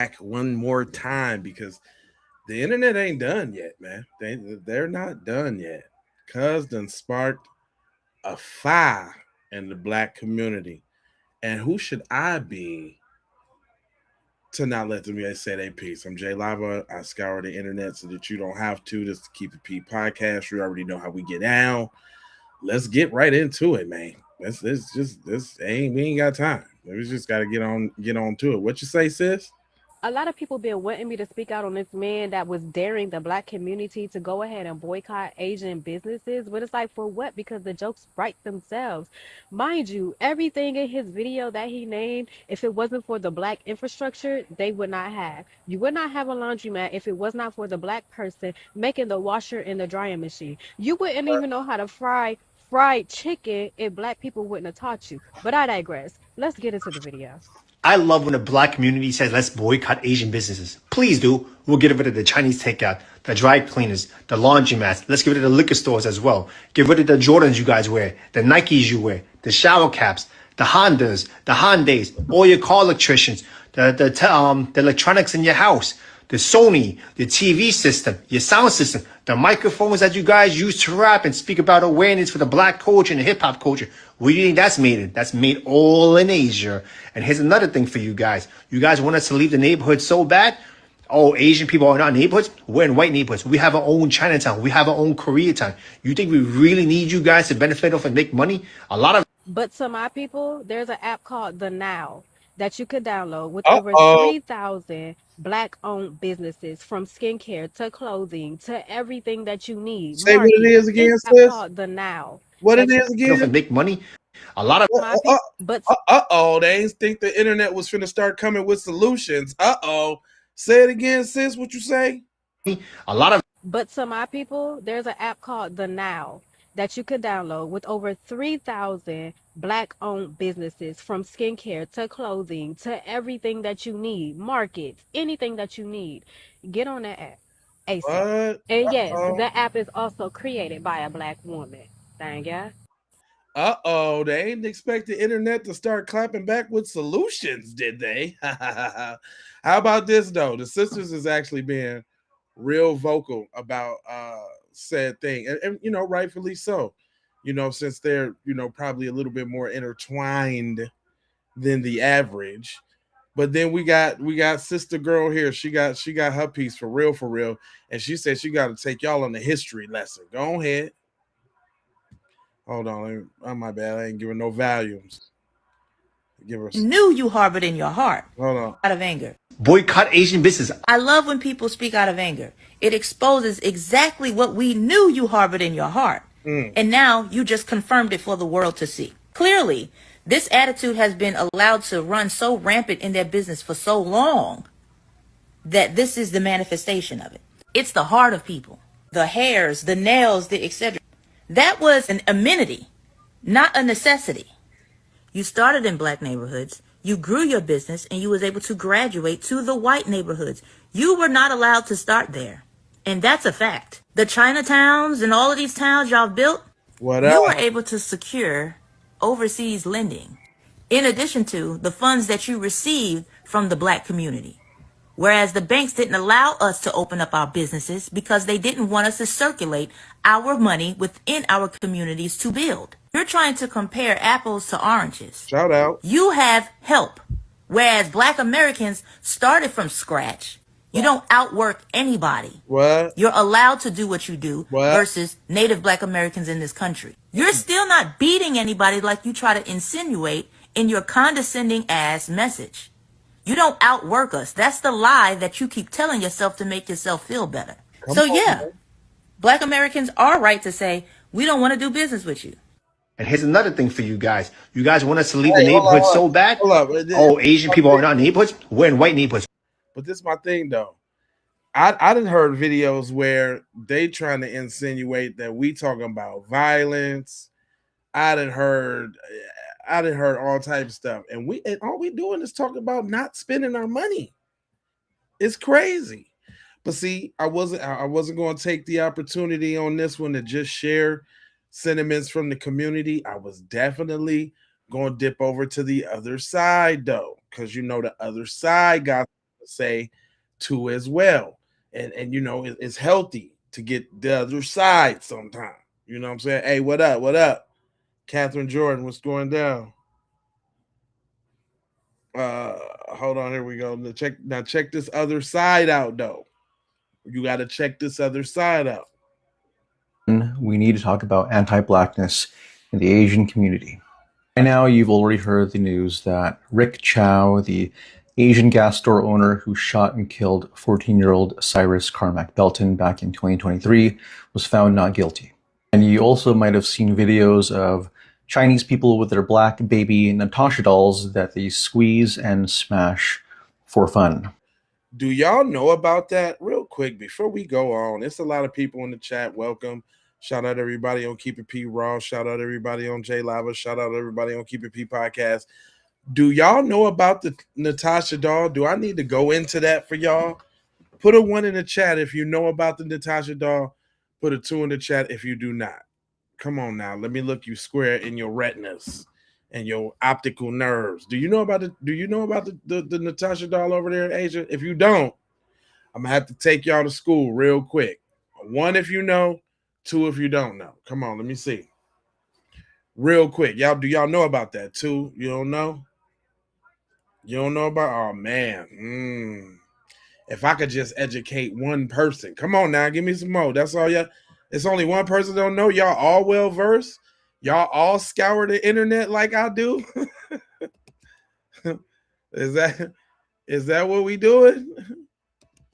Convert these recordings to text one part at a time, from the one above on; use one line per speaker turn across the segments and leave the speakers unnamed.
back one more time because the internet ain't done yet, man. They're not done yet. Cuz done sparked a fire in the black community. And who should I be to not let them say their piece? I'm Jay Lava. I scour the internet so that you don't have to. This is the Keep It P podcast. You already know how we get down. Let's get right into it, man. Let's just this ain't we ain't got time. We just gotta get on to it. What you say, sis?
A lot of people been wanting me to speak out on this man that was daring the black community to go ahead and boycott Asian businesses. But it's like, for what? Because the jokes write themselves. Mind you, everything in his video that he named, if it wasn't for the black infrastructure, they would not have. You would not have a laundromat if it was not for the black person making the washer and the drying machine. You wouldn't even know how to fry fried chicken if black people wouldn't have taught you. But I digress. Let's get into the video.
I love when the black community says, let's boycott Asian businesses. Please do. We'll get rid of the Chinese takeout, the dry cleaners, the laundromats. Let's get rid of the liquor stores as well. Get rid of the Jordans you guys wear, the Nikes you wear, the shower caps, the Hondas, the Hyundais, all your car electricians, the electronics in your house, the Sony, the TV system, your sound system, the microphones that you guys use to rap and speak about awareness for the black culture and the hip hop culture. Where do you think that's made in? That's made all in Asia. And here's another thing for you guys. You guys want us to leave the neighborhood so bad? Oh, Asian people are in our neighborhoods? We're in white neighborhoods. We have our own Chinatown. We have our own Koreatown. You think we really need you guys to benefit off and make money? A lot of
But to my people, there's an app called The Now that you could download with
Uh
over
oh.
3,000 black owned businesses, from skincare to clothing to everything that you need,
Say what it is
marketing.
again,
It's an app
sis.
called The Now
What it
that you,
is
off
again?
and make money. A lot of
my people, but
Oh. They ain't think the internet was finna start coming with solutions. Say it again, sis. What you say?
a lot of
But to my people, there's an app called The Now that you could download with over 3,000 black owned businesses, from skincare to clothing to everything that you need, markets, anything that you need. Get on that app ASAP.
What?
And yes,
Uh-oh.
that app is also created by a black woman. Thank ya.
They ain't expect the internet to start clapping back with solutions, did they? How about this though? The sisters is actually being real vocal about said thing. And rightfully so. Since they're, probably a little bit more intertwined than the average. But then we got sister girl here. She got her piece for real, and she said she got to take y'all on the history lesson. Go ahead. Hold on, oh my bad. I ain't giving no volumes. Give us.
Knew you harbored in your heart
Hold on.
out of anger.
boycott Asian business.
I love when people speak out of anger. It exposes exactly what we knew you harbored in your heart.
Mm.
And now you just confirmed it for the world to see. Clearly, this attitude has been allowed to run so rampant in their business for so long that this is the manifestation of it. It's the heart of people, the hairs, the nails, the etc. That was an amenity, not a necessity. You started in black neighborhoods, you grew your business, and you was able to graduate to the white neighborhoods. You were not allowed to start there. And that's a fact. The Chinatowns and all of these towns y'all built,
What
you were
up?
able to secure overseas lending, in addition to the funds that you received from the black community. Whereas the banks didn't allow us to open up our businesses because they didn't want us to circulate our money within our communities to build. You're trying to compare apples to oranges.
Shout out.
You have help, whereas black Americans started from scratch. You don't outwork anybody.
What?
You're allowed to do what you do
What?
versus native black Americans in this country. You're still not beating anybody like you try to insinuate in your condescending ass message. You don't outwork us. That's the lie that you keep telling yourself to make yourself feel better.
Come
So
on,
yeah,
man.
black Americans are right to say, we don't want to do business with you.
And here's another thing for you guys. You guys want us to leave the
Hey,
neighborhood so bad?
hold up.
Oh, Asian people are in our neighborhoods? We're in white neighborhoods.
But this is my thing though. I didn't heard videos where they trying to insinuate that we talking about violence. I didn't heard all type of stuff, and all we doing is talking about not spending our money. It's crazy. But see, I wasn't going to take the opportunity on this one to just share sentiments from the community. I was definitely going to dip over to the other side though, because the other side got to say too as well. And you know, it's healthy to get the other side sometime. You know what I'm saying? Hey, what up? What up? Catherine Jordan, what's going down? Hold on, here we go. Check this other side out though. You got to check this other side out.
We need to talk about anti-blackness in the Asian community. By now, you've already heard the news that Rick Chow, the Asian gas store owner who shot and killed 14-year-old Cyrus Carmack Belton back in 2023, was found not guilty. And you also might have seen videos of Chinese people with their black baby Natasha dolls that they squeeze and smash for fun.
Do y'all know about that? Real quick, before we go on, it's a lot of people in the chat. Welcome. Shout out everybody on Keep It P Raw. Shout out everybody on J Lava. Shout out everybody on Keep It P Podcast. Do y'all know about the Natasha doll? Do I need to go into that for y'all? Put a 1 in the chat if you know about the Natasha doll. Put a 2 in the chat if you do not. Come on now. Let me look you square in your retinas and your optical nerves. Do you know about the Natasha doll over there in Asia? If you don't, I'm gonna have to take y'all to school real quick. 1 if you know, 2 if you don't know. Come on, let me see. Real quick. Do y'all know about that? 2? You don't know? You don't know about? Oh man. If I could just educate one person. Come on now, give me some more. That's all y'all. It's only one person don't know. Y'all all well versed. Y'all all scour the internet like I do. Is that what we doing?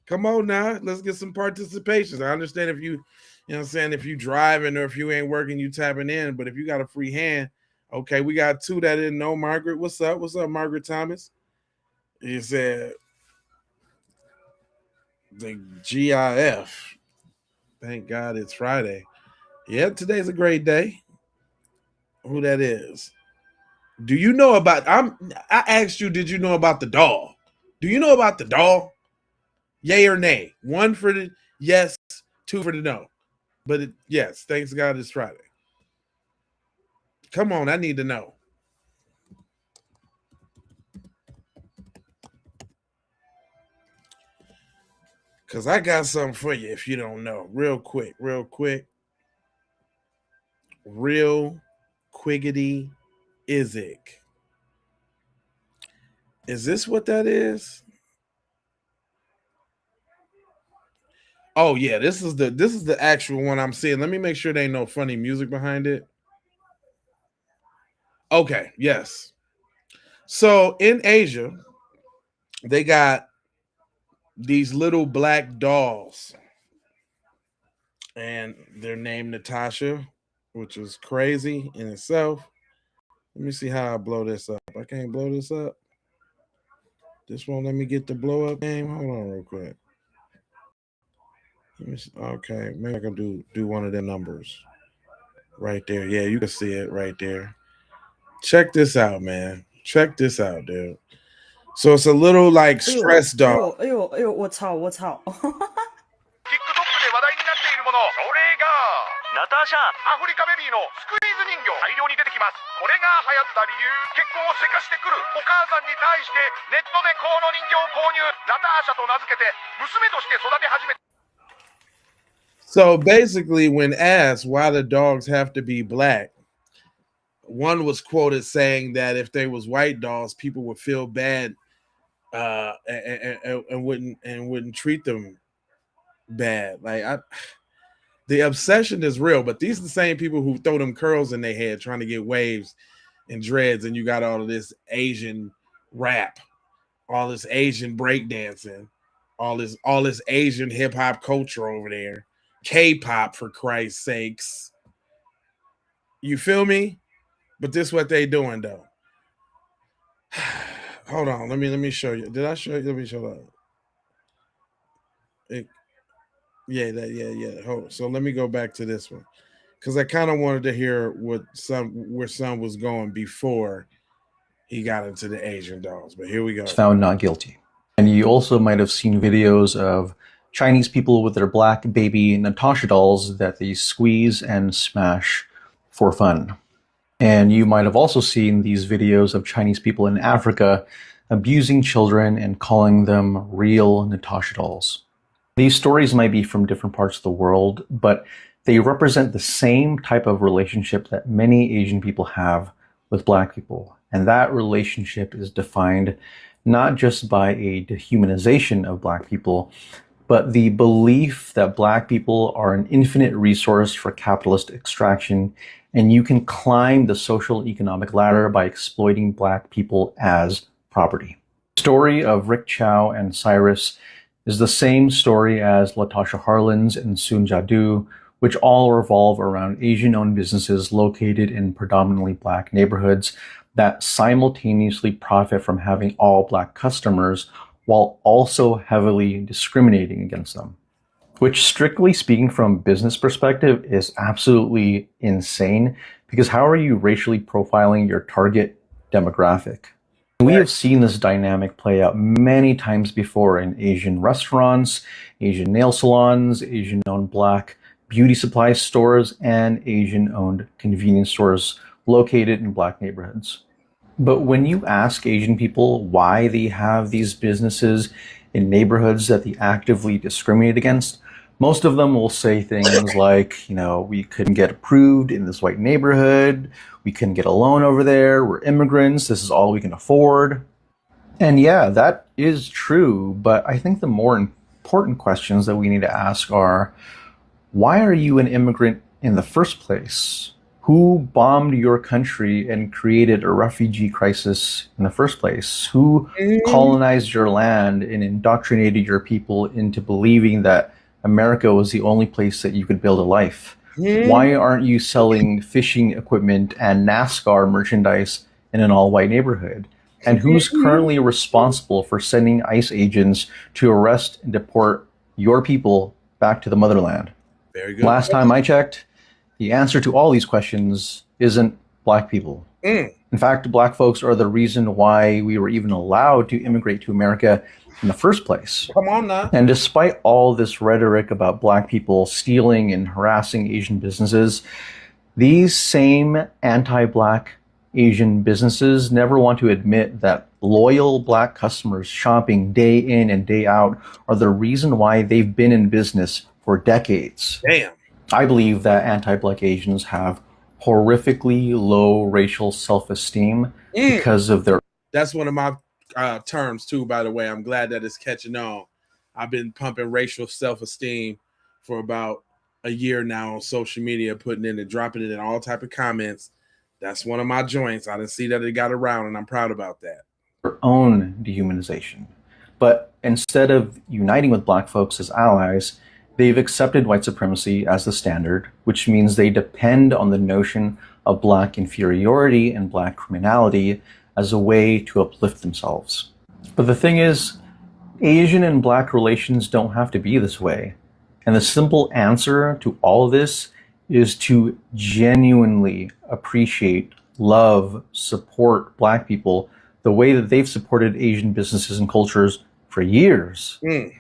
Come on now, let's get some participation. I understand if you know what I'm saying, if you driving or if you ain't working, you tapping in. But if you got a free hand, okay, we got 2 that didn't know. Margaret, what's up? What's up, Margaret Thomas? He said the GIF. Thank God it's Friday. Yeah, today's a great day. Who that is? Do you know about? I asked you, did you know about the doll? Do you know about the doll? Yay or nay? 1 for the yes, 2 for the no. But yes, thanks God it's Friday. Come on, I need to know. Because I got something for you if you don't know. Real quick. Real quiggity Izik. Is this what that is? Oh yeah, this is the actual one I'm seeing. Let me make sure there ain't no funny music behind it. Okay, yes. So in Asia, they got these little black dolls, and they're named Natasha, which is crazy in itself. Let me see how I blow this up. I can't blow this up. This won't let me get the blow up game. Hold on real quick. Let me see. Okay, maybe I can do one of the numbers right there. Yeah, you can see it right there. Check this out, man. Check this out, dude. So it's a little like stress dog.
我操！TikTok
で話題になっているもの、それがナターシャアフリカベビーのスクイーズ人形大量に出てきます。これが流行った理由、結婚をせかしてくるお母さんに対してネットでこの人形を購入、ナターシャと名付けて娘として育て始め。
So basically, when asked why the dogs have to be black, one was quoted saying that if they was white dogs, people would feel bad and wouldn't treat them bad. Like the obsession is real, but these are the same people who throw them curls in their head trying to get waves and dreads, and you got all of this Asian rap, all this Asian breakdancing, all this Asian hip hop culture over there. K-pop, for Christ's sakes. You feel me? But this is what they doing though. Hold on, let me show you. Did I show you? Let me show that. Yeah. Hold on. So let me go back to this one because I kind of wanted to hear where Son was going before he got into the Asian dolls. But here we go.
Found not guilty. And you also might have seen videos of Chinese people with their black baby Natasha dolls that they squeeze and smash for fun. And you might have also seen these videos of Chinese people in Africa abusing children, and calling them real Natasha dolls. These stories might be from different parts of the world, but they represent the same type of relationship that many Asian people have with Black people. And that relationship is defined not just by a dehumanization of Black people, but the belief that Black people are an infinite resource for capitalist extraction, and you can climb the social economic ladder by exploiting Black people as property. The story of Rick Chow and Cyrus is the same story as Latasha Harlins and Sun Jadu, which all revolve around Asian-owned businesses located in predominantly Black neighborhoods that simultaneously profit from having all Black customers while also heavily discriminating against them. Which, strictly speaking from a business perspective, is absolutely insane, because how are you racially profiling your target demographic? We have seen this dynamic play out many times before in Asian restaurants, Asian nail salons, Asian-owned Black beauty supply stores, and Asian-owned convenience stores located in Black neighborhoods. But when you ask Asian people why they have these businesses in neighborhoods that they actively discriminate against, most of them will say things like, we couldn't get approved in this white neighborhood, we couldn't get a loan over there, we're immigrants, this is all we can afford. And yeah, that is true, but I think the more important questions that we need to ask are, why are you an immigrant in the first place? Who bombed your country and created a refugee crisis in the first place? Who colonized your land and indoctrinated your people into believing that America was the only place that you could build a life? Why aren't you selling fishing equipment and NASCAR merchandise in an all-white neighborhood? And who's currently responsible for sending ICE agents to arrest and deport your people back to the motherland?
Very good.
Last time I checked, the answer to all these questions isn't Black people. In fact, Black folks are the reason why we were even allowed to immigrate to America in the first place.
Come on now.
And despite all this rhetoric about Black people stealing and harassing Asian businesses, these same anti-Black Asian businesses never want to admit that loyal Black customers shopping day in and day out are the reason why they've been in business for decades.
Damn.
I believe that anti-Black Asians have horrifically low racial self-esteem because of their...
That's one of my terms too, by the way. I'm glad that it's catching on. I've been pumping racial self-esteem for about a year now on social media, putting in and dropping it in all type of comments. That's one of my joints. I didn't see that it got around, and I'm proud about that.
Their own dehumanization. But instead of uniting with Black folks as allies, they've accepted white supremacy as the standard, which means they depend on the notion of Black inferiority and Black criminality as a way to uplift themselves. But the thing is, Asian and Black relations don't have to be this way. And the simple answer to all of this is to genuinely appreciate, love, support Black people the way that they've supported Asian businesses and cultures for years.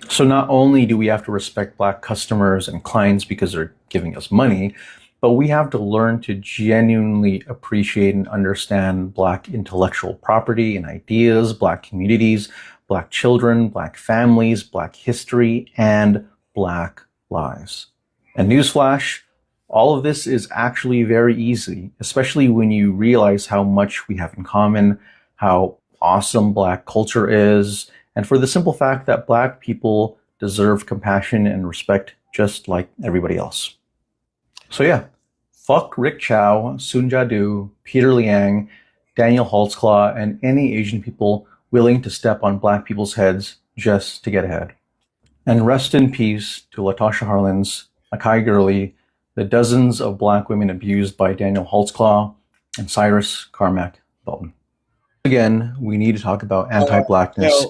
So not only do we have to respect Black customers and clients because they're giving us money, but we have to learn to genuinely appreciate and understand Black intellectual property and ideas, Black communities, Black children, Black families, Black history, and Black lives. And newsflash, all of this is actually very easy, especially when you realize how much we have in common, how awesome Black culture is, and for the simple fact that Black people deserve compassion and respect just like everybody else. So yeah, fuck Rick Chow, Sun Jadu, Peter Liang, Daniel Holtzclaw, and any Asian people willing to step on Black people's heads just to get ahead. And rest in peace to Latasha Harlins, Akai Gurley, the dozens of Black women abused by Daniel Holtzclaw, and Cyrus Carmack Bolton. Again, we need to talk about anti-Blackness.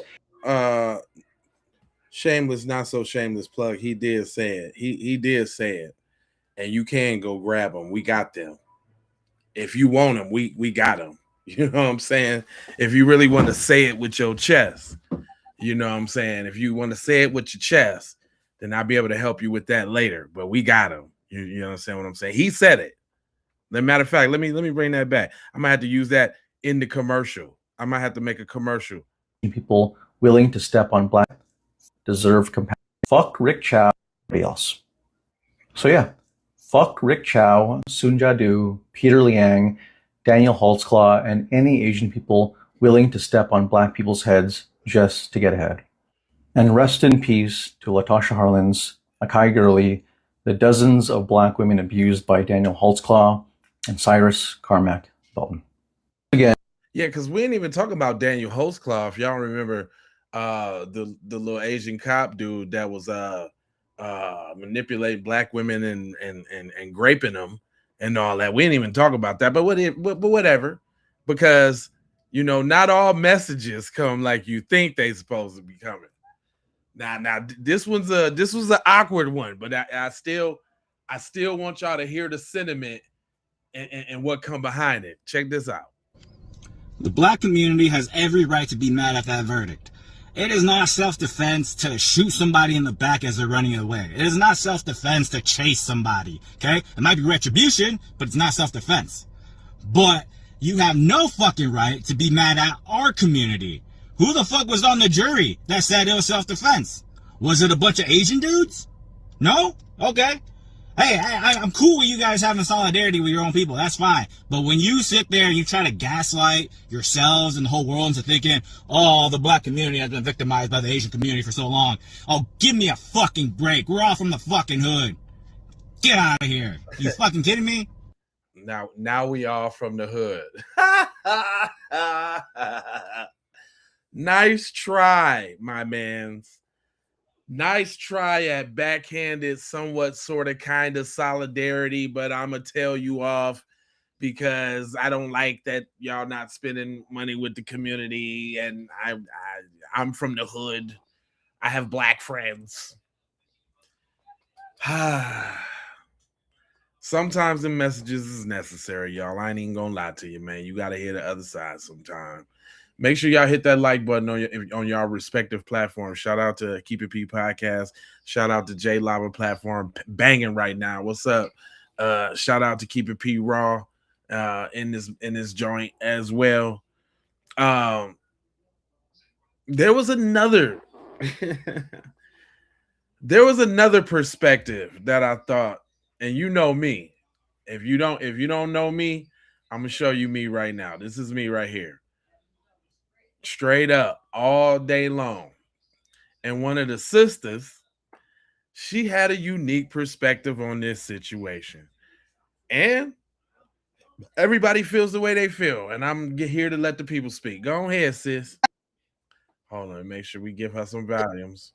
Shameless, not so shameless plug. He did say it. He did say it. And you can go grab them. We got them. If you want them, we got them. You know what I'm saying? If you really want to say it with your chest, you know what I'm saying? If you want to say it with your chest, then I'll be able to help you with that later. But we got them. You understand what I'm saying? He said it. As a matter of fact, let me bring that back. I might have to use that in the commercial. I might have to make a commercial
People willing to step on black deserve compassion. Fuck Rick Chow, everybody else. So yeah, fuck Rick Chow, Sun Jadu, Peter Liang, Daniel Holtzclaw, and any Asian people willing to step on black people's heads just to get ahead. And rest in peace to Latasha Harlins, Akai Gurley, the dozens of black women abused by Daniel Holtzclaw, and Cyrus Carmack Bolton. Again.
Yeah, because we ain't even talking about Daniel Holtzclaw. If y'all remember the little Asian cop dude that was manipulating black women and graping them and all that. We ain't even talk about that, but whatever, because you know, not all messages come like you think they supposed to be coming. Now this was an awkward one, but I still want y'all to hear the sentiment and what come behind it. Check this out.
The black community has every right to be mad at that verdict. It is not self-defense to shoot somebody in the back as they're running away. It is not self-defense to chase somebody, okay? It might be retribution, but it's not self-defense. But you have no fucking right to be mad at our community. Who the fuck was on the jury that said it was self-defense? Was it a bunch of Asian dudes? No? Okay. Hey, I'm cool with you guys having solidarity with your own people. That's fine. But when you sit there and you try to gaslight yourselves and the whole world into thinking, oh, the black community has been victimized by the Asian community for so long. Oh, give me a fucking break. We're all from the fucking hood. Get out of here. You fucking kidding me?
Now we all from the hood. Nice try, my mans. Nice try at backhanded, somewhat sort of kind of solidarity, but I'm going to tell you off because I don't like that y'all not spending money with the community, and I'm from the hood. I have black friends. Sometimes the messages is necessary, y'all. I ain't even going to lie to you, man. You got to hear the other side sometime. Make sure y'all hit that like button on y'all respective platforms. Shout out to Keep It P Podcast. Shout out to J Lava Platform, banging right now. What's up? Shout out to Keep It P Raw in this joint as well. There was another perspective that I thought, and you know me. If you don't know me, I'm gonna show you me right now. This is me right here. Straight up all day long. And one of the sisters, she had a unique perspective on this situation. And everybody feels the way they feel. And I'm here to let the people speak. Go ahead, sis. Hold on, make sure we give her some volumes.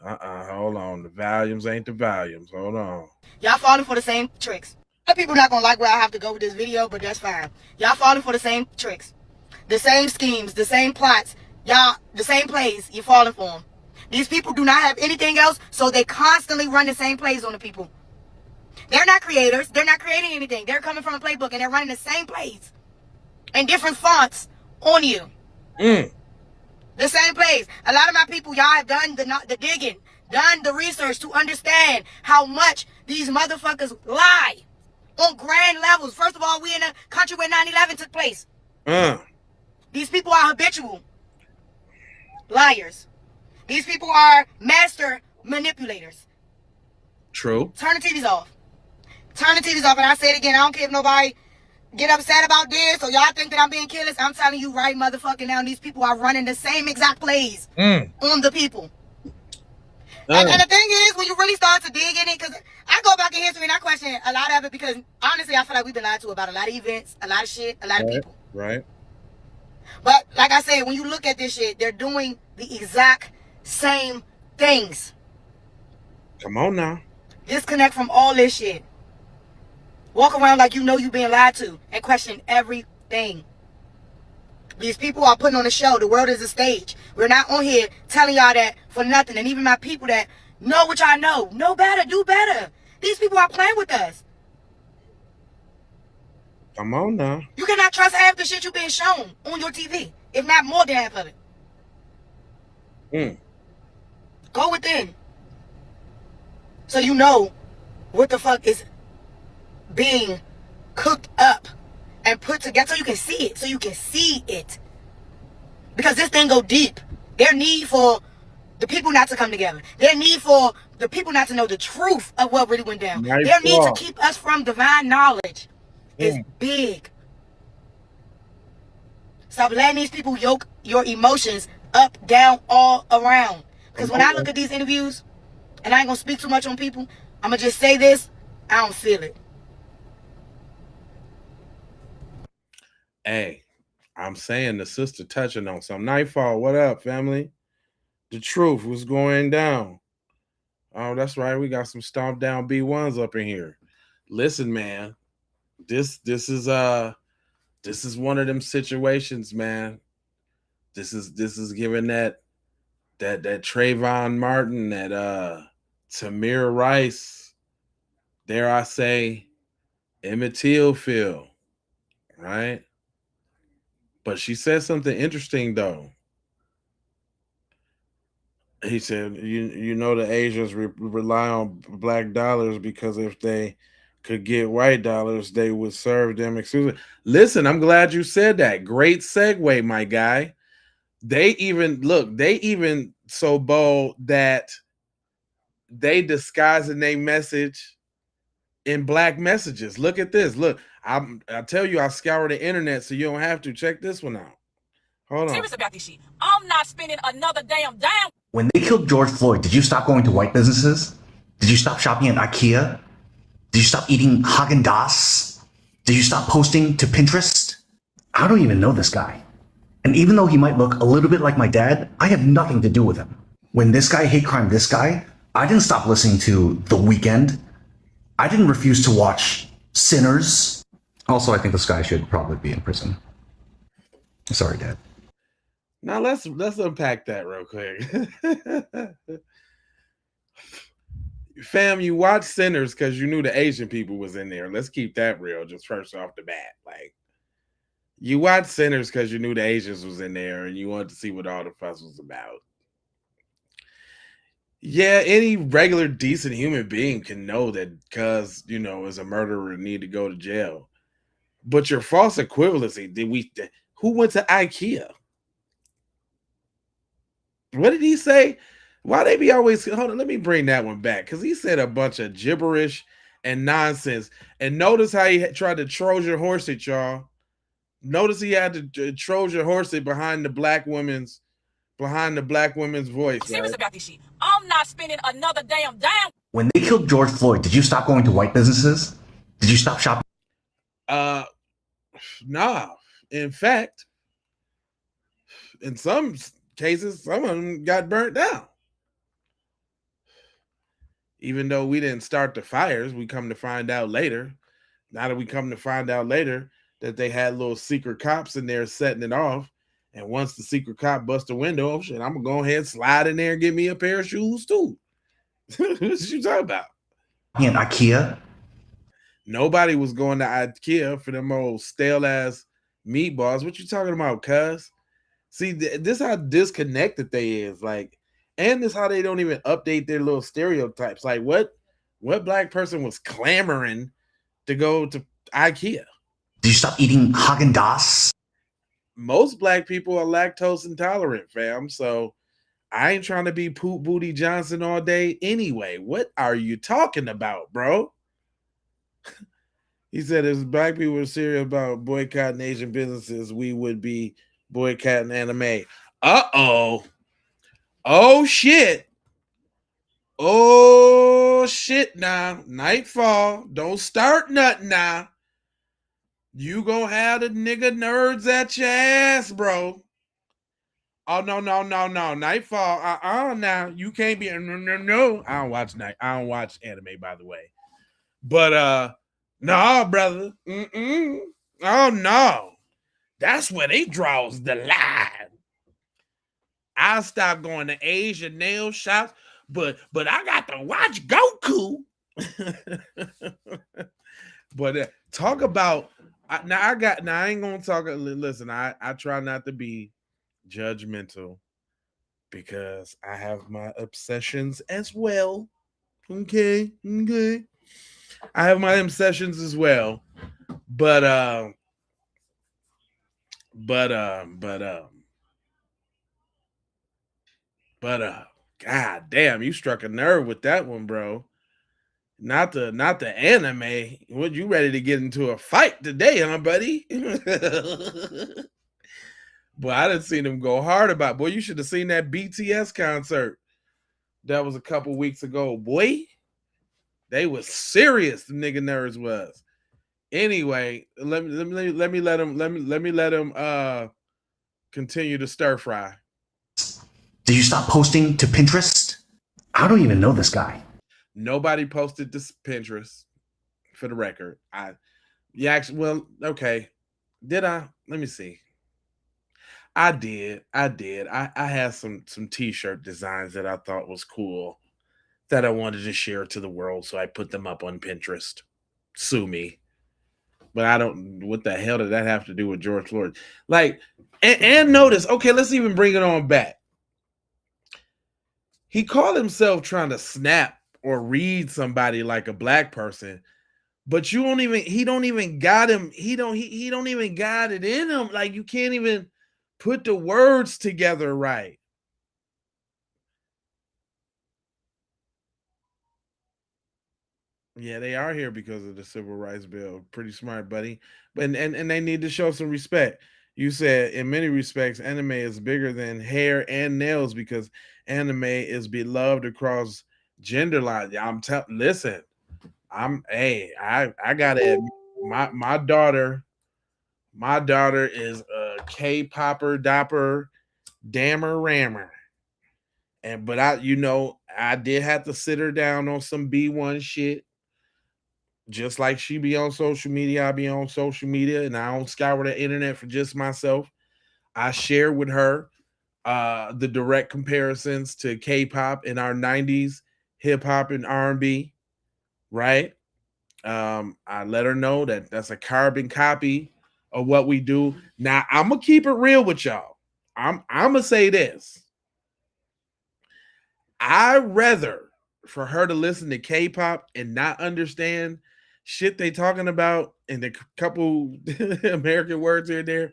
Hold on. The volumes ain't the volumes. Hold on.
Y'all falling for the same tricks. Other people not gonna like where I have to go with this video, but that's fine. Y'all falling for the same tricks. The same schemes, the same plots, y'all, the same plays, you're falling for them. These people do not have anything else, so they constantly run the same plays on the people. They're not creators. They're not creating anything. They're coming from a playbook, and they're running the same plays in different fonts on you. The same plays. A lot of my people, y'all have done the digging, done the research to understand how much these motherfuckers lie on grand levels. First of all, we in a country where 9/11 took place. These people are habitual liars. These people are master manipulators.
True.
Turn the TVs off. Turn the TVs off. And I say it again, I don't care if nobody get upset about this or y'all think that I'm being careless. I'm telling you right motherfucking now, these people are running the same exact plays on the people. And the thing is, when you really start to dig in it, because I go back in history and I question a lot of it, because honestly, I feel like we've been lied to about a lot of events, a lot of shit, a lot of people.
Right.
But like I said, when you look at this shit, they're doing the exact same things.
Come on now.
Disconnect from all this shit. Walk around like you know you're being lied to and question everything. These people are putting on a show. The world is a stage. We're not on here telling y'all that for nothing. And even my people that know what y'all know better, do better. These people are playing with us.
Come on now.
You cannot trust half the shit you're being shown on your TV, if not more than half of it. Go within. So you know what the fuck is being cooked up and put together, so you can see it. because this thing go deep. Their need for the people not to come together. Their need for the people not to know the truth of what really went down. Their need to keep us from divine knowledge is big. Stop letting these people yoke your emotions up, down, all around. Because when I look at these interviews, and I ain't gonna speak too much on people, I'm gonna just say this, I don't feel it.
Hey, I'm saying the sister touching on some. Nightfall, what up, family? The truth was going down. Oh, that's right. We got some stomped down B1s up in here. Listen, man, this is one of them situations, man. This is giving that Trayvon Martin, that Tamir Rice, dare I say, Emmett Till feel, right? But she said something interesting though. He said, "You know the Asians rely on black dollars because if they could get white dollars, they would serve them exclusively." Listen, I'm glad you said that. Great segue, my guy. They even so bold that they disguise in their message in black messages. Look at this. Look, I tell you, I scour the internet so you don't have to. Check this one out. Hold on.
Serious about this shit. I'm not spending another damn dime.
When they killed George Floyd, did you stop going to white businesses? Did you stop shopping at IKEA? Did you stop eating Haagen-Dazs? Did you stop posting to Pinterest? I don't even know this guy. And even though he might look a little bit like my dad, I have nothing to do with him. When this guy hate crime this guy, I didn't stop listening to The Weeknd. I didn't refuse to watch Sinners. Also, I think this guy should probably be in prison. Sorry, Dad.
Now let's unpack that real quick. Fam, you watch Sinners because you knew the Asian people was in there. Let's keep that real, just first off the bat. Like, you watch Sinners because you knew the Asians was in there and you wanted to see what all the fuss was about. Yeah, any regular decent human being can know that because, is a murderer and need to go to jail. But your false equivalency, who went to IKEA? What did he say? Why they be always, hold on, let me bring that one back. Because he said a bunch of gibberish and nonsense. And notice how he tried to Trojan horse it, y'all. Notice he had to Trojan horse it behind the black woman's voice.
I'm serious about this shit. I'm not spending another damn dime.
When they killed George Floyd, did you stop going to white businesses? Did you stop shopping?
Nah. In fact, in some cases, some of them got burnt down. Even though we didn't start the fires, we come to find out later. Now that we come to find out later that they had little secret cops in there setting it off. And once the secret cop busts the window, oh shit, I'm gonna go ahead and slide in there and get me a pair of shoes too. What you talking about?
In IKEA?
Nobody was going to IKEA for them old stale ass meatballs. What you talking about, cuz? See, this how disconnected they is. Like, and this how they don't even update their little stereotypes. Like, what black person was clamoring to go to IKEA?
Did you stop eating Haagen-Dazs?
Most black people are lactose intolerant, fam. So I ain't trying to be Poop Booty Johnson all day anyway. What are you talking about, bro? He said if black people were serious about boycotting Asian businesses, we would be boycotting anime. Uh-oh. Oh, shit. Oh, shit now. Nightfall. Don't start nothing now. You gonna have the nigga nerds at your ass, bro. Oh, no. Nightfall. Now. You can't be. No. I don't watch anime, by the way. But, no, brother. Oh, no. That's where they draws the line. I'll stop going to Asian nail shops, but I got to watch Goku. But talk about I ain't gonna talk. Listen, I try not to be judgmental because I have my obsessions as well. Okay. I have my obsessions as well, but But god damn, you struck a nerve with that one, bro. Not the anime. What, you ready to get into a fight today, huh, buddy? Boy, I didn't see them go hard about. Boy, you should have seen that BTS concert. That was a couple weeks ago. Boy, they was serious. The nigga nerds was. Anyway, let me let him continue to stir fry.
Did you stop posting to Pinterest? I don't even know this guy.
Nobody posted this Pinterest, for the record. Yeah, actually, well, okay. Did I? Let me see. I did. I had some t-shirt designs that I thought was cool that I wanted to share to the world, so I put them up on Pinterest. Sue me. But I don't, what the hell did that have to do with George Floyd? Like, and notice, okay, let's even bring it on back. He called himself trying to snap or read somebody like a black person, but you don't even, he don't even got him, he don't even got it in him. Like, you can't even put the words together right. Yeah, they are here because of the civil rights bill. Pretty smart, buddy. And they need to show some respect. You said in many respects, anime is bigger than hair and nails because anime is beloved across gender lines. Listen, I gotta admit, my daughter is a K-popper dopper dammer rammer. But I did have to sit her down on some B1 shit. Just like she be on social media, I be on social media, and I don't scour the internet for just myself. I share with her the direct comparisons to K-pop in our 90s hip hop and R&B, right? I let her know that that's a carbon copy of what we do. Now, I'm gonna keep it real with y'all. I'm gonna say this. I rather for her to listen to K-pop and not understand shit they talking about and the couple American words here and there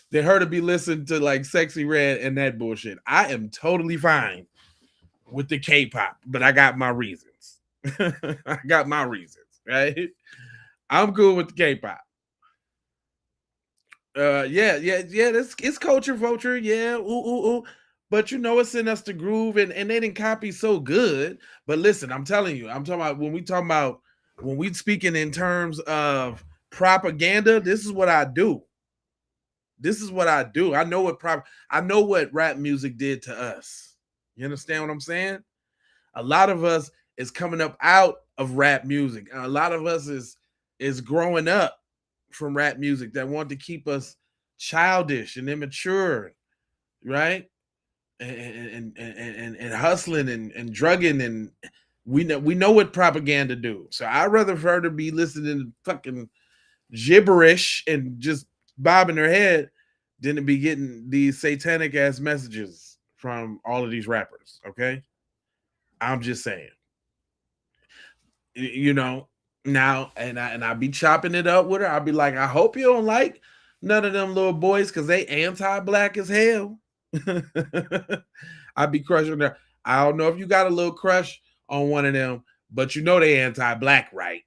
than her to be listening to like Sexy Red and that bullshit. I am totally fine with the K-pop, but I got my reasons. I got my reasons, right? I'm cool with the K-pop. Yeah. It's culture vulture. Yeah, ooh. But it's in us to groove, and they didn't copy so good. But listen, I'm telling you, I'm talking about when we speaking in terms of propaganda. This is what I do. This is what I do. I know what rap music did to us. You understand what I'm saying? A lot of us is coming up out of rap music. A lot of us is growing up from rap music that want to keep us childish and immature, right? And hustling and drugging, and we know what propaganda do. So I'd rather for her to be listening to fucking gibberish and just bobbing her head than to be getting these satanic ass messages from all of these rappers. Okay, I'm just saying. You know, now and I be chopping it up with her. I'll be like, I hope you don't like none of them little boys because they anti-black as hell. I'd be crushing her. I don't know if you got a little crush on one of them, but they anti-black, right?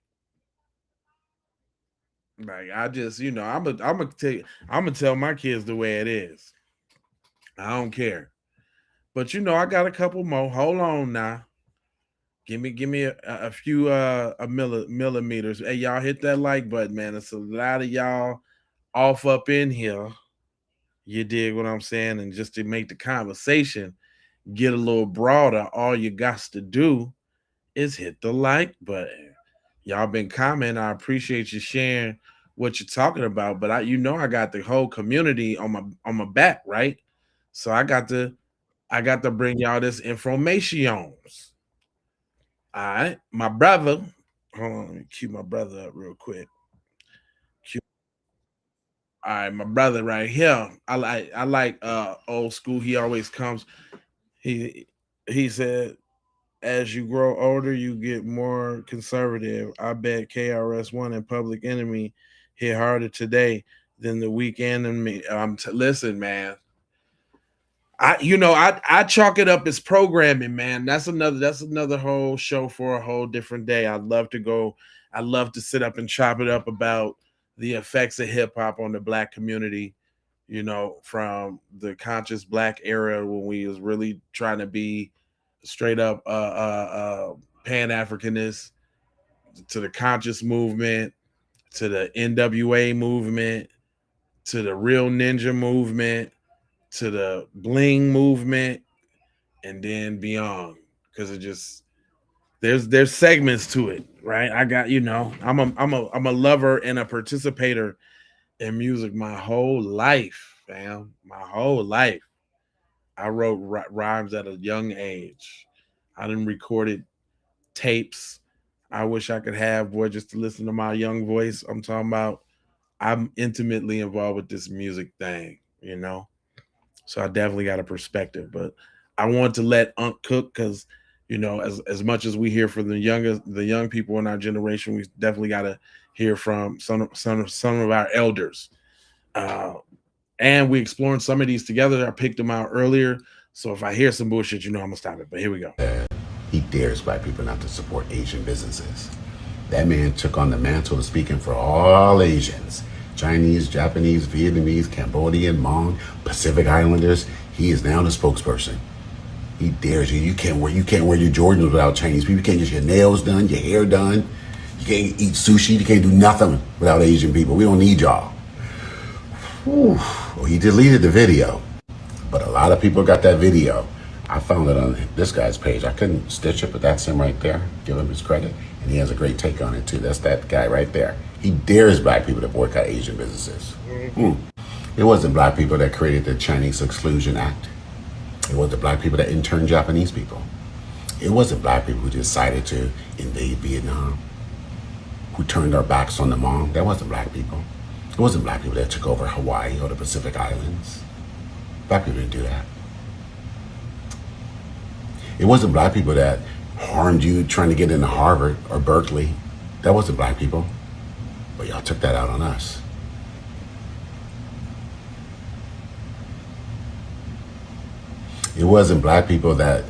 Like, I just, I'm gonna tell my kids the way it is. I don't care. But I got a couple more. Hold on now. Give me a few millimeters. Hey, y'all hit that like button, man. It's a lot of y'all off up in here. You dig what I'm saying? And just to make the conversation get a little broader, all you got to do is hit the like button. Y'all been commenting. I appreciate you sharing what you're talking about. But I got the whole community on my back, right? So I got to bring y'all this information. All right, my brother. Hold on, let me cue my brother up real quick. All right, my brother right here. I like old school. He always comes. He he said, as you grow older, you get more conservative. I bet KRS-One and Public Enemy hit harder today than the Weekend and me. Listen, man. I chalk it up as programming, man. That's another whole show for a whole different day. I'd love to sit up and chop it up about the effects of hip hop on the black community, from the conscious black era when we was really trying to be straight up pan Africanist, to the conscious movement, to the NWA movement, to the real ninja movement, to the bling movement, and then beyond. Because it just there's segments to it, right? I got I'm a lover and a participator in music my whole life, fam. My whole life. I wrote rhymes at a young age. I done recorded tapes. I wish I could have, boy, just to listen to my young voice. I'm talking about I'm intimately involved with this music thing. So I definitely got a perspective. But I want to let Unc cook because as much as we hear from the young people in our generation, we definitely got to hear from some of our elders. Uh, and we exploring some of these together. I picked them out earlier. So if I hear some bullshit, I'm gonna stop it. But here we go.
He dares black people not to support Asian businesses. That man took on the mantle of speaking for all Asians. Chinese, Japanese, Vietnamese, Cambodian, Hmong, Pacific Islanders. He is now the spokesperson. He dares you. You can't wear your Jordans without Chinese people. You can't get your nails done, your hair done. You can't eat sushi. You can't do nothing without Asian people. We don't need y'all. Whew. Well, he deleted the video, but a lot of people got that video. I found it on this guy's page. I couldn't stitch it, but that's him right there. Give him his credit. And he has a great take on it too. That's that guy right there. He dares black people to boycott Asian businesses. It wasn't black people that created the Chinese Exclusion Act. It wasn't black people that interned Japanese people. It wasn't black people who decided to invade Vietnam, who turned our backs on the Hmong. That wasn't black people. It wasn't black people that took over Hawaii or the Pacific Islands. Black people didn't do that. It wasn't black people that harmed you trying to get into Harvard or Berkeley. That wasn't black people. But y'all took that out on us. It wasn't black people that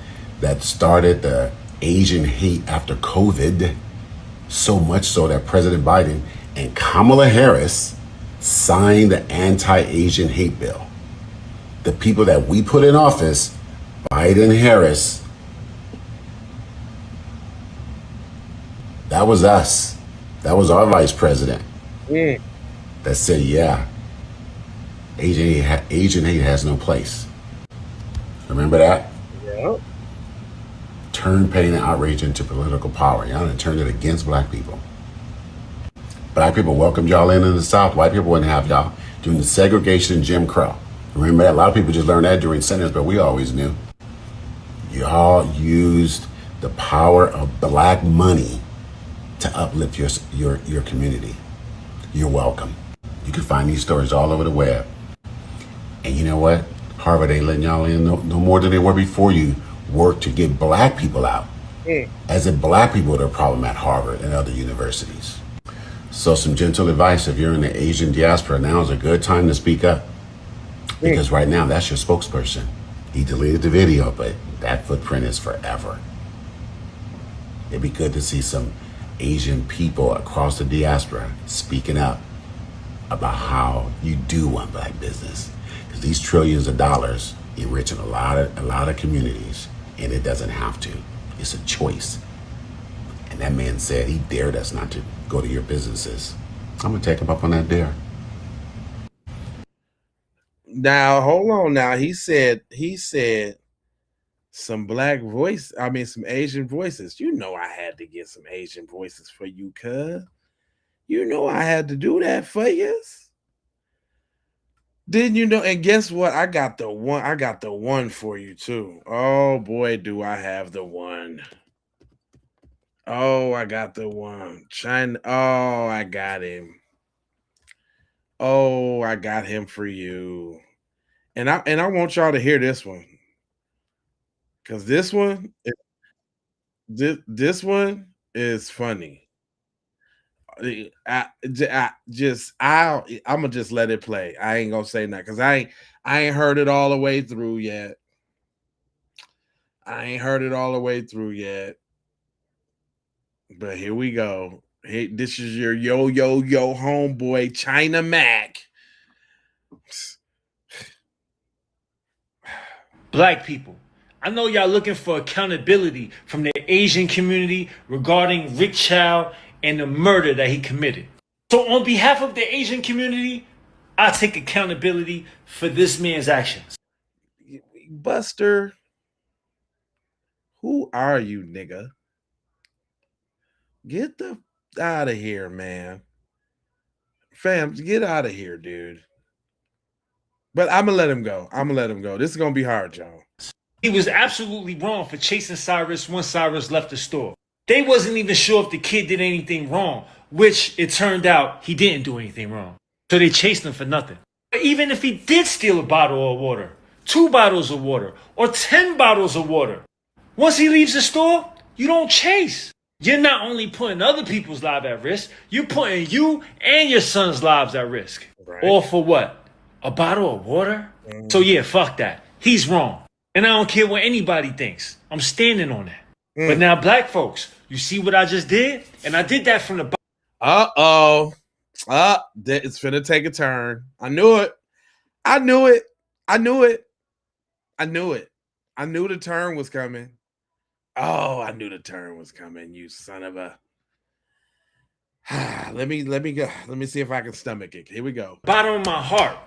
started the Asian hate after COVID, so much so that President Biden and Kamala Harris signed the anti-Asian hate bill. The people that we put in office, Biden, Harris, that was us. That was our vice president that said, yeah, Asian hate has no place. Remember that?
Yeah.
Turn pain and outrage into political power. Y'all done turned it against black people. Black people welcomed y'all in the South. White people wouldn't have y'all during the segregation and Jim Crow. Remember that? A lot of people just learned that during sentence, but we always knew. Y'all used the power of black money to uplift your community. You're welcome. You can find these stories all over the web. And you know what? Harvard ain't letting y'all in no more than they were before you worked to get black people out. As if black people are the problem at Harvard and other universities. So some gentle advice, if you're in the Asian diaspora, now is a good time to speak up. Because right now, that's your spokesperson. He deleted the video, but that footprint is forever. It'd be good to see some Asian people across the diaspora speaking up about how you do want black business. Because these trillions of dollars enriching a lot of communities, and it doesn't have to. It's a choice. And that man said he dared us not to go to your businesses. I'm gonna take him up on that dare.
Now hold on. Now he said some some Asian voices. I had to get some Asian voices for you, cuz. I had to do that for you. Didn't you know? And guess what? I got the one for you too. Oh boy, do I have the one. Oh, I got the one. China. Oh, I got him. Oh, I got him for you. And I want y'all to hear this one. Cause this one is funny. I'm gonna just let it play. I ain't gonna say nothing because I ain't heard it all the way through yet. I ain't heard it all the way through yet. But here we go. Hey, this is your yo homeboy China Mac.
Black people, I know y'all looking for accountability from the Asian community regarding Rick Chow and the murder that he committed. So on behalf of the Asian community, I take accountability for this man's actions.
Buster, who are you, nigga? Get the out of here, man. Fam, get out of here, dude. But I'm gonna let him go. This is gonna be hard, y'all.
He was absolutely wrong for chasing Cyrus once Cyrus left the store. They wasn't even sure if the kid did anything wrong, which it turned out he didn't do anything wrong. So they chased him for nothing. But even if he did steal a bottle of water, 2 bottles of water, or 10 bottles of water, once he leaves the store, you don't chase. You're not only putting other people's lives at risk, you're putting you and your son's lives at risk. Right. All for what? A bottle of water? So yeah, fuck that. He's wrong. And I don't care what anybody thinks. I'm standing on that. But now, black folks, you see what I just did? And I did that from the
Uh-oh. It's finna take a turn. I knew it. I knew the turn was coming. Oh, I knew the turn was coming, you son of a. Let me go. Let me see if I can stomach it. Here we go.
Bottom of my heart.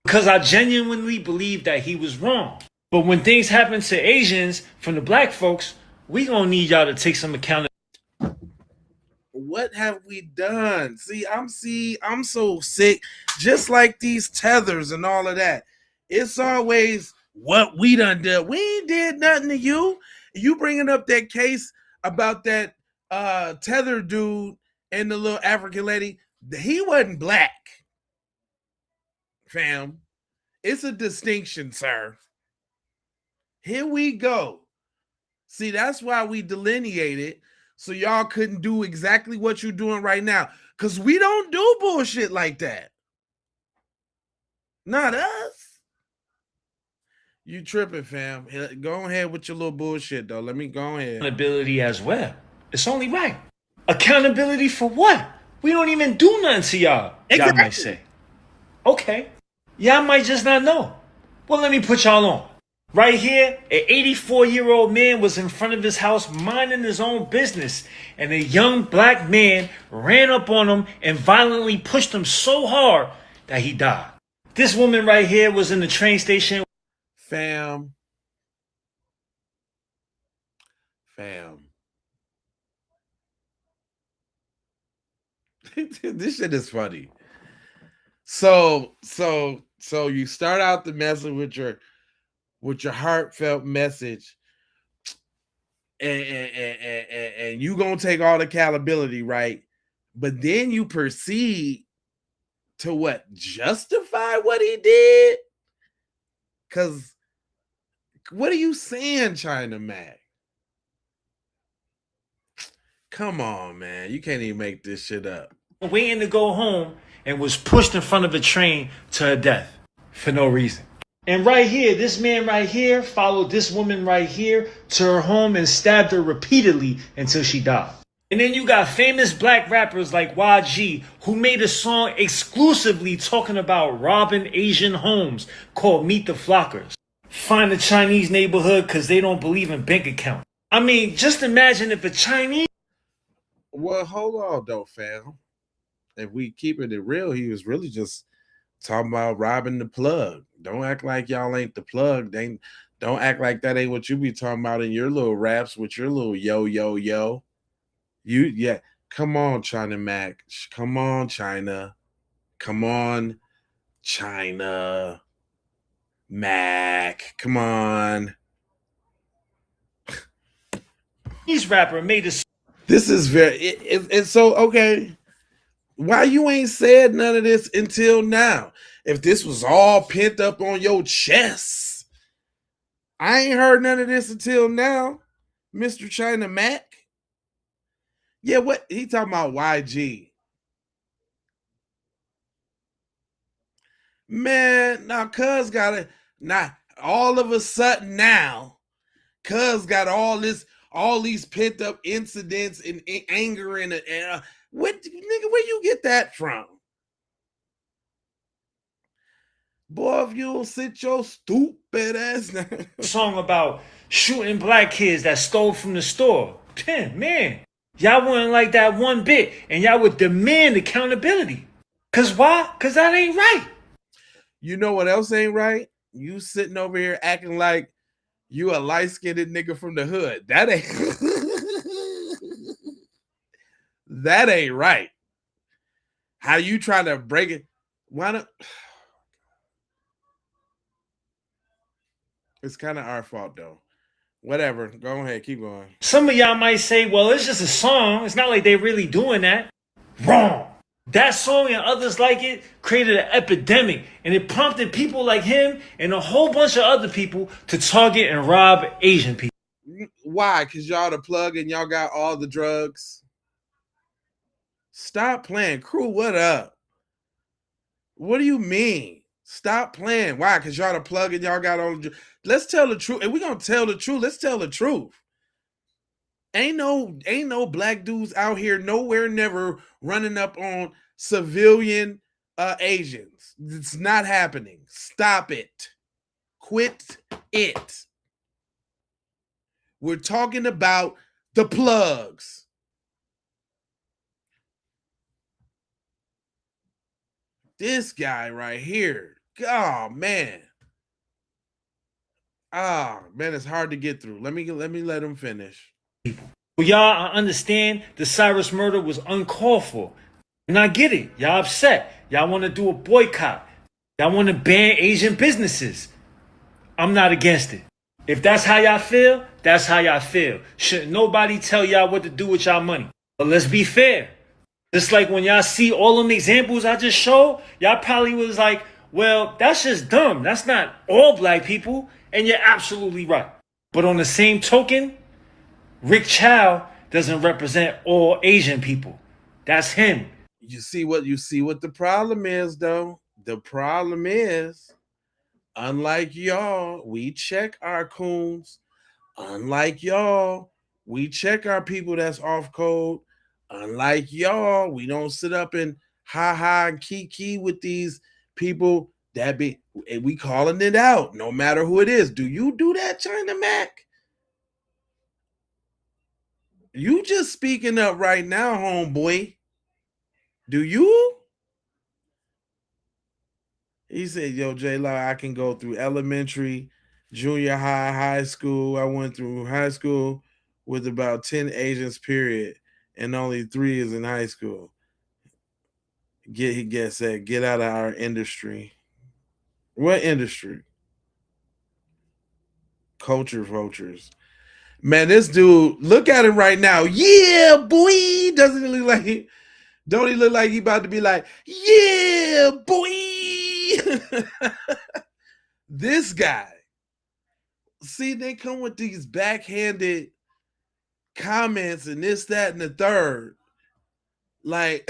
Because I genuinely believe that he was wrong. But when things happen to Asians from the black folks, we gonna need y'all to take some accountability.
What have we done? I'm so sick. Just like these tethers and all of that. It's always what we done did. We ain't did nothing to you. You bringing up that case about that tether dude and the little African lady. He wasn't black, fam. It's a distinction, sir. Here we go. See, that's why we delineated so y'all couldn't do exactly what you're doing right now. Because we don't do bullshit like that. Not us. You tripping, fam. Go ahead with your little bullshit, though. Let me go ahead.
Accountability as well. It's only right. Accountability for what? We don't even do nothing to y'all. Exactly. Y'all might say. Okay. Y'all might just not know. Well, let me put y'all on. Right here, an 84-year-old man was in front of his house minding his own business, and a young black man ran up on him and violently pushed him so hard that he died. This woman right here was in the train station.
Fam. This shit is funny. So you start out the message with your heartfelt message, and you gonna take all the accountability, right? But then you proceed to what? Justify what he did? Because what are you saying, China Mac? Come on, man. You can't even make this shit up.
Waiting to go home and was pushed in front of a train to her death for no reason. And right here, this man right here followed this woman right here to her home and stabbed her repeatedly until she died. And then you got famous black rappers like YG who made a song exclusively talking about robbing Asian homes called Meet the Flockers. Find a Chinese neighborhood because they don't believe in bank accounts. I mean, just imagine if a Chinese...
Well, hold on though, fam. If we keeping it real, he was really just talking about robbing the plug. Don't act like y'all ain't the plug. Don't act like that ain't what you be talking about in your little raps with your little yo. Come on, China Mac. Come on, China. Come on, China Mac. Come on.
These rapper made a...
This is very... It's so, okay. Why you ain't said none of this until now? If this was all pent up on your chest, I ain't heard none of this until now, Mr. China Mac. Yeah, what he talking about? YG. Man, now cuz got it. Now all of a sudden now, cuz got all these pent up incidents and anger and what nigga, where you get that from? Boy, if you don't sit your stupid ass down.
Song about shooting black kids that stole from the store. Man, y'all wouldn't like that one bit, and y'all would demand accountability. Cause why? Cause that ain't right.
You know what else ain't right? You sitting over here acting like you a light-skinned nigga from the hood. That ain't that ain't right. How you trying to break it? Why not? It's kind of our fault though. Whatever. Go ahead, keep going.
Some of y'all might say, well, it's just a song. It's not like they really doing that. Wrong. That song and others like it created an epidemic, and it prompted people like him and a whole bunch of other people to target and rob Asian people.
Why? Because y'all the plug and y'all got all the drugs. Stop playing. Crew, what up? What do you mean? Stop playing. Why? Because y'all the plug and y'all got all the drugs. Let's tell the truth. And we're gonna tell the truth. Let's tell the truth. Ain't no black dudes out here nowhere never running up on civilian Asians. It's not happening. Stop it. Quit it. We're talking about the plugs. This guy right here. Oh man. Ah, man, it's hard to get through. Let me let him finish.
Well, y'all, I understand the Cyrus murder was uncalled for. And I get it. Y'all upset. Y'all want to do a boycott. Y'all want to ban Asian businesses. I'm not against it. If that's how y'all feel, that's how y'all feel. Shouldn't nobody tell y'all what to do with y'all money. But let's be fair. Just like when y'all see all them examples I just showed, y'all probably was like, well, that's just dumb. That's not all black people. And you're absolutely right. But on the same token, Rick Chow doesn't represent all Asian people. That's him.
You see what the problem is, though? The problem is, unlike y'all, we check our coons. Unlike y'all, we check our people that's off code. Unlike y'all, we don't sit up and ha and kiki with these people that we calling it out, no matter who it is. Do you do that, China Mac? You just speaking up right now, homeboy. Do you? He said, yo, J-Law, I can go through elementary, junior high, high school. I went through high school with about 10 Asians, period, and only 3 is in high school. He said, get out of our industry. What industry? Culture vultures. Man, this dude, look at him right now. Yeah, boy. Doesn't he look like don't he look like he about to be like, yeah, boy? This guy. See, they come with these backhanded comments and this, that, and the third. Like,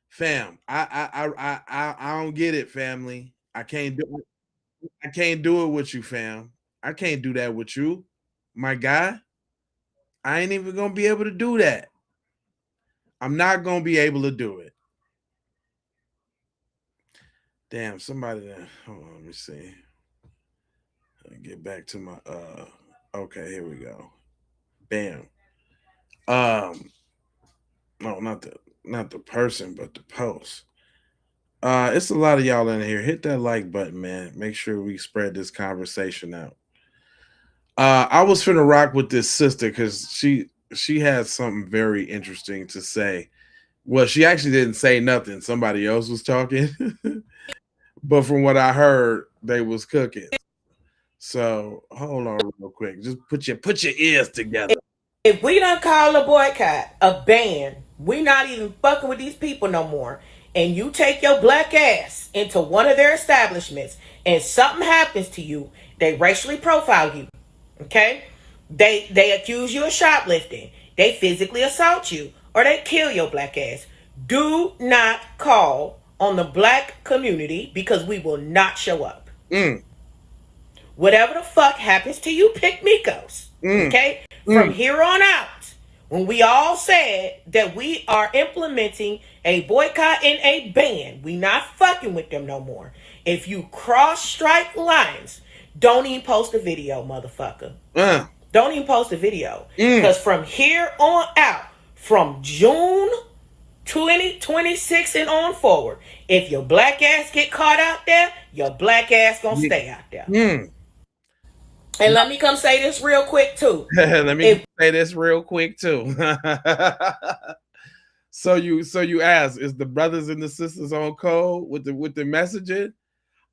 fam, I don't get it, family. I can't do it with you, fam. I can't do that with you, my guy. I ain't even gonna be able to do that. I'm not gonna be able to do it. Damn, somebody there. Hold on, let me see. Get back to my okay, here we go. Bam. No, not the person, but the post. It's a lot of y'all in here. Hit that like button, man. Make sure we spread this conversation out. I was finna rock with this sister because she had something very interesting to say. Well, she actually didn't say nothing. Somebody else was talking. But from what I heard, they was cooking. So hold on real quick. Just put your ears together.
If we don't call a boycott, a ban, we not even fucking with these people no more. And you take your black ass into one of their establishments and something happens to you, they racially profile you. Okay? They accuse you of shoplifting. They physically assault you. Or they kill your black ass. Do not call on the black community because we will not show up.
Mm.
Whatever the fuck happens to you, pick Migos. Okay? From here on out, when we all said that we are implementing a boycott and a ban, we not fucking with them no more. If you cross strike lines, don't even post a video, motherfucker. Don't even post a video. Because from here on out, from June 2026 and on forward, if your black ass get caught out there, your black ass gonna stay out there. And let me come say this real quick too.
So you ask, is the brothers and the sisters on code with the messaging?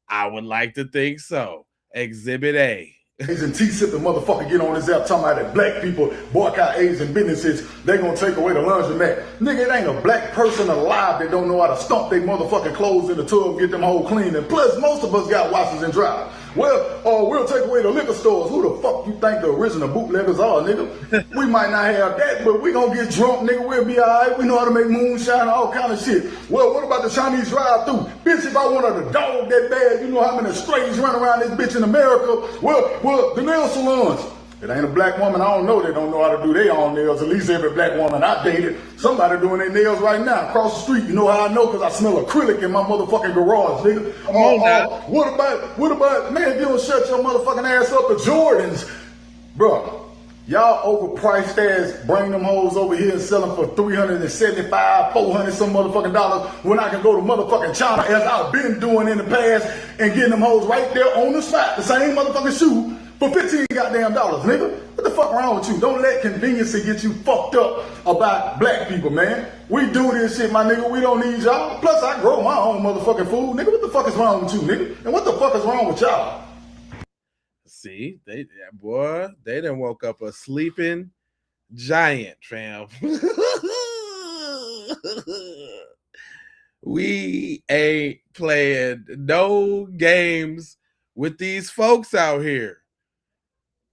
I would like to think so. Exhibit A.
Asian T-sipping motherfucker get on his app talking about that black people boycott Asian businesses, they gonna take away the laundromat. Nigga, it ain't a black person alive that don't know how to stomp their motherfucking clothes in the tub, get them whole clean. And plus, most of us got washers and dryers. Well, we'll take away the liquor stores. Who the fuck you think the original bootleggers are, nigga? We might not have that, but we gonna get drunk, nigga. We'll be alright. We know how to make moonshine and all kind of shit. Well, what about the Chinese drive-thru? Bitch, if I wanted a dog that bad, you know how many strays run around this bitch in America? Well, the nail salons. It ain't a black woman I don't know that don't know how to do their own nails. At least every black woman I dated, somebody doing their nails right now across the street. You know how I know? Because I smell acrylic in my motherfucking garage, nigga. What about, man, if you don't shut your motherfucking ass up, the Jordans. Bro, y'all overpriced ass bring them hoes over here and sell them for $375, $400 some motherfucking dollars when I can go to motherfucking China as I've been doing in the past and getting them hoes right there on the spot, the same motherfucking shoe, for $15 goddamn dollars, nigga. What the fuck wrong with you? Don't let convenience get you fucked up about black people, man. We do this shit, my nigga. We don't need y'all. Plus, I grow my own motherfucking food, nigga. What the fuck is wrong with you, nigga? And what the fuck is wrong with y'all?
See, they done woke up a sleeping giant, fam. We ain't playing no games with these folks out here.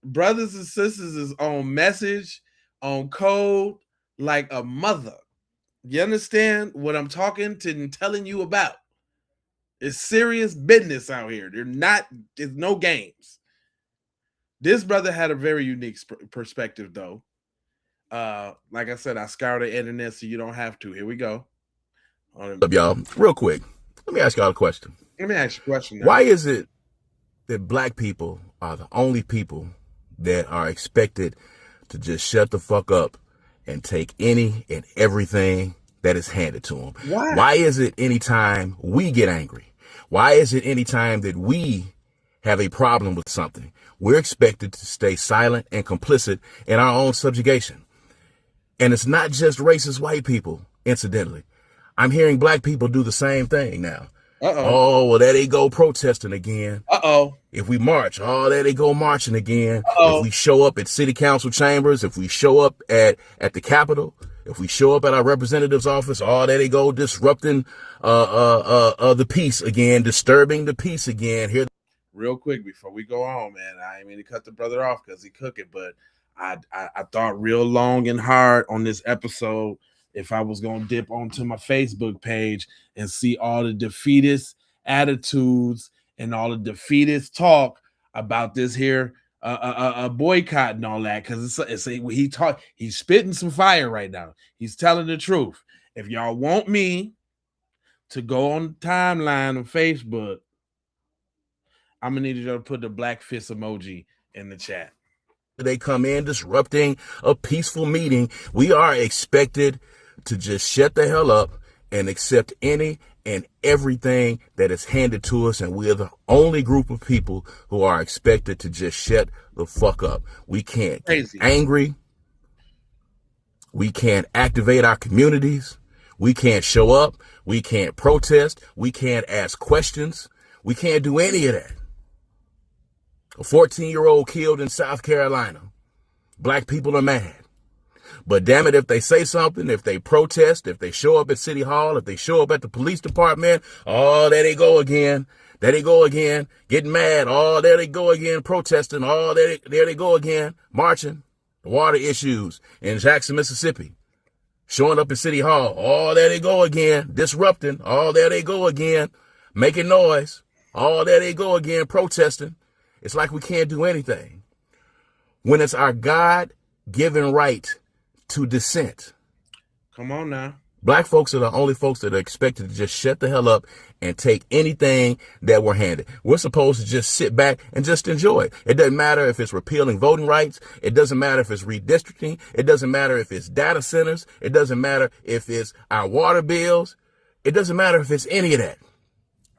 Brothers and sisters is on message, on code, like a mother. You understand what I'm talking to and telling you about? It's serious business out here. There's no games. This brother had a very unique perspective, though. Like I said, I scoured the internet, so you don't have to. Here we go.
What's up, y'all? Real quick, let me ask y'all a question.
Let me ask you a question now.
Why is it that black people are the only people that are expected to just shut the fuck up and take any and everything that is handed to them? Why is it anytime we get angry? Why is it anytime that we have a problem with something, we're expected to stay silent and complicit in our own subjugation? And it's not just racist white people, incidentally. I'm hearing black people do the same thing now. Oh, well, there they go protesting again. If we march, oh, there they go marching again. If we show up at city council chambers, if we show up at the Capitol, if we show up at our representative's office, oh, there they go disrupting the peace again, disturbing the peace again. Here,
real quick before we go on, man, I ain't mean to cut the brother off because he cooking, but I thought real long and hard on this episode if I was going to dip onto my Facebook page and see all the defeatist attitudes and all the defeatist talk about this here boycott and all that, because he's spitting some fire right now. He's telling the truth. If y'all want me to go on the timeline of Facebook, I'm gonna need you to put the black fist emoji in the chat.
They come in disrupting a peaceful meeting. We are expected to just shut the hell up and accept any and everything that is handed to us, and we're the only group of people who are expected to just shut the fuck up. We can't get angry. We can't activate our communities. We can't show up. We can't protest. We can't ask questions. We can't do any of that. A 14-year-old killed in South Carolina. Black people are mad. But damn it, if they say something, if they protest, if they show up at City Hall, if they show up at the police department, oh, there they go again. There they go again, getting mad. Oh, there they go again, protesting. Oh, there they go again, marching. The water issues in Jackson, Mississippi. Showing up at City Hall. Oh, there they go again. Disrupting. Oh, there they go again. Making noise. Oh, there they go again. Protesting. It's like we can't do anything. When it's our God-given right to dissent.
Come on now.
Black folks are the only folks that are expected to just shut the hell up and take anything that we're handed. We're supposed to just sit back and just enjoy it. It doesn't matter if it's repealing voting rights. It doesn't matter if it's redistricting. It doesn't matter if it's data centers. It doesn't matter if it's our water bills. It doesn't matter if it's any of that.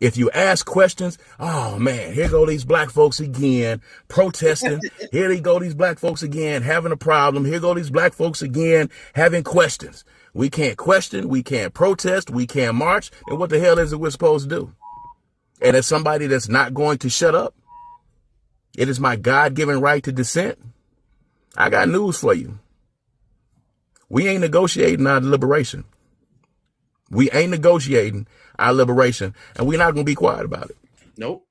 If you ask questions, oh man, here go these black folks again protesting. Here they go, these black folks again having a problem. Here go these black folks again having questions. We can't question, we can't protest, we can't march. And what the hell is it we're supposed to do? And as somebody that's not going to shut up, it is my God-given right to dissent. I got news for you. We ain't negotiating our liberation. We ain't negotiating our liberation, and we're not going to be quiet about it.
Nope.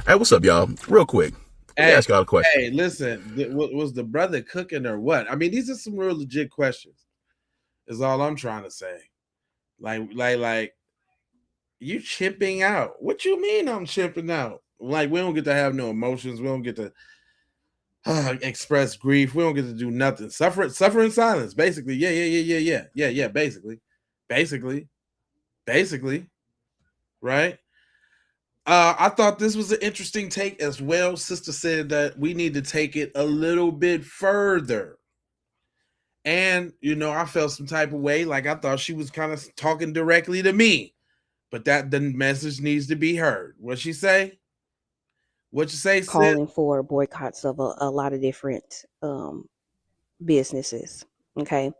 Hey, what's up, y'all? Real quick. Let me ask y'all a question.
Hey, listen, was the brother cooking or what? I mean, these are some real legit questions. Is all I'm trying to say. Like, you chipping out. What you mean I'm chipping out? Like, we don't get to have no emotions. We don't get to express grief. We don't get to do nothing. Suffer in silence, basically. Yeah, basically. Right? I thought this was an interesting take as well. Sister said that we need to take it a little bit further. And, I felt some type of way. Like, I thought she was kind of talking directly to me. But that the message needs to be heard. What'd she say? What'd you say, Sid?
Calling for boycotts of a lot of different businesses. Okay.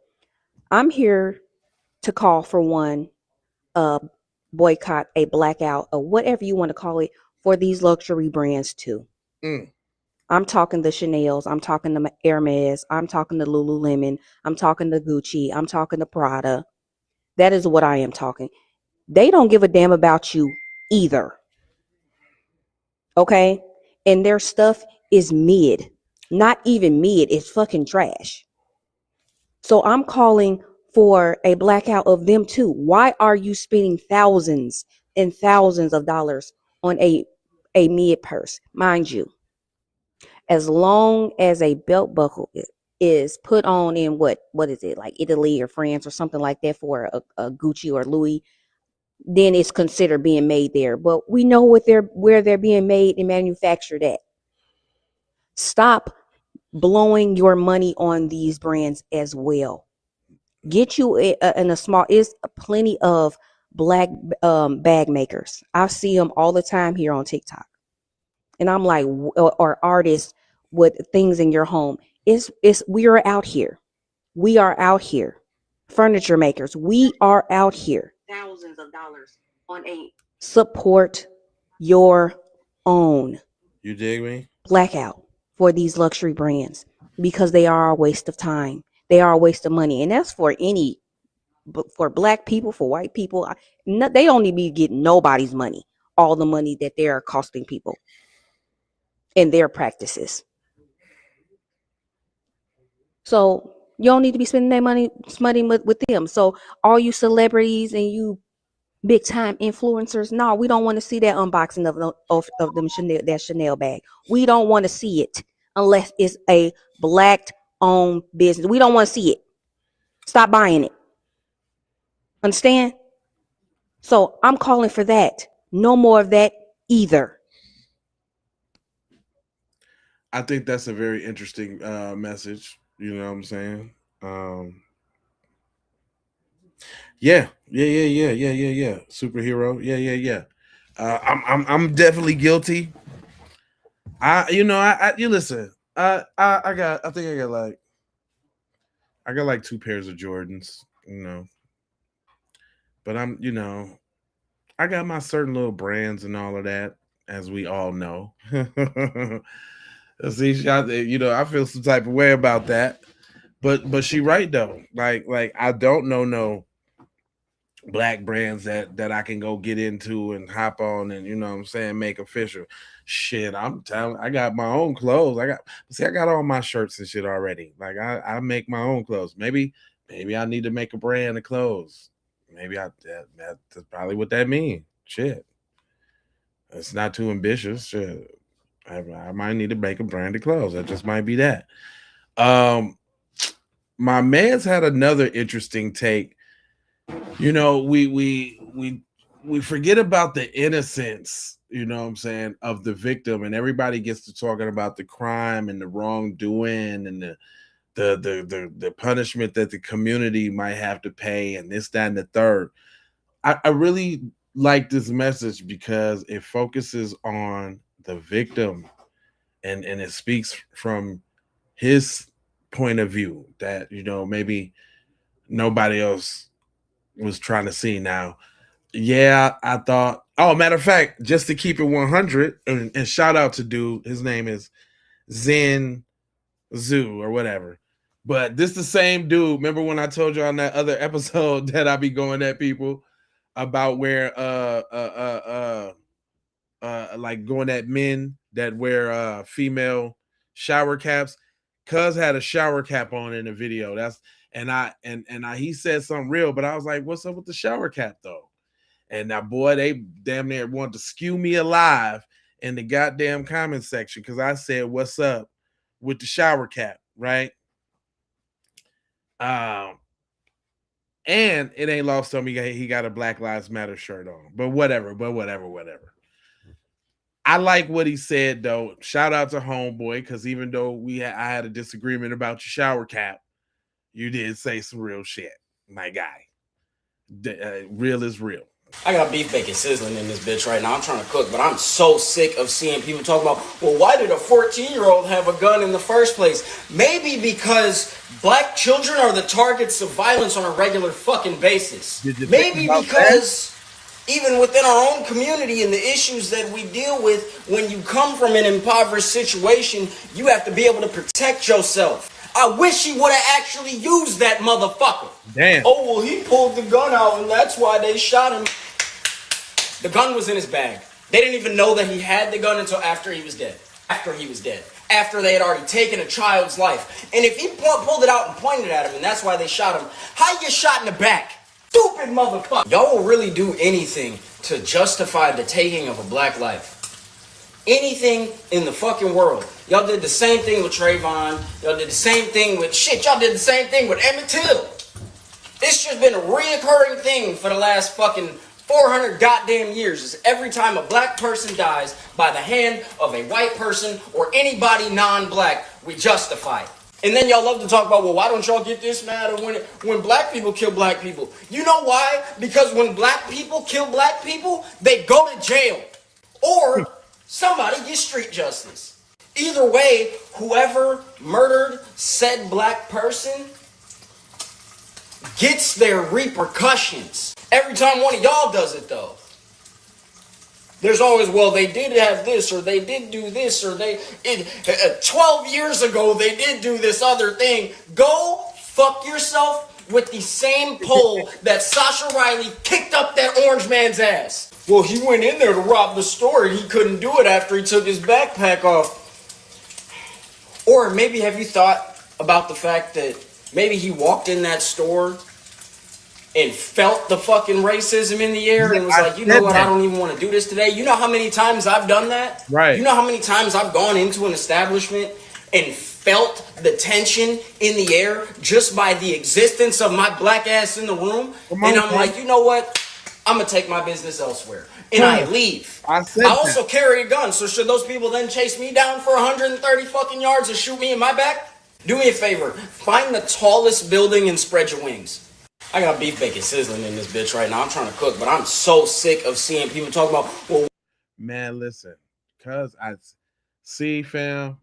I'm here to call for one, boycott, a blackout, or whatever you want to call it, for these luxury brands too. I'm talking the Chanel's, I'm talking the Hermes, I'm talking the Lululemon, I'm talking the Gucci, I'm talking the Prada. That is what I am talking. They don't give a damn about you either. Okay? And their stuff is mid. Not even mid, it's fucking trash. So I'm calling for a blackout of them too. Why are you spending thousands and thousands of dollars on a mid purse? Mind you, as long as a belt buckle is put on in what is it, like Italy or France or something like that, for a Gucci or Louis, then it's considered being made there. But we know where they're being made and manufactured at. Stop blowing your money on these brands as well. Get you in a small. It's plenty of black bag makers. I see them all the time here on TikTok, and I'm like, or artists with things in your home. We are out here. We are out here. Furniture makers. We are out here. Thousands of dollars on a support your own.
You dig me?
Blackout for these luxury brands, because they are a waste of time. They are a waste of money. And that's for black people, for white people. They don't need to be getting nobody's money. All the money that they are costing people in their practices. So you don't need to be spending that money with them. So all you celebrities and you big time influencers, no, we don't want to see that unboxing of them Chanel bag. We don't want to see it unless it's a black owned business. We don't want to see it. Stop buying it. Understand? So I'm calling for that. No more of that either.
I think that's a very interesting message. You know what I'm saying? Yeah. Superhero. Yeah. I'm definitely guilty. You listen. I think I got like 2 pairs of Jordans, but I got my certain little brands and all of that, as we all know. See, I feel some type of way about that, but she right though. Like I don't know no black brands that I can go get into and hop on and make official. Shit, I'm telling. I got my own clothes. I got all my shirts and shit already. Like I make my own clothes. Maybe maybe I need to make a brand of clothes. Maybe that's probably what that means. Shit, it's not too ambitious. Shit. I might need to make a brand of clothes. That just might be that. My man's had another interesting take. You know, we forget about the innocence, you know what I'm saying, of the victim, and everybody gets to talking about the crime and the wrongdoing and the punishment that the community might have to pay and this, that, and the third. I really like this message because it focuses on the victim and it speaks from his point of view that, you know, maybe nobody else was trying to see. Now, yeah, I thought, oh, matter of fact, just to keep it 100, and shout out to dude, his name is Zen Zoo or whatever. But this the same dude. Remember when I told you on that other episode that I be going at people about where like going at men that wear female shower caps? Cuz had a shower cap on in the video. That's and I he said something real, but I was like, what's up with the shower cap though? And now, boy, they damn near wanted to skew me alive in the goddamn comment section because I said, what's up with the shower cap, right? And it ain't lost on me he got a Black Lives Matter shirt on. But whatever. I like what he said, though. Shout out to Homeboy, because even though I had a disagreement about your shower cap, you did say some real shit, my guy. Real is real.
I got beef bacon sizzling in this bitch right now. I'm trying to cook, but I'm so sick of seeing people talk about, well, why did a 14-year-old have a gun in the first place? Maybe because black children are the targets of violence on a regular fucking basis. Maybe because even within our own community and the issues that we deal with, when you come from an impoverished situation, you have to be able to protect yourself. I wish he would have actually used that motherfucker.
Damn.
Oh, well, he pulled the gun out and that's why they shot him. The gun was in his bag. They didn't even know that he had the gun until after he was dead. After they had already taken a child's life. And if he pulled it out and pointed at him and that's why they shot him, how you get shot in the back? Stupid motherfucker. Y'all will really do anything to justify the taking of a black life. Anything in the fucking world. Y'all did the same thing with Trayvon. Y'all did the same thing with y'all did the same thing with Emmett Till. It's just been a reoccurring thing for the last fucking 400 goddamn years. Is every time a black person dies by the hand of a white person or anybody non-black, we justify it. And then y'all love to talk about, well, why don't y'all get this mad when black people kill black people? You know why? Because when black people kill black people, they go to jail. Or somebody gets street justice. Either way, whoever murdered said black person gets their repercussions. Every time one of y'all does it, though, there's always, well, they did have this, or they did do this, or 12 years ago, they did do this other thing. Go fuck yourself with the same pole that Sasha Riley kicked up that orange man's ass. Well, he went in there to rob the store and he couldn't do it after he took his backpack off. Or maybe have you thought about the fact that maybe he walked in that store and felt the fucking racism in the air and was like, you know what, I don't even want to do this today. You know how many times I've done that?
Right.
You know how many times I've gone into an establishment and felt the tension in the air just by the existence of my black ass in the room? And I'm like, you know what? I'm going to take my business elsewhere. And I leave. I also carry a gun, so should those people then chase me down for 130 fucking yards and shoot me in my back? Do me a favor. Find the tallest building and spread your wings. I got beef bacon sizzling in this bitch right now. I'm trying to cook, but I'm so sick of seeing people talk about, well,
man, listen, cuz I see, fam,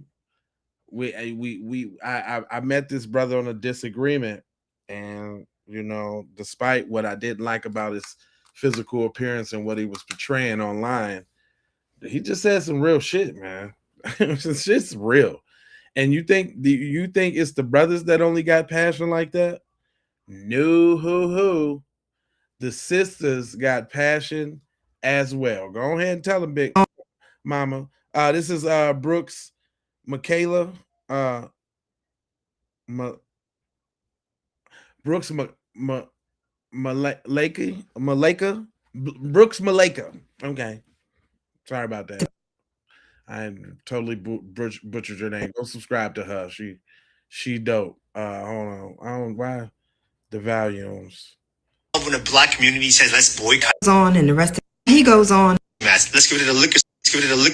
I met this brother on a disagreement, and you know, despite what I didn't like about his physical appearance and what he was portraying online, he just said some real shit, man. It's just real. And you think it's the brothers that only got passion like that? No, the sisters got passion as well. Go ahead and tell them, big mama. This is Brooks, Michaela, Brooks Maleka. Brooks Maleka. Okay. Sorry about that. I totally butchered your name. Go subscribe to her. She dope. Hold on. I don't why the volumes.
When the black community says let's boycott
On and the rest of he goes on.
let's give it a liquor. Let's give it a liquor.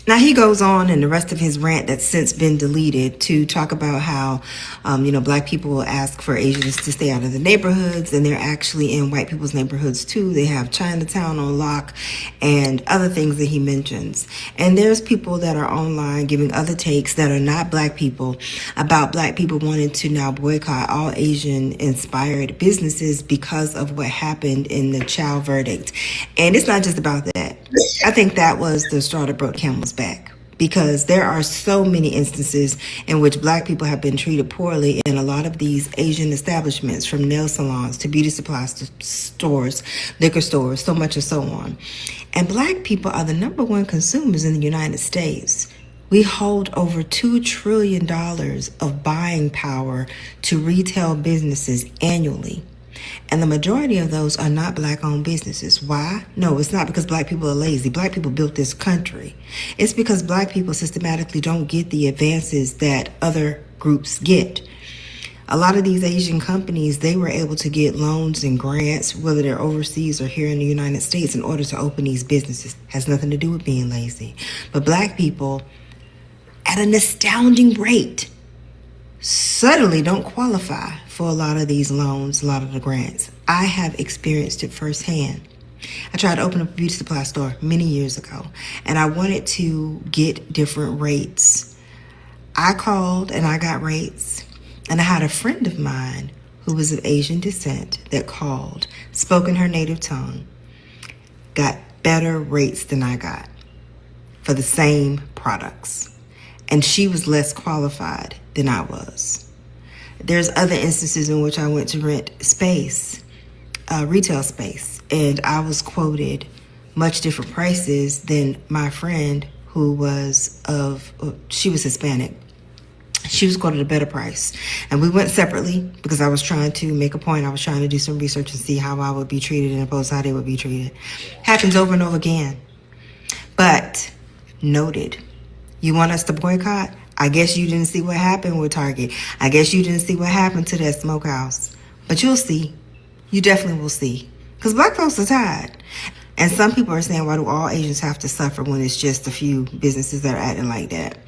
Now he goes on in the rest of his rant that's since been deleted to talk about how, black people will ask for Asians to stay out of the neighborhoods, and they're actually in white people's neighborhoods too. They have Chinatown on lock and other things that he mentions. And there's people that are online giving other takes that are not black people about black people wanting to now boycott all Asian inspired businesses because of what happened in the Chow verdict. And it's not just about that. I think that was the straw that broke camel's back, because there are so many instances in which black people have been treated poorly in a lot of these Asian establishments, from nail salons to beauty supply stores, liquor stores, so much and so on. And black people are the number one consumers in the United States. We hold over $2 trillion of buying power to retail businesses annually. And the majority of those are not black-owned businesses. Why? No, it's not because black people are lazy. Black people built this country. It's because black people systematically don't get the advances that other groups get. A lot of these Asian companies, they were able to get loans and grants, whether they're overseas or here in the United States, in order to open these businesses. Has nothing to do with being lazy. But black people, at an astounding rate, suddenly don't qualify for a lot of these loans, a lot of the grants. I have experienced it firsthand. I tried to open up a beauty supply store many years ago, and I wanted to get different rates. I called and I got rates, and I had a friend of mine who was of Asian descent that called, spoke in her native tongue, got better rates than I got for the same products. And she was less qualified than I was. There's other instances in which I went to rent space, retail space, and I was quoted much different prices than my friend who was she was Hispanic. She was quoted a better price. And we went separately because I was trying to make a point. I was trying to do some research and see how I would be treated and opposed to how they would be treated. Happens over and over again. But noted. You want us to boycott? I guess you didn't see what happened with Target. I guess you didn't see what happened to that smokehouse. But you'll see. You definitely will see. Because black folks are tired. And some people are saying, why do all Asians have to suffer when it's just a few businesses that are acting like that?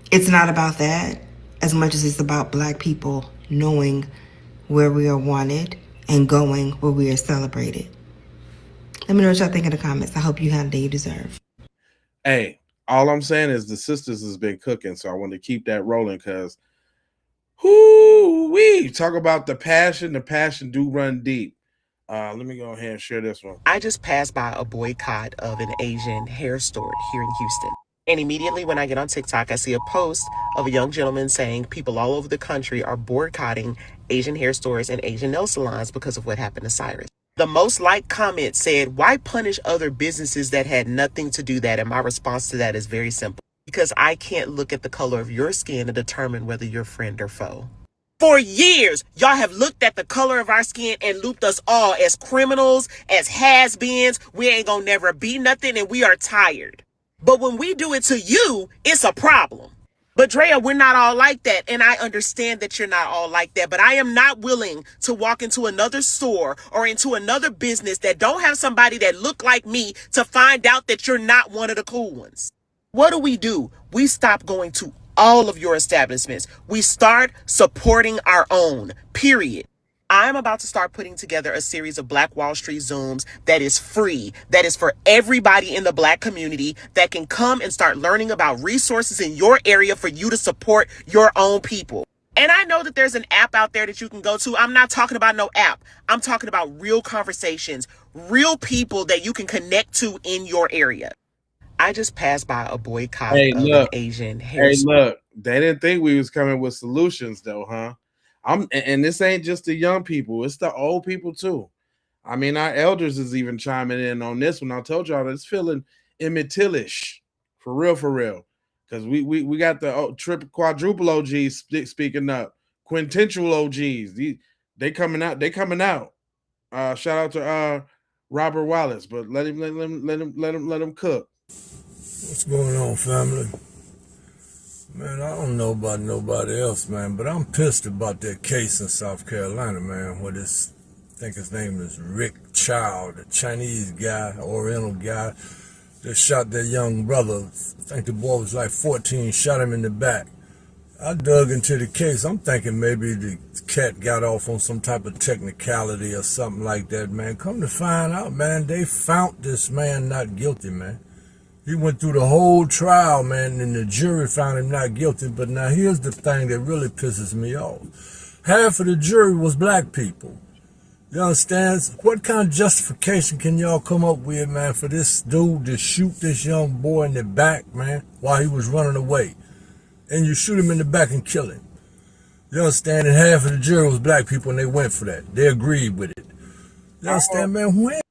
It's not about that as much as it's about black people knowing where we are wanted and going where we are celebrated. Let me know what y'all think in the comments. I hope you have the day you deserve.
Hey. All I'm saying is the sisters has been cooking, so I want to keep that rolling because we talk about the passion do run deep. Let me go ahead and share this one.
I just passed by a boycott of an Asian hair store here in Houston. And immediately when I get on TikTok, I see a post of a young gentleman saying people all over the country are boycotting Asian hair stores and Asian nail salons because of what happened to Cyrus. The most liked comment said, why punish other businesses that had nothing to do that? And my response to that is very simple. Because I can't look at the color of your skin to determine whether you're friend or foe. For years, y'all have looked at the color of our skin and looped us all as criminals, as has-beens. We ain't gonna never be nothing and we are tired. But when we do it to you, it's a problem. But Drea, we're not all like that. And I understand that you're not all like that. But I am not willing to walk into another store or into another business that don't have somebody that look like me to find out that you're not one of the cool ones. What do? We stop going to all of your establishments. We start supporting our own, period. I'm about to start putting together a series of Black Wall Street Zooms that is free, that is for everybody in the Black community that can come and start learning about resources in your area for you to support your own people. And I know that there's an app out there that you can go to. I'm not talking about no app. I'm talking about real conversations, real people that you can connect to in your area. I just passed by a boycott of an Asian hair store.
Look, they didn't think we was coming with solutions though, huh? And this ain't just the young people, it's the old people too. I mean, our elders is even chiming in on this one. I told y'all it's feeling Emmett Till-ish, for real. Because we got the triple quadruple OGs speaking up, quintuple OGs. They coming out. Shout out to Robert Wallace, but let him cook.
What's going on, family? Man, I don't know about nobody else, man, but I'm pissed about that case in South Carolina, man, where this, I think his name is Rick Chow, the Chinese guy, Oriental guy, that shot that young brother. I think the boy was like 14, shot him in the back. I dug into the case. I'm thinking maybe the cat got off on some type of technicality or something like that, man. Come to find out, man, they found this man not guilty, man. He went through the whole trial, man, and the jury found him not guilty. But now here's the thing that really pisses me off. Half of the jury was black people. You understand? What kind of justification can y'all come up with, man, for this dude to shoot this young boy in the back, man, while he was running away? And you shoot him in the back and kill him. You understand? And half of the jury was black people, and they went for that. They agreed with it. You understand, man? When?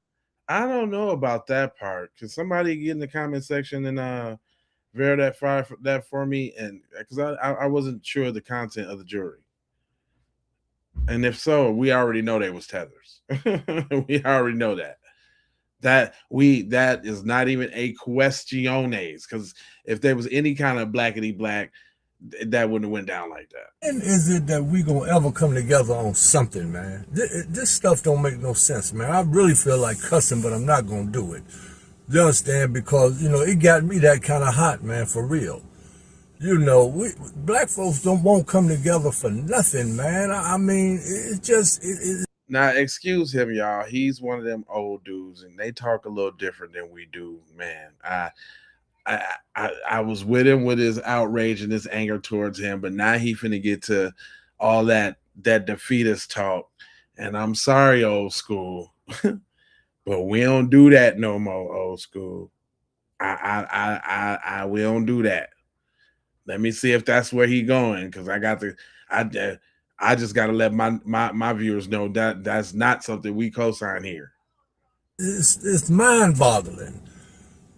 I don't know about that part. Can somebody get in the comment section and verify that for me? And because I wasn't sure of the content of the jury. And if so, we already know they was tethers. We already know that. That is not even a questiones, because if there was any kind of blackity black, that wouldn't have went down like that.
And is it that we gonna ever come together on something, man? This stuff don't make no sense, man. I really feel like cussing, but I'm not gonna do it. You understand? Because, it got me that kind of hot, man, for real. Black folks won't come together for nothing, man. I mean, it's just...
Now, excuse him, y'all. He's one of them old dudes, and they talk a little different than we do, man. I was with him with his outrage and his anger towards him, but now he finna get to all that defeatist talk. And I'm sorry, old school, but we don't do that no more, old school. We don't do that. Let me see if that's where he going, because I just got to let my viewers know that that's not something we co-sign here.
It's mind-boggling.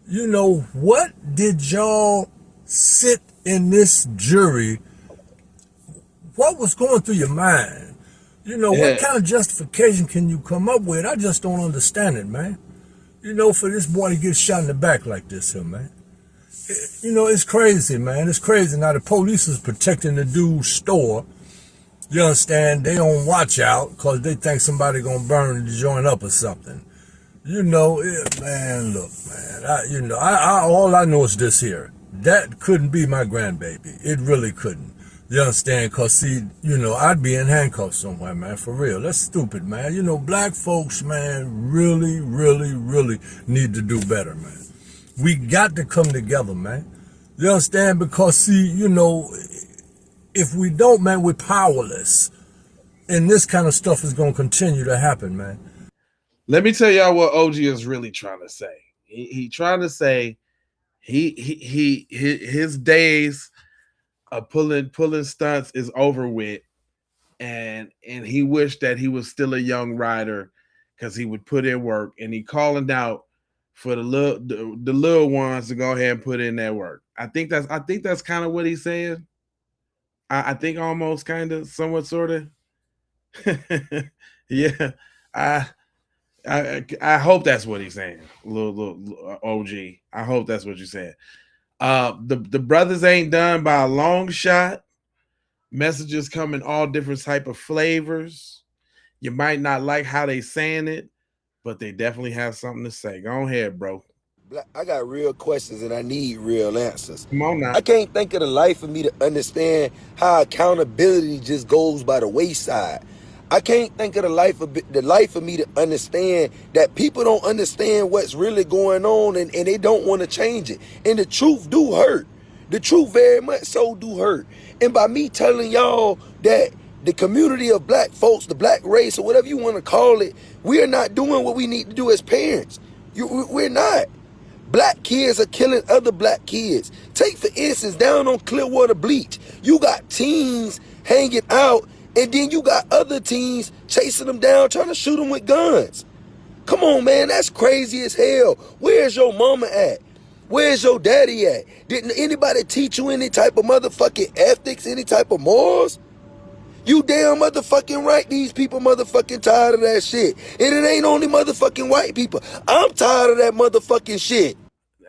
What did y'all sit in this jury? What was going through your mind? What kind of justification can you come up with? I just don't understand it, man. For this boy to get shot in the back like this here, man. It's crazy, man. It's crazy. Now, the police is protecting the dude's store. You understand? They on watch out because they think somebody gonna burn the joint up or something. Man, look, man. All I know is this here. That couldn't be my grandbaby. It really couldn't. You understand? Because, see, I'd be in handcuffs somewhere, man, for real. That's stupid, man. Black folks, man, really, really, really need to do better, man. We got to come together, man. You understand? Because, see, if we don't, man, we're powerless. And this kind of stuff is going to continue to happen, man.
Let me tell y'all what OG is really trying to say. He trying to say his days of pulling stunts is over with, and he wished that he was still a young rider because he would put in work, and he calling out for the little ones to go ahead and put in that work. I think that's kind of what he's saying. I think almost kind of somewhat sort of. Yeah. I hope that's what he's saying. Little OG. I hope that's what you said. The brothers ain't done by a long shot. Messages come in all different type of flavors. You might not like how they saying it, but they definitely have something to say. Go ahead, bro.
I got real questions and I need real answers.
Come on now.
I can't think of the life of me to understand how accountability just goes by the wayside. I can't think of the life of me to understand that people don't understand what's really going on and they don't want to change it. And the truth do hurt. The truth very much so do hurt. And by me telling y'all that the community of black folks, the black race, or whatever you want to call it, we're not doing what we need to do as parents. We're not. Black kids are killing other black kids. Take, for instance, down on Clearwater Bleach, you got teens hanging out, and then you got other teens chasing them down, trying to shoot them with guns. Come on, man, that's crazy as hell. Where's your mama at? Where's your daddy at? Didn't anybody teach you any type of motherfucking ethics, any type of morals? You damn motherfucking right. These people motherfucking tired of that shit. And it ain't only motherfucking white people. I'm tired of that motherfucking shit.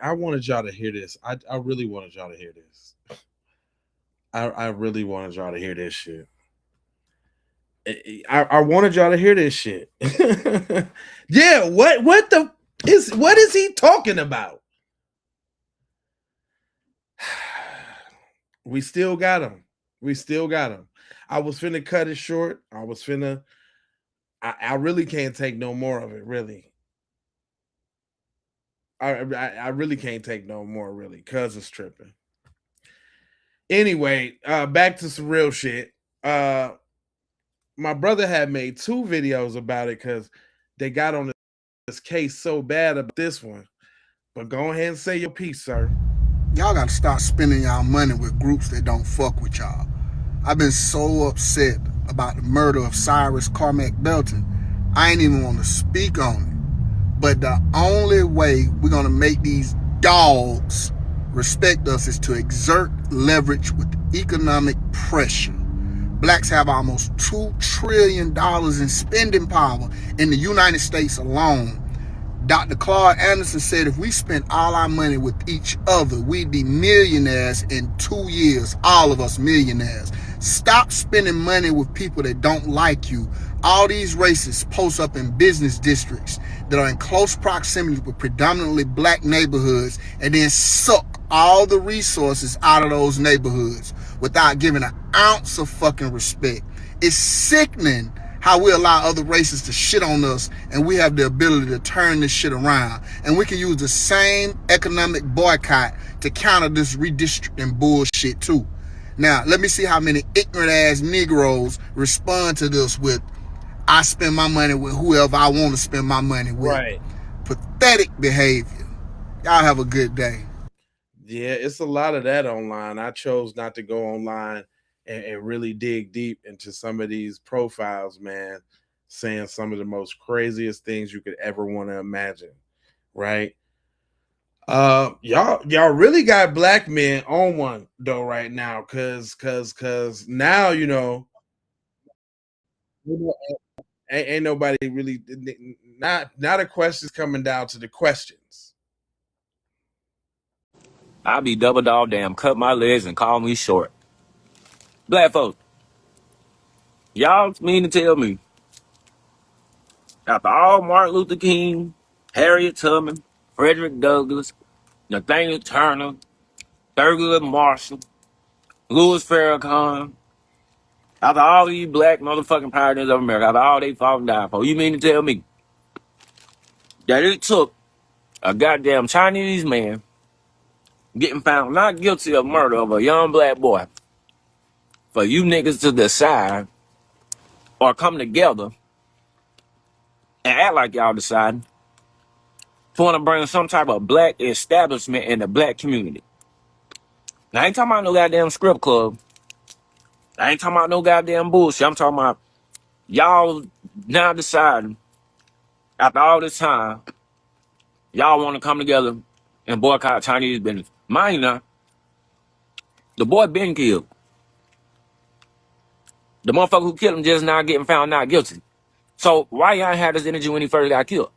I wanted y'all to hear this. I really wanted y'all to hear this. I really wanted y'all to hear this shit. I wanted y'all to hear this shit. Yeah, what is he talking about? We still got him. We still got him. I was finna cut it short. I really can't take no more of it, really. I really can't take no more, really, cause it's tripping. Anyway, back to some real shit. My brother had made 2 videos about it because they got on this case so bad about this one. But go ahead and say your piece, sir.
Y'all gotta stop spending y'all money with groups that don't fuck with y'all. I've been so upset about the murder of Cyrus Carmack Belton. I ain't even want to speak on it. But the only way we're gonna make these dogs respect us is to exert leverage with economic pressure. Blacks have almost $2 trillion in spending power in the United States alone. Dr. Claude Anderson said if we spent all our money with each other, we'd be millionaires in 2 years, all of us millionaires. Stop spending money with people that don't like you. All these racists post up in business districts that are in close proximity with predominantly black neighborhoods and then suck all the resources out of those neighborhoods without giving an ounce of fucking respect. It's sickening how we allow other races to shit on us and we have the ability to turn this shit around. And we can use the same economic boycott to counter this redistricting bullshit too. Now, let me see how many ignorant ass Negroes respond to this with, I spend my money with whoever I want to spend my money with.
Right.
Pathetic behavior. Y'all have a good day.
Yeah, it's a lot of that online. I chose not to go online and really dig deep into some of these profiles, man, saying some of the most craziest things you could ever want to imagine, right? Y'all really got black men on one though right now, cause now ain't nobody really, not a questions coming down to the questions.
I be double dog damn, cut my legs and call me short. Black folks, y'all mean to tell me, after all Martin Luther King, Harriet Tubman, Frederick Douglass, Nathaniel Turner, Thurgood Marshall, Louis Farrakhan, after all these black motherfucking pioneers of America, after all they fought and died for, you mean to tell me that it took a goddamn Chinese man getting found not guilty of murder of a young black boy for you niggas to decide or come together and act like y'all deciding to want to bring some type of black establishment in the black community? Now, I ain't talking about no goddamn script club. I ain't talking about no goddamn bullshit. I'm talking about y'all now deciding after all this time, y'all want to come together and boycott Chinese business. Mind you now, the boy been killed. The motherfucker who killed him just now getting found not guilty. So why y'all had this energy when he first got killed?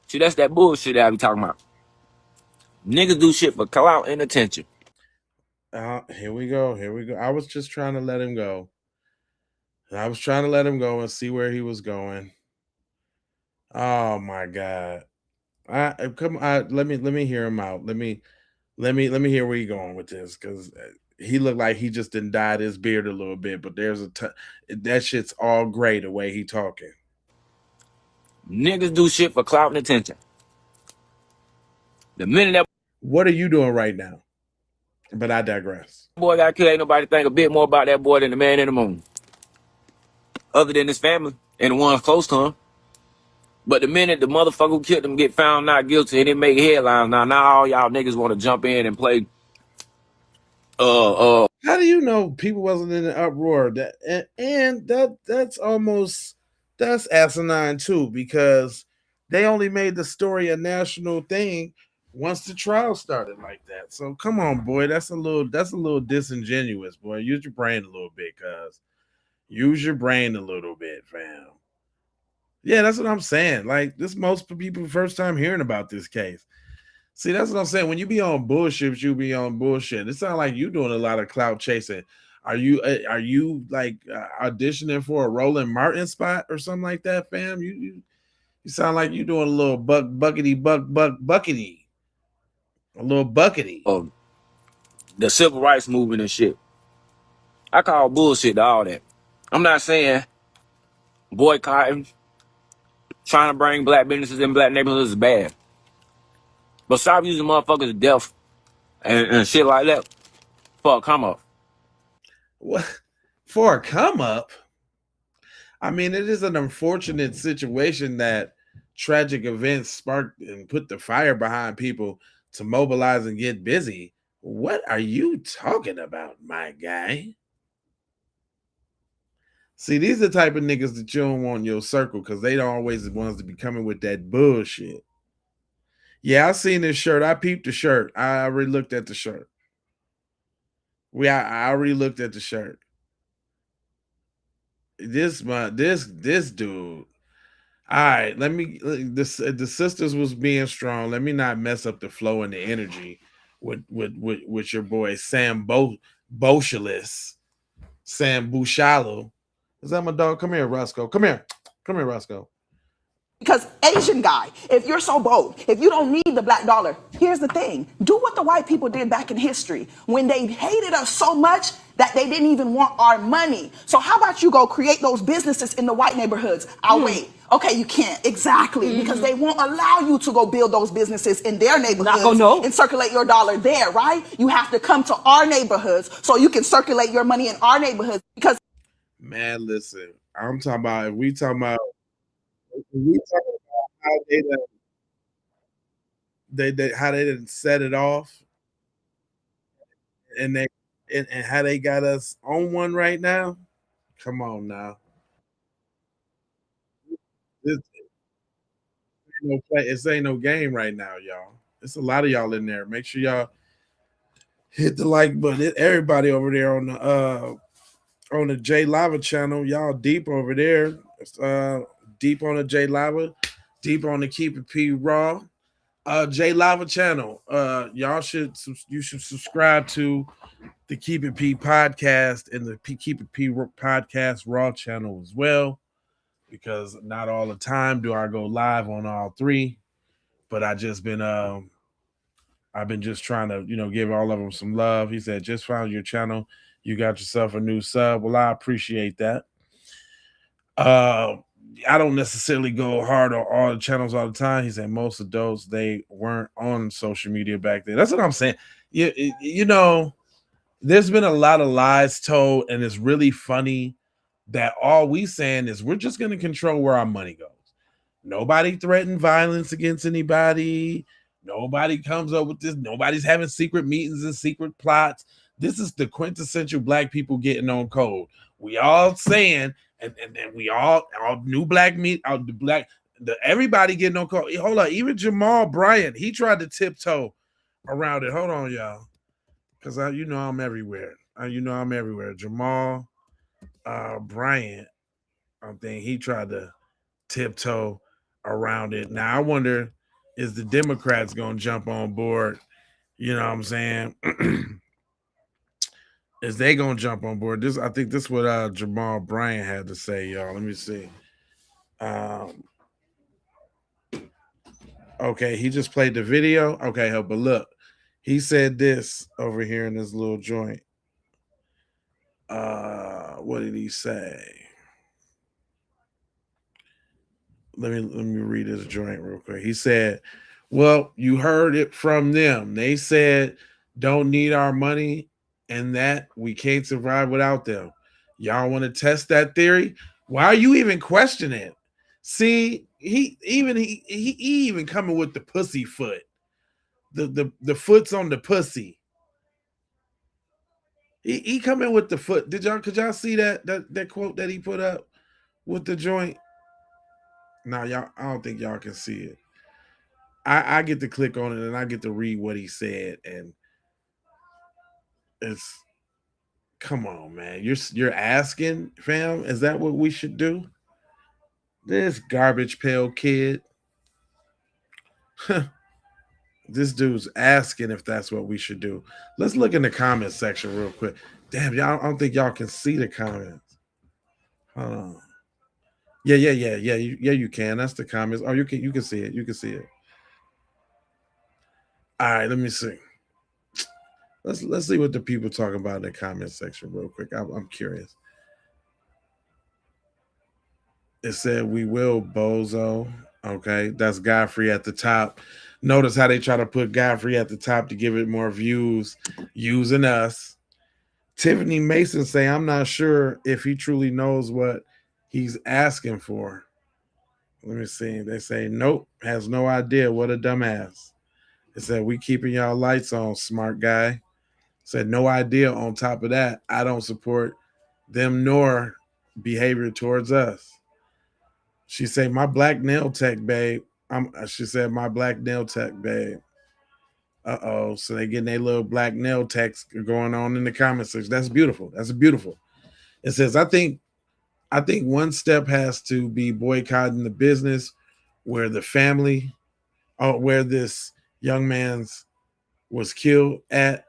See, that's that bullshit that I be talking about. Niggas do shit for clout and attention.
Here we go. I was just trying to let him go. I was trying to let him go and see where he was going. Oh my god! Come on. Let me hear him out. Let me hear where he going with this, because he looked like he just didn't dyed his beard a little bit. But that shit's all gray the way he talking.
Niggas do shit for clout and attention. The minute that
what are you doing right now? But I digress.
Boy got killed, ain't nobody think a bit more about that boy than the man in the moon. Other than his family and the ones close to him. But the minute the motherfucker who killed him get found not guilty and it make headlines, now all y'all niggas want to jump in and play.
How do you know people wasn't in an uproar? That's asinine too, because they only made the story a national thing once the trial started like that. So come on, boy, that's a little disingenuous, boy. Use your brain a little bit, cuz. Use your brain a little bit, fam. Yeah, that's what I'm saying. Like, this most people first time hearing about this case. See, that's what I'm saying. When you be on bullshit, you be on bullshit. It sounds like you doing a lot of clout chasing. Are you like auditioning for a Roland Martin spot or something like that, fam? You sound like you doing a little buckety, a little buckety.
The civil rights movement and shit. I call bullshit to all that. I'm not saying boycotting, trying to bring black businesses in black neighborhoods is bad. But stop using motherfuckers to death and shit like that for a come up.
What for a come up? I mean, it is an unfortunate situation that tragic events sparked and put the fire behind people to mobilize and get busy. What are you talking about, my guy? See, these are the type of niggas that you don't want in your circle because they don't always the ones to be coming with that bullshit. Yeah, I seen this shirt. I peeped the shirt. I already looked at the shirt. I already looked at the shirt. This dude. All right, let me. The sisters was being strong. Let me not mess up the flow and the energy with your boy Sam Boshalis, Sam Bushalo. Is that my dog? Come here, Roscoe. Come here, Roscoe.
Because Asian guy, if you're so bold, if you don't need the black dollar, here's the thing. Do what the white people did back in history when they hated us so much that they didn't even want our money. So how about you go create those businesses in the white neighborhoods? I'll wait. Okay, you can't. Exactly. Because they won't allow you to go build those businesses in their neighborhoods and circulate your dollar there, right? You have to come to our neighborhoods so you can circulate your money in our neighborhoods. Because
man, listen, I'm talking about if we talking about how how they didn't set it off and and how they got us on one right now. Come on now. This ain't no game right now, y'all. It's a lot of y'all in there. Make sure y'all hit the like button. Everybody over there on the J Lava channel, y'all deep over there. Deep on the J Lava, deep on the Keep It P Raw. J Lava channel. You should subscribe to the Keep It P podcast and the Keep It P podcast Raw channel as well, because not all the time do I go live on all three, but I've been just trying to give all of them some love. He said, just found your channel, you got yourself a new sub. Well, I appreciate that. I don't necessarily go hard on all the channels all the time. He said most of those, they weren't on social media back then. That's what I'm saying. There's been a lot of lies told, and it's really funny that all we saying is we're just going to control where our money goes. Nobody threatened violence against anybody. Nobody comes up with this. Nobody's having secret meetings and secret plots. This is the quintessential black people getting on code. We all saying, and we all new black meat out everybody getting on code. Hold on, even Jamal Bryant, he tried to tiptoe around it. Hold on, y'all, because I'm everywhere. I'm everywhere. Jamal Bryant, I think he tried to tiptoe around it. Now I wonder, is the Democrats gonna jump on board? You know what I'm saying? Is they gonna jump on board? I think this is what Jamal Bryant had to say, y'all. Let me see. Okay, he just played the video. Okay, but look, he said this over here in this little joint. What did he say? Let me read his joint real quick. He said, well, you heard it from them. They said don't need our money and that we can't survive without them. Y'all want to test that theory? Why are you even questioning it? See, he even coming with the pussy foot. The foot's on the pussy. He coming with the foot. Could y'all see that quote that he put up with the joint? Now y'all, I don't think y'all can see it. I get to click on it and I get to read what he said, and it's come on, man. You're asking, fam, is that what we should do? This garbage pail kid. This dude's asking if that's what we should do. Let's look in the comment section real quick. Damn, y'all, I don't think y'all can see the comments. Hold on. Yeah. You can. That's the comments. Oh, you can see it. You can see it. All right, let me see. Let's see what the people talking about in the comment section real quick. I'm curious. It said we will bozo. Okay, that's Godfrey at the top. Notice how they try to put Godfrey at the top to give it more views, using us. Tiffany Mason say, I'm not sure if he truly knows what he's asking for. Let me see. They say, nope, has no idea. What a dumbass. It said, we keeping y'all lights on, smart guy. Said, no idea. On top of that, I don't support them nor behavior towards us. She said, my black nail tech, babe. She said, my black nail tech, babe. Uh-oh. So they getting their little black nail techs going on in the comment section. That's beautiful. That's beautiful. It says, I think one step has to be boycotting the business where the family, where this young man's was killed at.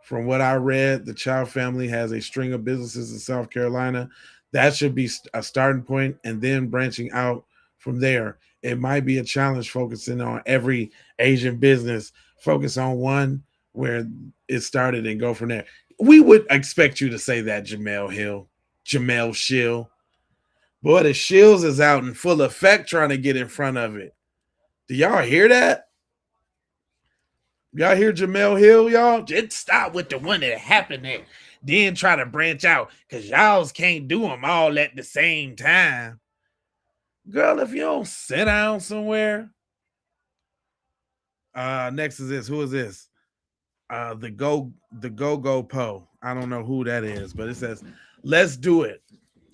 From what I read, the Chow family has a string of businesses in South Carolina. That should be a starting point, and then branching out from there. It might be a challenge focusing on every Asian business. Focus on one where it started and go from there. We would expect you to say that, Jamel Shill. Boy, the Shills is out in full effect trying to get in front of it. Do y'all hear that? Y'all hear Jamel Hill, y'all? Just stop with the one that happened there. Then try to branch out because y'all can't do them all at the same time. Girl, if you don't sit down somewhere. Next is this. Who is this? The Go Po. I don't know who that is, but it says, let's do it.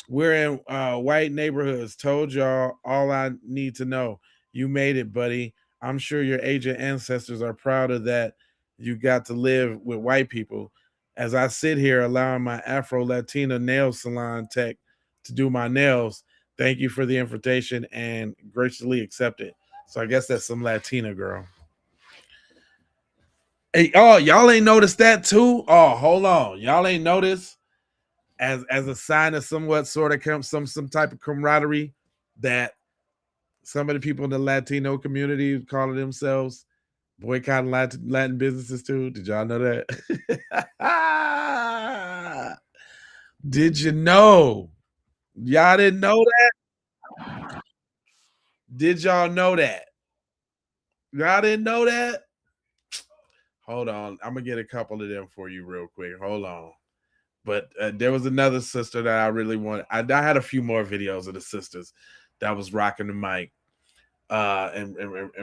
We're in white neighborhoods. Told y'all all I need to know. You made it, buddy. I'm sure your Asian ancestors are proud of that. You got to live with white people. As I sit here allowing my Afro Latina nail salon tech to do my nails, thank you for the invitation and graciously accept it. So I guess that's some Latina girl. Hey, oh, y'all ain't noticed that too? Oh, hold on. Y'all ain't noticed as a sign of somewhat sort of some type of camaraderie that some of the people in the Latino community calling themselves boycotting Latin businesses too. Did y'all know that? Did you know? Y'all didn't know that? Did y'all know that? Y'all didn't know that? Hold on. I'm going to get a couple of them for you real quick. Hold on. But there was another sister that I really wanted. I had a few more videos of the sisters that was rocking the mic and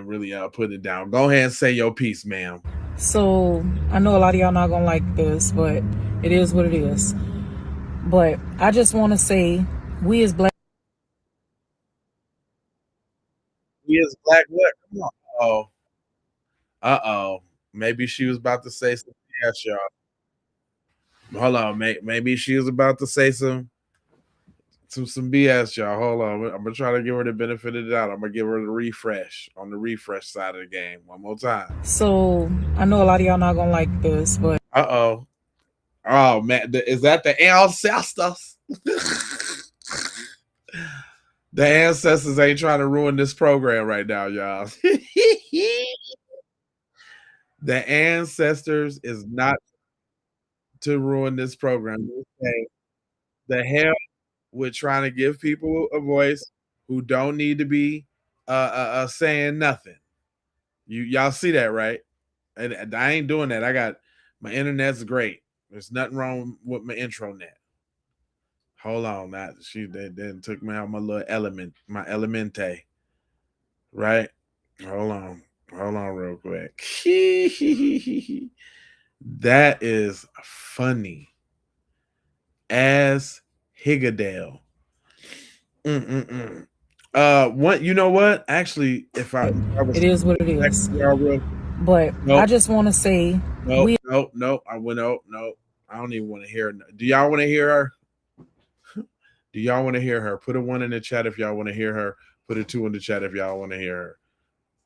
really putting it down. Go ahead and say your piece, ma'am.
So I know a lot of y'all not gonna like this, but it is what it is. But I just want to say, we as black
what? Come on. Uh-oh. Maybe she was about to say something. Yes, y'all. Hold on. Maybe she was about to say some BS, y'all. Hold on. I'm gonna try to give her the benefit of the doubt. I'm gonna give her the refresh on the refresh side of the game one more time.
So I know a lot of y'all not gonna like this, but
oh man, is that the ancestors? The ancestors ain't trying to ruin this program right now, y'all. The ancestors is not to ruin this program. The hell with trying to give people a voice who don't need to be saying nothing. Y'all see that, right? And I ain't doing that. I got my internet's great. There's nothing wrong with my intro net. Hold on, they then took me out my little element, my elemente. Right? Hold on real quick. That is funny as Higadale. What you know what? Actually, if I was
It is what it is. But I just want to say, we
no. I went no. I don't even want to hear. Do y'all want to hear her? Do y'all want to hear her? Put a 1 in the chat if y'all want to hear her. Put a 2 in the chat if y'all want to hear her.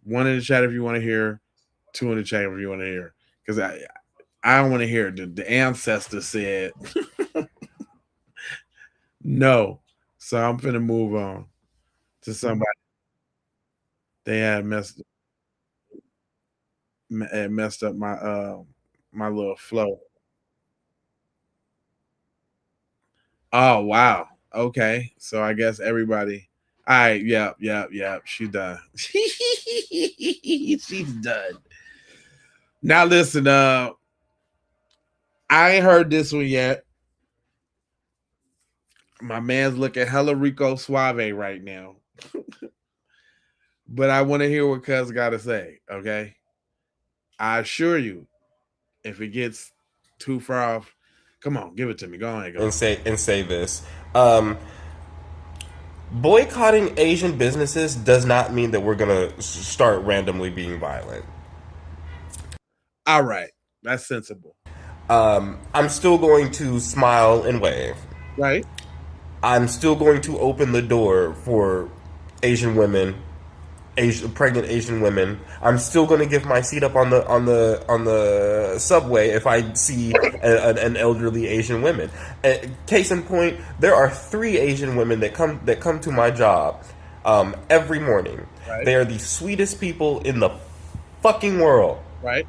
1 in the chat if you want to hear. 2 in the chat if you want to hear. Because I don't want to hear it. The ancestor said no. So I'm finna move on to somebody. They had messed up my little flow. Oh wow. Okay. So I guess everybody. All right. Yep. She's done. She's done. Now listen. I ain't heard this one yet. My man's looking hella Rico Suave right now. But I want to hear what Cuz got to say. Okay. I assure you, if it gets too far off, come on, give it to me. Go ahead.
And say this. Boycotting Asian businesses does not mean that we're gonna start randomly being violent.
All right, that's sensible.
I'm still going to smile and wave.
Right.
I'm still going to open the door for Asian women, pregnant Asian women. I'm still going to give my seat up on the subway if I see an elderly Asian woman. Case in point, there are 3 Asian women that come to my job every morning.
Right.
They are the sweetest people in the fucking world.
Right.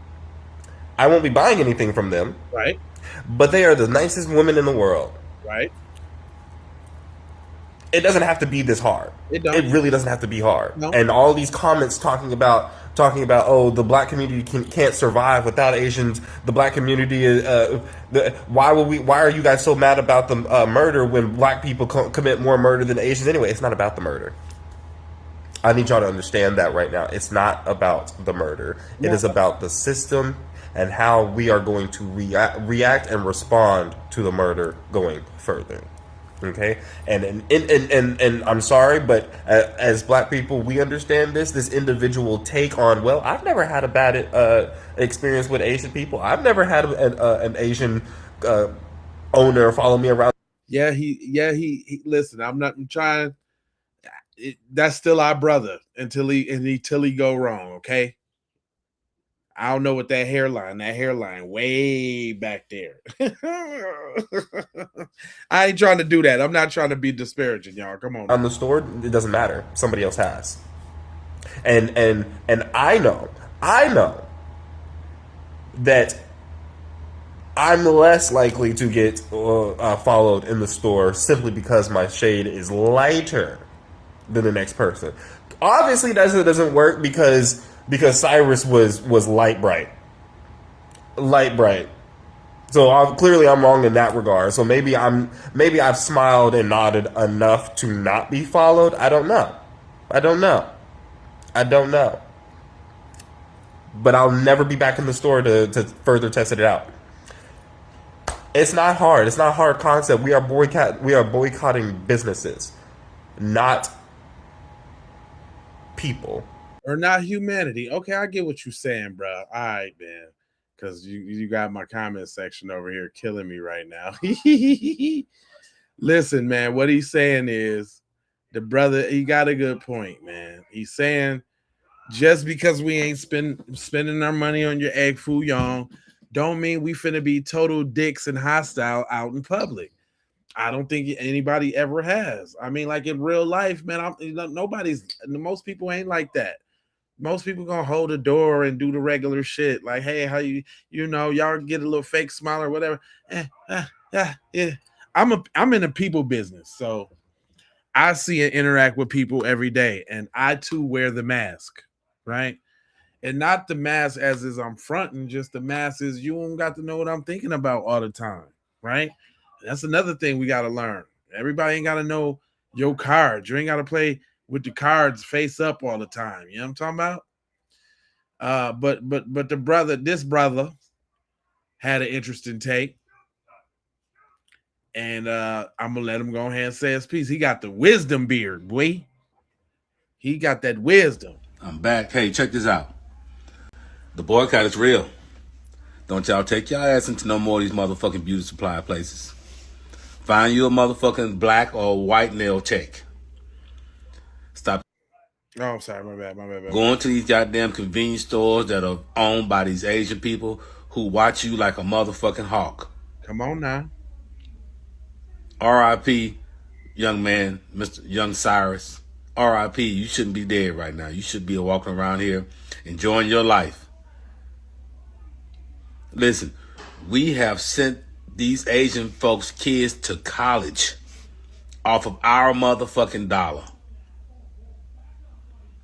I won't be buying anything from them.
Right.
But they are the nicest women in the world.
Right.
It doesn't have to be this hard.
It
really doesn't have to be hard.
No.
And all these comments talking about oh, the black community can't survive without Asians. The black community is why are you guys so mad about the murder when black people commit more murder than Asians anyway? It's not about the murder. I need y'all to understand that right now. It's not about the murder. It is about the system and how we are going to react and respond to the murder going further. Okay, and I'm sorry, but as black people, we understand this individual take on. Well, I've never had a bad experience with Asian people. I've never had an Asian owner follow me around.
Yeah, he listen. I'm trying. That's still our brother until he go wrong. Okay. I don't know what that hairline way back there. I ain't trying to do that. I'm not trying to be disparaging, y'all. Come on.
On the store, it doesn't matter. Somebody else has. And I know that I'm less likely to get followed in the store simply because my shade is lighter than the next person. Obviously, that doesn't work because Cyrus was light bright. So clearly I'm wrong in that regard. So maybe I've smiled and nodded enough to not be followed. I don't know. But I'll never be back in the store to further test it out. It's not hard. It's not a hard concept. We are boycotting businesses, not people.
Or not humanity. Okay, I get what you're saying, bro. All right, man. Because you got my comment section over here killing me right now. Listen, man, what he's saying is the brother, he got a good point, man. He's saying just because we ain't spending our money on your egg foo young, don't mean we finna be total dicks and hostile out in public. I don't think anybody ever has. I mean, like in real life, man, most people ain't like that. Most people gonna hold the door and do the regular shit. Like, hey, how y'all get a little fake smile or whatever. Yeah. I'm in a people business, so I see and interact with people every day, and I too wear the mask, right? And not the mask as is I'm fronting, just the mask is you don't got to know what I'm thinking about all the time, right? That's another thing we got to learn. Everybody ain't got to know your cards. You ain't got to play with the cards face up all the time. You know what I'm talking about? But this brother had an interesting take. And I'm gonna let him go ahead and say his piece. He got the wisdom beard, boy. He got that wisdom.
I'm back. Hey, check this out. The boycott is real. Don't y'all take y'all ass into no more of these motherfucking beauty supply places. Find you a motherfucking black or white nail tech. Stop
Oh, I'm sorry, my bad.
going to these goddamn convenience stores that are owned by these Asian people who watch you like a motherfucking hawk.
Come on now.
R.I.P. young man, Mr. Young Cyrus. R.I.P. You shouldn't be dead right now. You should be walking around here enjoying your life. Listen, we have sent these Asian folks' kids to college off of our motherfucking dollar.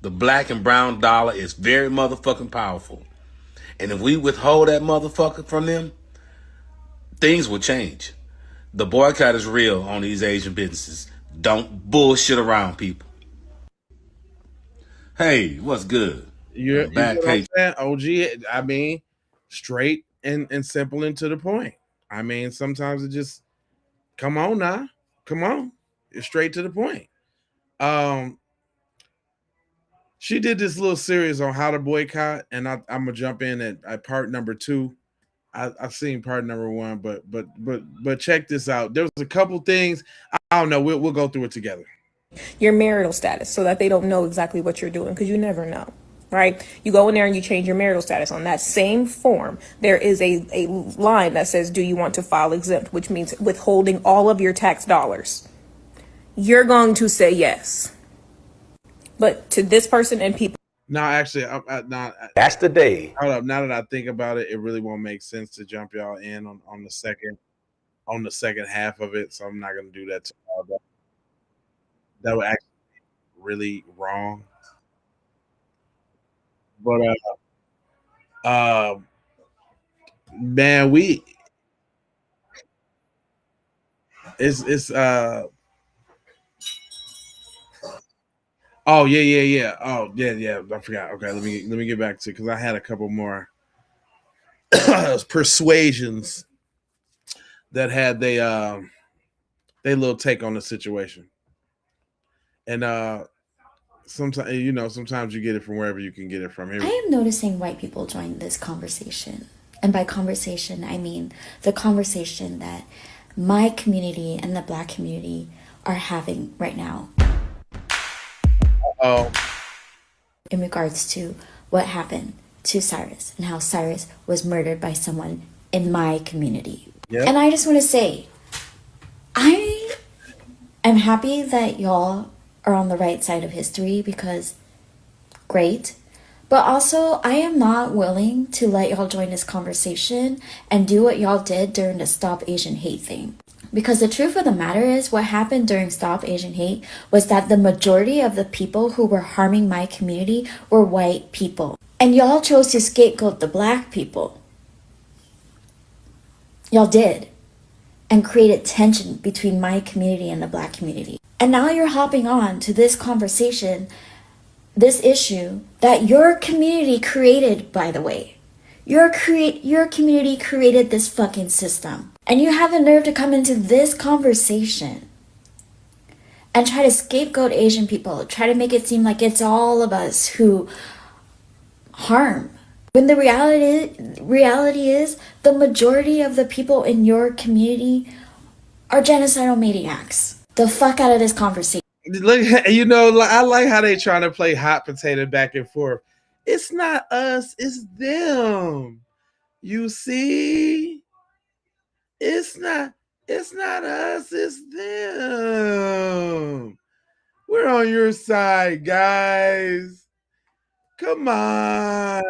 The black and brown dollar is very motherfucking powerful. And if we withhold that motherfucker from them, things will change. The boycott is real on these Asian businesses. Don't bullshit around, people. Hey, what's good?
You
Back.
know what I'm saying? OG, I mean, straight and simple and to the point. I mean, sometimes it just come on now. Come on. It's straight to the point. She did this little series on how to boycott, and I'm gonna jump in at part number 2. I've seen part number 1, but check this out. There was a couple things. I don't know. We'll go through it together.
Your marital status so that they don't know exactly what you're doing, because you never know, right? You go in there and you change your marital status. On that same form, there is a line that says, do you want to file exempt, which means withholding all of your tax dollars. You're going to say yes. But to this person and people.
No, actually, I'm not.
That's the day.
Hold up. Now that I think about it, it really won't make sense to jump y'all in on the second half of it. So I'm not gonna do that. That would actually be really wrong. But man, it's oh yeah. Oh yeah. I forgot. Okay, let me get back to it because I had a couple more persuasions that had they little take on the situation. And sometimes you get it from wherever you can get it from.
I am noticing white people join this conversation. And by conversation, I mean the conversation that my community and the black community are having right now. In regards to what happened to Cyrus and how Cyrus was murdered by someone in my community. Yep. And I just want to say, I am happy that y'all are on the right side of history, because great. But also, I am not willing to let y'all join this conversation and do what y'all did during the Stop Asian Hate thing. Because the truth of the matter is, what happened during Stop Asian Hate was that the majority of the people who were harming my community were white people. And y'all chose to scapegoat the black people. Y'all did. And created tension between my community and the black community. And now you're hopping on to this conversation, this issue that your community created, by the way. Your community created this fucking system. And you have the nerve to come into this conversation and try to scapegoat Asian people, try to make it seem like it's all of us who harm. When the reality is the majority of the people in your community are genocidal maniacs. The fuck out of this conversation.
Look, I like how they trying to play hot potato back and forth. It's not us, it's them. You see? It's not us, it's them. We're on your side, guys. Come on.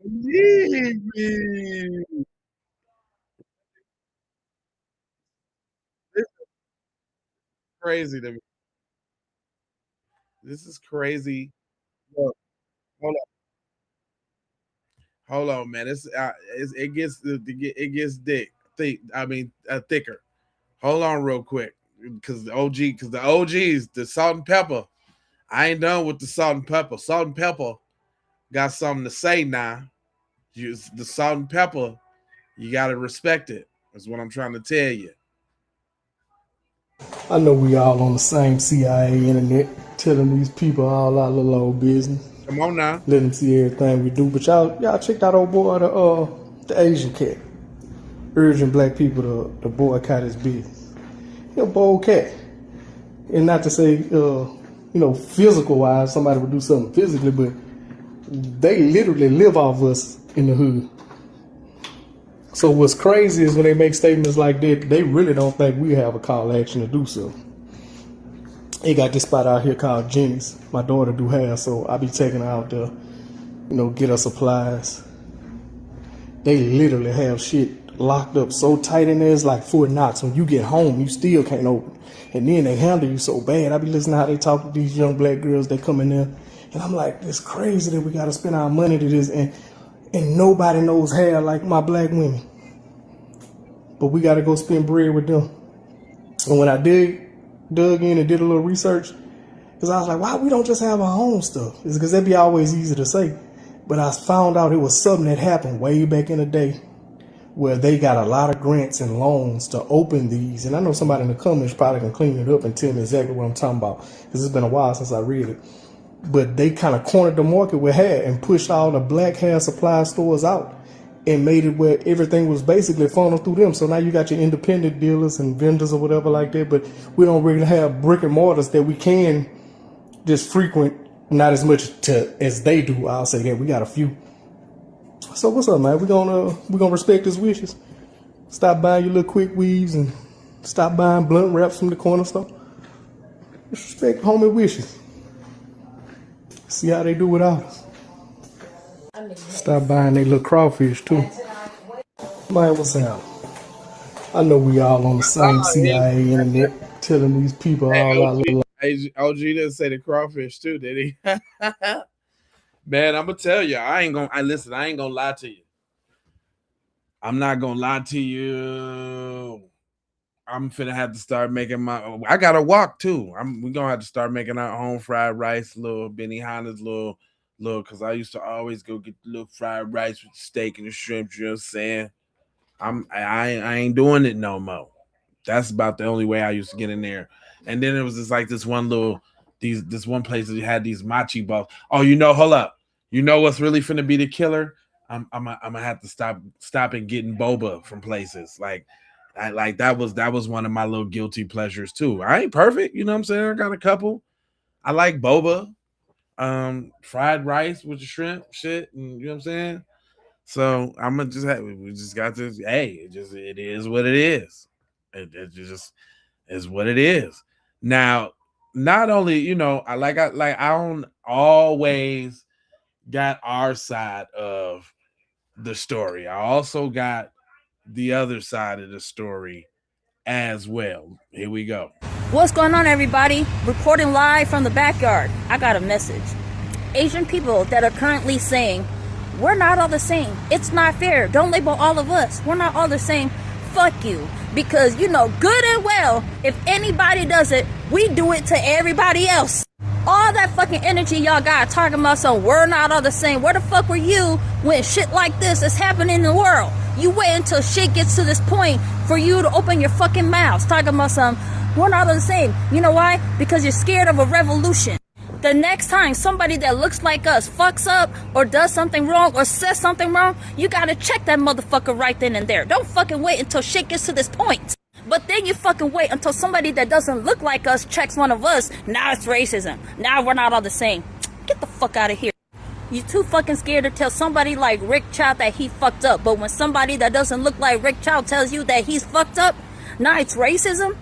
Leave me. This is crazy to me. This is crazy. Look, hold on, man. It gets thicker. Hold on, real quick, because the OGs, the salt and pepper. I ain't done with the salt and pepper. Salt and pepper got something to say now. The salt and pepper, you gotta respect it. That's what I'm trying to tell you.
I know we all on the same CIA internet.
telling these people all our little old business.
Come on now.
Let them see everything we do. But y'all check that old boy, the Asian cat, urging black people to boycott his business. He a bold cat. And not to say, physical wise, somebody would do something physically, but they literally live off us in the hood. So what's crazy is when they make statements like that, they really don't think we have a call to action to do so. They got this spot out here called Jenny's. My daughter do hair, so I be taking her out there, get her supplies. They literally have shit locked up so tight in there, it's like Fort Knox. When you get home, you still can't open. And then they handle you so bad. I be listening to how they talk to these young black girls. They come in there, and I'm like, it's crazy that we got to spend our money to this, and nobody knows hair like my black women. But we got to go spend bread with them. And when I dug in and did a little research, because I was like, why we don't just have our own stuff? It's because that'd be always easy to say. But I found out it was something that happened way back in the day where they got a lot of grants and loans to open these. And I know somebody in the comments probably can clean it up and tell me exactly what I'm talking about, because it's been a while since I read it. But they kind of cornered the market with hair and pushed all the black hair supply stores out and made it where everything was basically funneled through them. So now you got your independent dealers and vendors or whatever like that, but we don't really have brick and mortars that we can just frequent, not as much as they do. I'll say that. We got a few. So what's up, man? We gonna respect his wishes. Stop buying your little quick weaves and stop buying blunt wraps from the corner store. Just respect homie wishes. See how they do without us. Stop buying their little crawfish too. Man, what's up? I know we all on the same CIA internet telling these people all our little.
OG didn't say the crawfish too, did he? Man, I'm gonna tell you, I ain't gonna lie to you. I'm not gonna lie to you. I'm finna have to start making I gotta walk too. We gonna have to start making our own fried rice, little Benihana's little, because I used to always go get the little fried rice with the steak and the shrimp. You know what I'm saying? I ain't doing it no more. That's about the only way I used to get in there. And then it was just like this one place that had these machi balls. Oh, hold up. You know what's really finna be the killer? I'm gonna have to stop and getting boba from places. That was one of my little guilty pleasures too. I ain't perfect, you know what I'm saying? I got a couple. I like boba, fried rice with the shrimp shit, and you know what I'm saying? So I'm gonna we just got this. Hey, it is what it is. It just is what it is. Now, not only I don't always got our side of the story. I also got the other side of the story as well. Here we go.
What's going on, everybody? Reporting live from the backyard. I got a message. Asian people that are currently saying, we're not all the same. It's not fair. Don't label all of us. We're not all the same. Fuck you. Because you know good and well, if anybody does it, we do it to everybody else. All that fucking energy y'all got talking about some we're not all the same. Where the fuck were you when shit like this is happening in the world? You wait until shit gets to this point for you to open your fucking mouths talking about some we're not all the same. You know why? Because you're scared of a revolution. The next time somebody that looks like us fucks up or does something wrong or says something wrong, you gotta check that motherfucker right then and there. Don't fucking wait until shit gets to this point. But then you fucking wait until somebody that doesn't look like us checks one of us. Now it's racism. Now we're not all the same. Get the fuck out of here. You too fucking scared to tell somebody like Rick Child that he fucked up. But when somebody that doesn't look like Rick Child tells you that he's fucked up, now it's racism.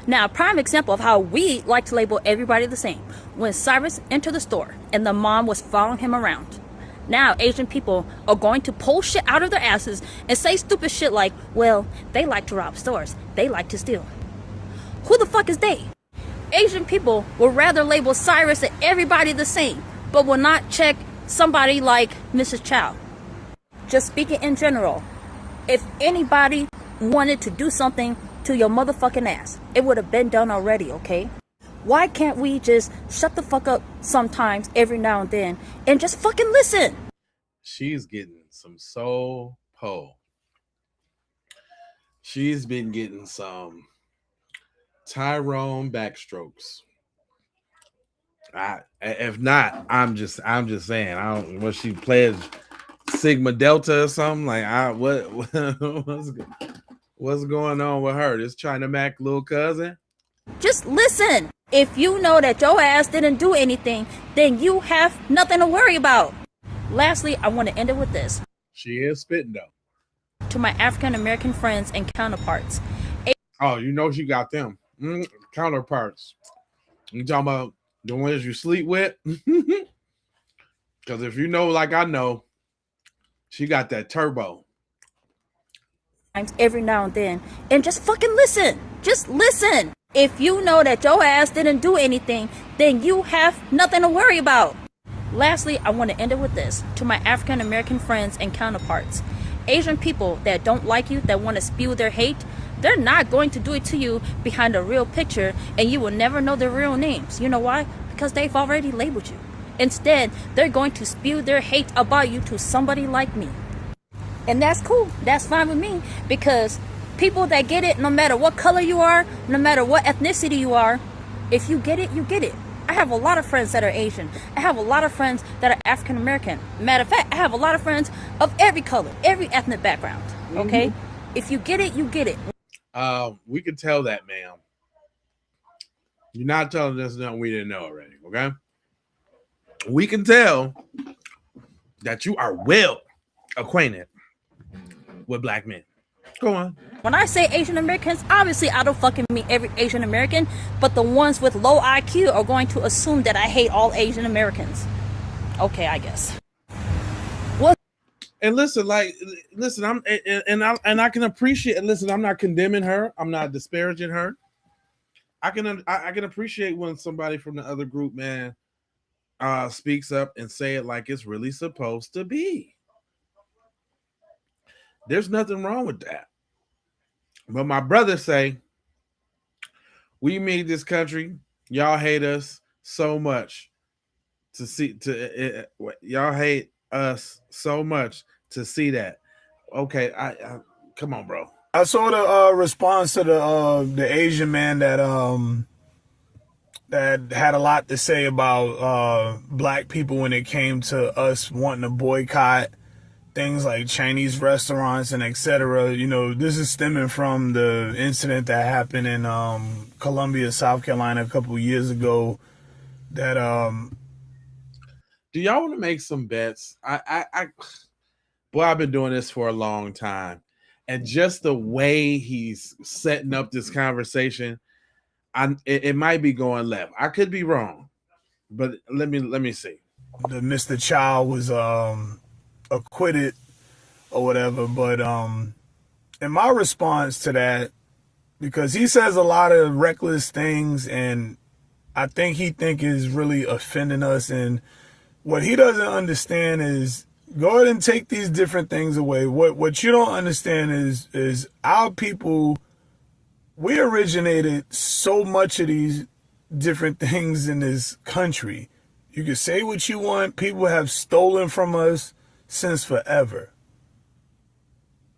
Now, a prime example of how we like to label everybody the same. When Cyrus entered the store and the mom was following him around. Now, Asian people are going to pull shit out of their asses and say stupid shit like, well, they like to rob stores. They like to steal. Who the fuck is they? Asian people will rather label Cyrus and everybody the same, but will not check somebody like Mrs. Chow. Just speaking in general, if anybody wanted to do something to your motherfucking ass, it would have been done already, okay? Why can't we just shut the fuck up sometimes every now and then and just fucking listen?
She's getting some soul po. She's been getting some Tyrone backstrokes. If not, I'm just saying. I don't. Was she pledged Sigma Delta or something? Like, what's going on with her? This China Mac little cousin?
Just listen. If you know that your ass didn't do anything, then you have nothing to worry about. Lastly, I want to end it with this.
She is spitting though.
To my African American friends and counterparts.
Oh, you know she got them counterparts. You talking about the ones you sleep with? Because if you know, like I know, she got that turbo.
Every now and then. And just fucking listen. Just listen. If you know that your ass didn't do anything, then you have nothing to worry about. Lastly, I want to end it with this. To my African American friends and counterparts. Asian people that don't like you, that want to spew their hate, they're not going to do it to you behind a real picture, and you will never know their real names. You know why? Because they've already labeled you. Instead, they're going to spew their hate about you to somebody like me. And that's cool. That's fine with me, because people that get it, no matter what color you are, no matter what ethnicity you are, if you get it, you get it. I have a lot of friends that are Asian. I have a lot of friends that are African American. Matter of fact, I have a lot of friends of every color, every ethnic background. Okay? If you get it, you get it.
We can tell that, ma'am. You're not telling us nothing we didn't know already, okay? We can tell that you are well acquainted with black men. Go on.
When I say Asian Americans, obviously I don't fucking mean every Asian American, but the ones with low IQ are going to assume that I hate all Asian Americans. Okay, I guess. What?
And listen, I can appreciate. And listen, I'm not condemning her. I'm not disparaging her. I can appreciate when somebody from the other group, man, speaks up and say it like it's really supposed to be. There's nothing wrong with that. But my brother say, we made this country. Y'all hate us so much y'all hate us so much to see that. Okay, I come on, bro.
I saw the response to the Asian man that had a lot to say about black people when it came to us wanting to boycott things like Chinese restaurants and etc. You know, this is stemming from the incident that happened in Columbia, South Carolina a couple years ago. That
do y'all want to make some bets? Boy, I've been doing this for a long time, and just the way he's setting up this conversation, it might be going left. I could be wrong, but let me see.
The Mr. Chow was acquitted or whatever, but in my response to that, because he says a lot of reckless things, and I think he is really offending us, and what he doesn't understand is, go ahead and take these different things away. What you don't understand is our people, we originated so much of these different things in this country. You can say what you want. People have stolen from us since forever.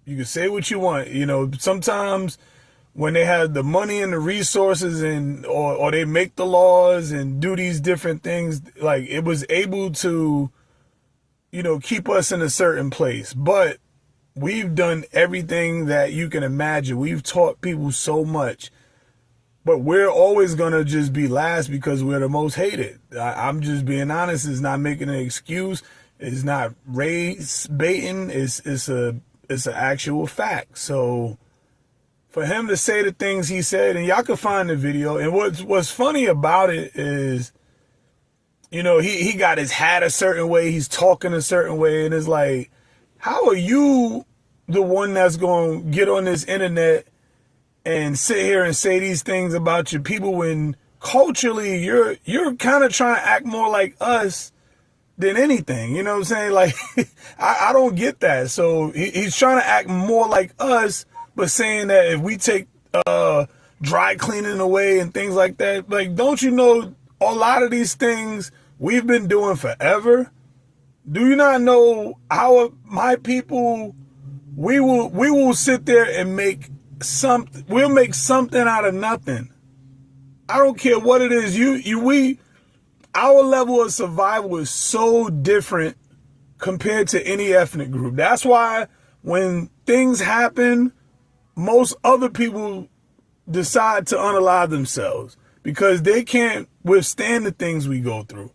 You can say what you want. You know, sometimes when they have the money and the resources or they make the laws and do these different things, like, it was able to, you know, keep us in a certain place. But we've done everything that you can imagine. We've taught people so much. But we're always going to just be last because we're the most hated. I'm just being honest. It's not making an excuse. It's not race baiting. It's an actual fact. So for him to say the things he said, and y'all can find the video. And what's funny about it is, you know, he got his hat a certain way. He's talking a certain way. And it's like, how are you the one that's going to get on this internet and sit here and say these things about your people when culturally you're kind of trying to act more like us than anything? You know what I'm saying? Like, I don't get that. So he's trying to act more like us, but saying that if we take dry cleaning away and things like that, like, don't you know a lot of these things we've been doing forever? Do you not know how my people, we will sit there and make something, we'll make something out of nothing. I don't care what it is.
our level of survival is so different compared to any ethnic group. That's why when things happen, most other people decide to unalive themselves because they can't withstand the things we go through.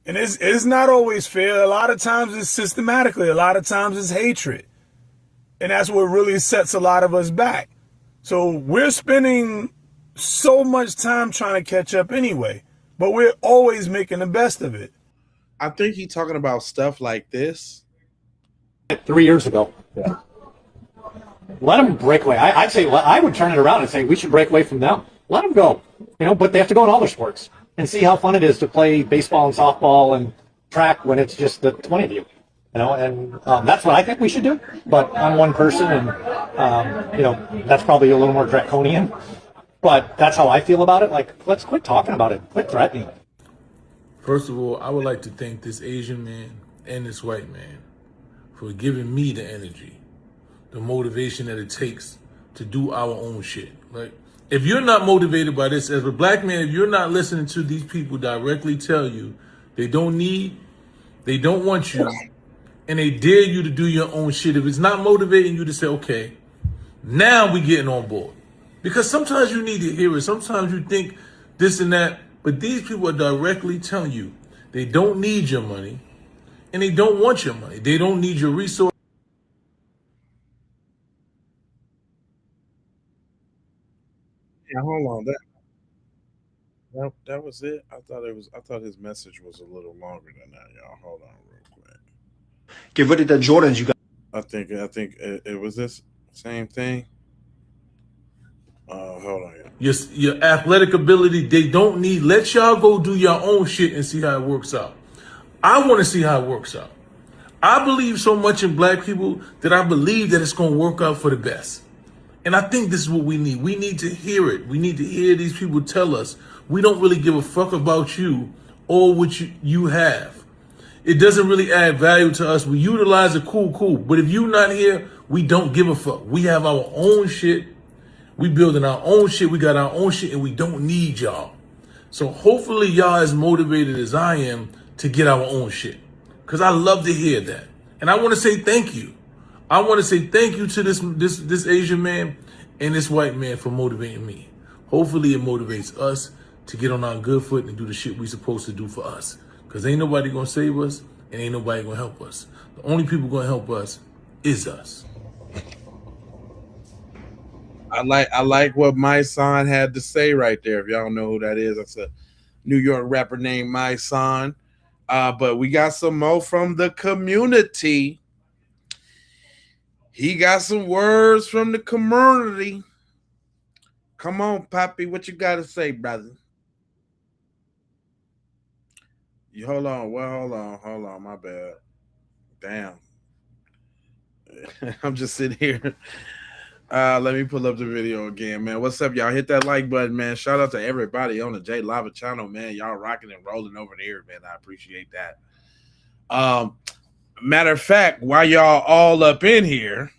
And it's not always fair. A lot of times it's systematically. A lot of times it's hatred. And that's what really sets a lot of us back. So we're spending so much time trying to catch up anyway, but we're always making the best of it.
I think he's talking about stuff like this.
3 years ago. Yeah. Let them break away. I'd say, I would turn it around and say we should break away from them. Let them go. But they have to go in all their sports and see how fun it is to play baseball and softball and track when it's just the 20 of you. And that's what I think we should do. But I'm one person, and that's probably a little more draconian. But that's how I feel about it. Like, let's quit talking about it. Quit threatening it.
First of all, I would like to thank this Asian man and this white man for giving me the energy, the motivation that it takes to do our own shit. Like, if you're not motivated by this, as a black man, if you're not listening to these people directly tell you they don't want you, and they dare you to do your own shit, if it's not motivating you to say, okay, now we getting on board. Because sometimes you need to hear it. Sometimes you think this and that, but these people are directly telling you they don't need your money and they don't want your money. They don't need your resources.
Yeah, hold on. That was it. I thought his message was a little longer than that, y'all. Hold on real quick.
Get rid of the Jordans, you guys.
I think it was this same thing. Hold on.
Your athletic ability, they don't need. Let y'all go do your own shit and see how it works out. I want to see how it works out. I believe so much in black people that I believe that it's going to work out for the best. And I think this is what we need. We need to hear it. We need to hear these people tell us we don't really give a fuck about you or what you have. It doesn't really add value to us. We utilize it, cool. But if you're not here, we don't give a fuck. We have our own shit. We building our own shit. We got our own shit, and we don't need y'all. So hopefully y'all as motivated as I am to get our own shit. Because I love to hear that. And I want to say thank you. I want to say thank you to this Asian man and this white man for motivating me. Hopefully it motivates us to get on our good foot and do the shit we supposed to do for us. Because ain't nobody going to save us and ain't nobody going to help us. The only people going to help us is us.
I like what my son had to say right there. If y'all know who that is, that's a New York rapper named My Son. But we got some more from the community. He got some words from the community. Come on, Poppy, what you got to say, brother? You hold on, my bad. Damn. I'm just sitting here. Let me pull up the video again, man. What's up, y'all? Hit that like button, man. Shout out to everybody on the J Lava channel, man. Y'all rocking and rolling over there, man. I appreciate that. Matter of fact, while y'all all up in here,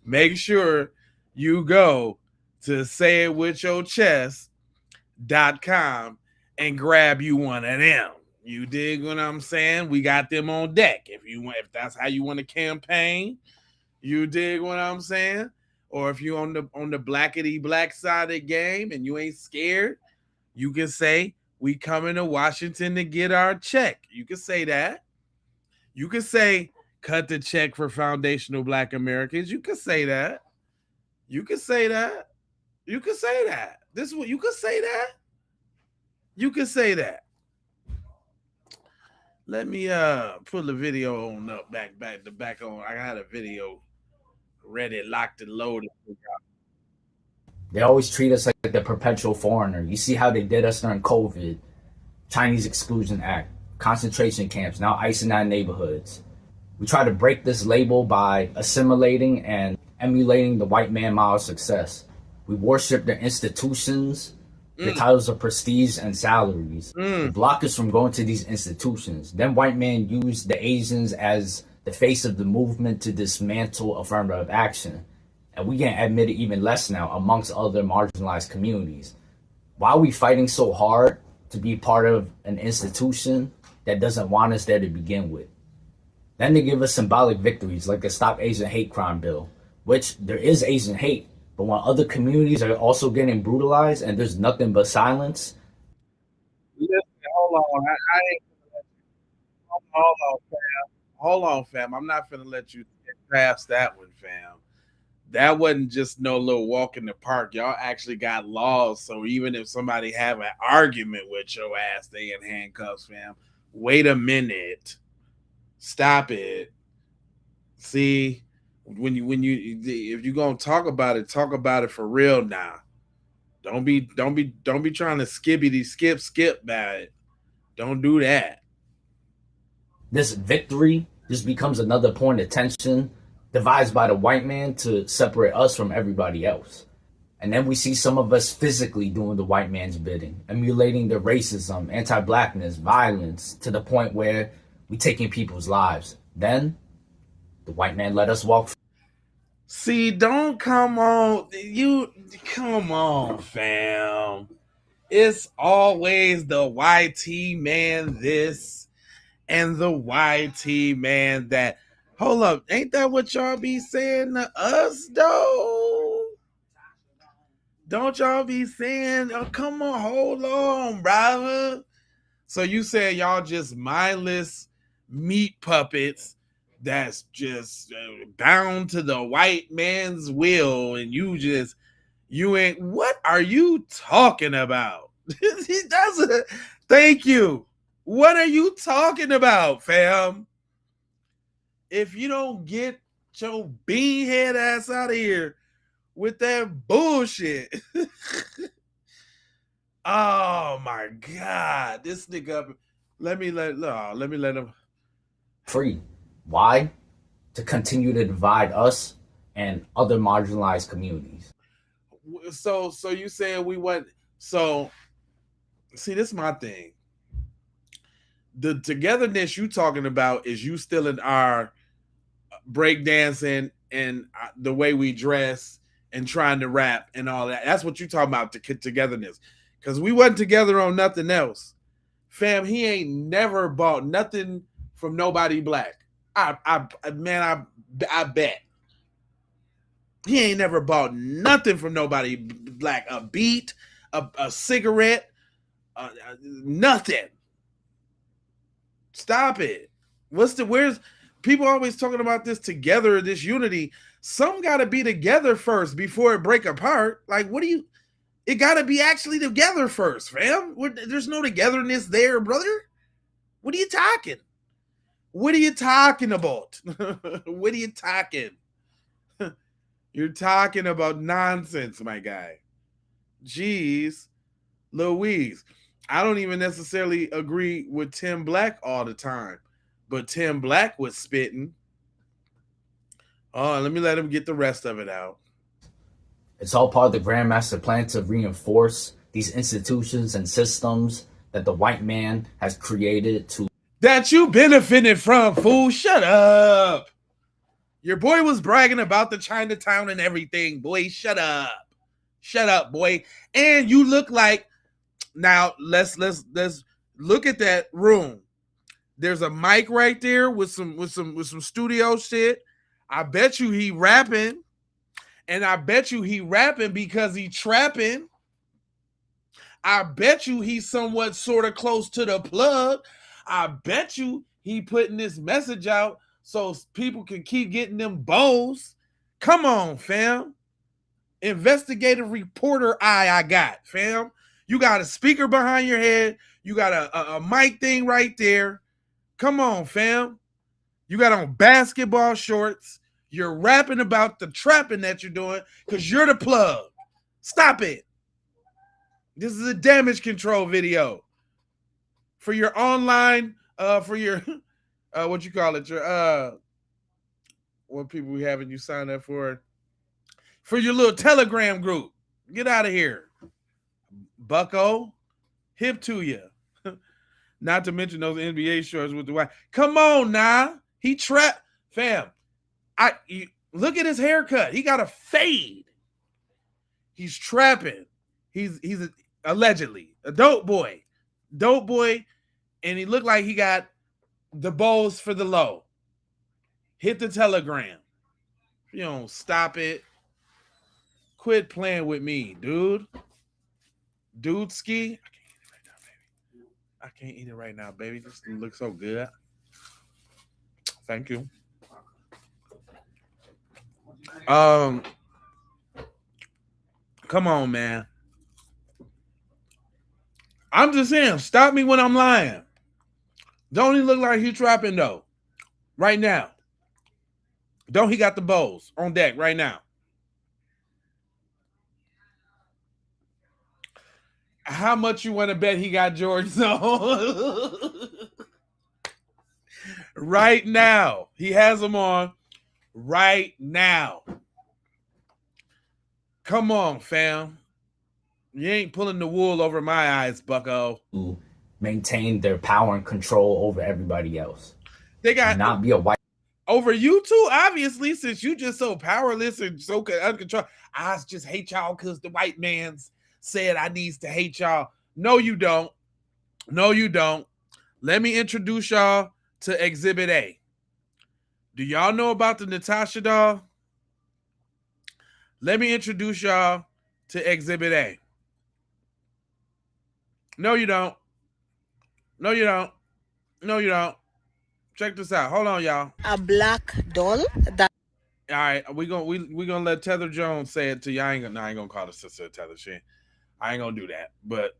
make sure you go to sayitwithyourchest.com and grab you one of them. You dig what I'm saying? We got them on deck. If that's how you want to campaign. You dig what I'm saying? Or if you on the blackity black side of the game and you ain't scared, you can say we coming to Washington to get our check. You can say that. You can say cut the check for foundational Black Americans. You can say that. You can say that. You can say that. This is what you can say that. You can say that. Let me put the video on up back on. I got a video ready, locked, and loaded.
They always treat us like the perpetual foreigner. You see how they did us during COVID, Chinese Exclusion Act, concentration camps, now icing our neighborhoods. We try to break this label by assimilating and emulating the white man model of success. We worship their institutions, the titles of prestige and salaries. They block us from going to these institutions. Then white men use the Asians as the face of the movement to dismantle affirmative action. And we can admit it even less now amongst other marginalized communities. Why are we fighting so hard to be part of an institution that doesn't want us there to begin with. Then they give us symbolic victories like the Stop Asian Hate Crime Bill, which there is Asian hate, but when other communities are also getting brutalized and there's nothing but silence.
Listen, hold on. I ain't hold on, fam. I'm not finna let you get past that one, fam. That wasn't just no little walk in the park. Y'all actually got laws, so even if somebody have an argument with your ass, they in handcuffs, fam. Wait a minute. Stop it. See, when you if you're gonna talk about it for real now. Don't be trying to skip about it. Don't do that.
This victory just becomes another point of tension devised by the white man to separate us from everybody else. And then we see some of us physically doing the white man's bidding, emulating the racism, anti-blackness, violence, to the point where we taking people's lives. Then the white man let us walk.
See, don't come on. Come on, fam. It's always the YT man this and the YT man that. Hold up. Ain't that what y'all be saying to us, though? Don't y'all be saying, oh, come on, hold on, brother. So you say y'all just mindless meat puppets that's just bound to the white man's will, and you ain't. What are you talking about? Thank you. What are you talking about, fam? If you don't get your beanhead ass out of here with that bullshit. Oh my God. This nigga, let me let him
free. Why? To continue to divide us and other marginalized communities.
So you saying we went, so see, this is my thing. The togetherness you talking about is you still in our breakdancing and the way we dress and trying to rap and all that. That's what you talking about, the togetherness. Because we wasn't together on nothing else. Fam, he ain't never bought nothing from nobody black. I bet. He ain't never bought nothing from nobody black. A beat, a cigarette, nothing. Stop it. Where's people always talking about this together, this unity? Some got to be together first before it break apart. Like, it got to be actually together first, fam. There's no togetherness there, brother. What are you talking? What are you talking about? What are you talking? You're talking about nonsense, my guy. Jeez Louise. I don't even necessarily agree with Tim Black all the time, but Tim Black was spitting. Oh, let me let him get the rest of it out.
It's all part of the Grand Master Plan to reinforce these institutions and systems that the white man has created to.
That you benefited from, fool. Shut up. Your boy was bragging about the Chinatown and everything, boy. Shut up. Shut up, boy. And you look like, now let's look at that room. There's a mic right there with some studio shit. I bet you he rapping. And I bet you he rapping because he trapping. I bet you he's somewhat sort of close to the plug. I bet you he putting this message out so people can keep getting them bows. Come on, fam. Investigative reporter I got, fam. You got a speaker behind your head. You got a mic thing right there. Come on, fam. You got on basketball shorts. You're rapping about the trapping that you're doing because you're the plug. Stop it. This is a damage control video for your online, for your, what you call it, your, what people we having you sign up for your little Telegram group. Get out of here. Bucko, hip to you. Not to mention those NBA shorts with the white. Come on now. He trapped, fam. Look at his haircut. He got a fade. He's trapping. He's allegedly a dope boy. Dope boy, and he looked like he got the bowls for the low. Hit the telegram. You don't stop it. Quit playing with me, dude. Dude ski. I can't eat it right now, baby. This looks so good. Thank you. Come on, man. I'm just saying, stop me when I'm lying. Don't he look like he's trapping though? Right now. Don't he got the bowls on deck right now? How much you want to bet he got Jordans on? Right now. He has them on right now. Come on, fam. You ain't pulling the wool over my eyes, bucko.
Maintain their power and control over everybody else.
They got
not be a white
over you two, obviously, since you just so powerless and so uncontrolled. I just hate y'all because the white man's said I needs to hate y'all. No, you don't. No, you don't. Let me introduce y'all to Exhibit A. Do y'all know about the Natasha doll? Let me introduce y'all to Exhibit A. No, you don't. No, you don't. No, you don't. Check this out. Hold on, y'all.
A black doll that.
All right, we gonna let Tether Jones say it to you. I ain't gonna call the sister Tether. I ain't gonna do that. But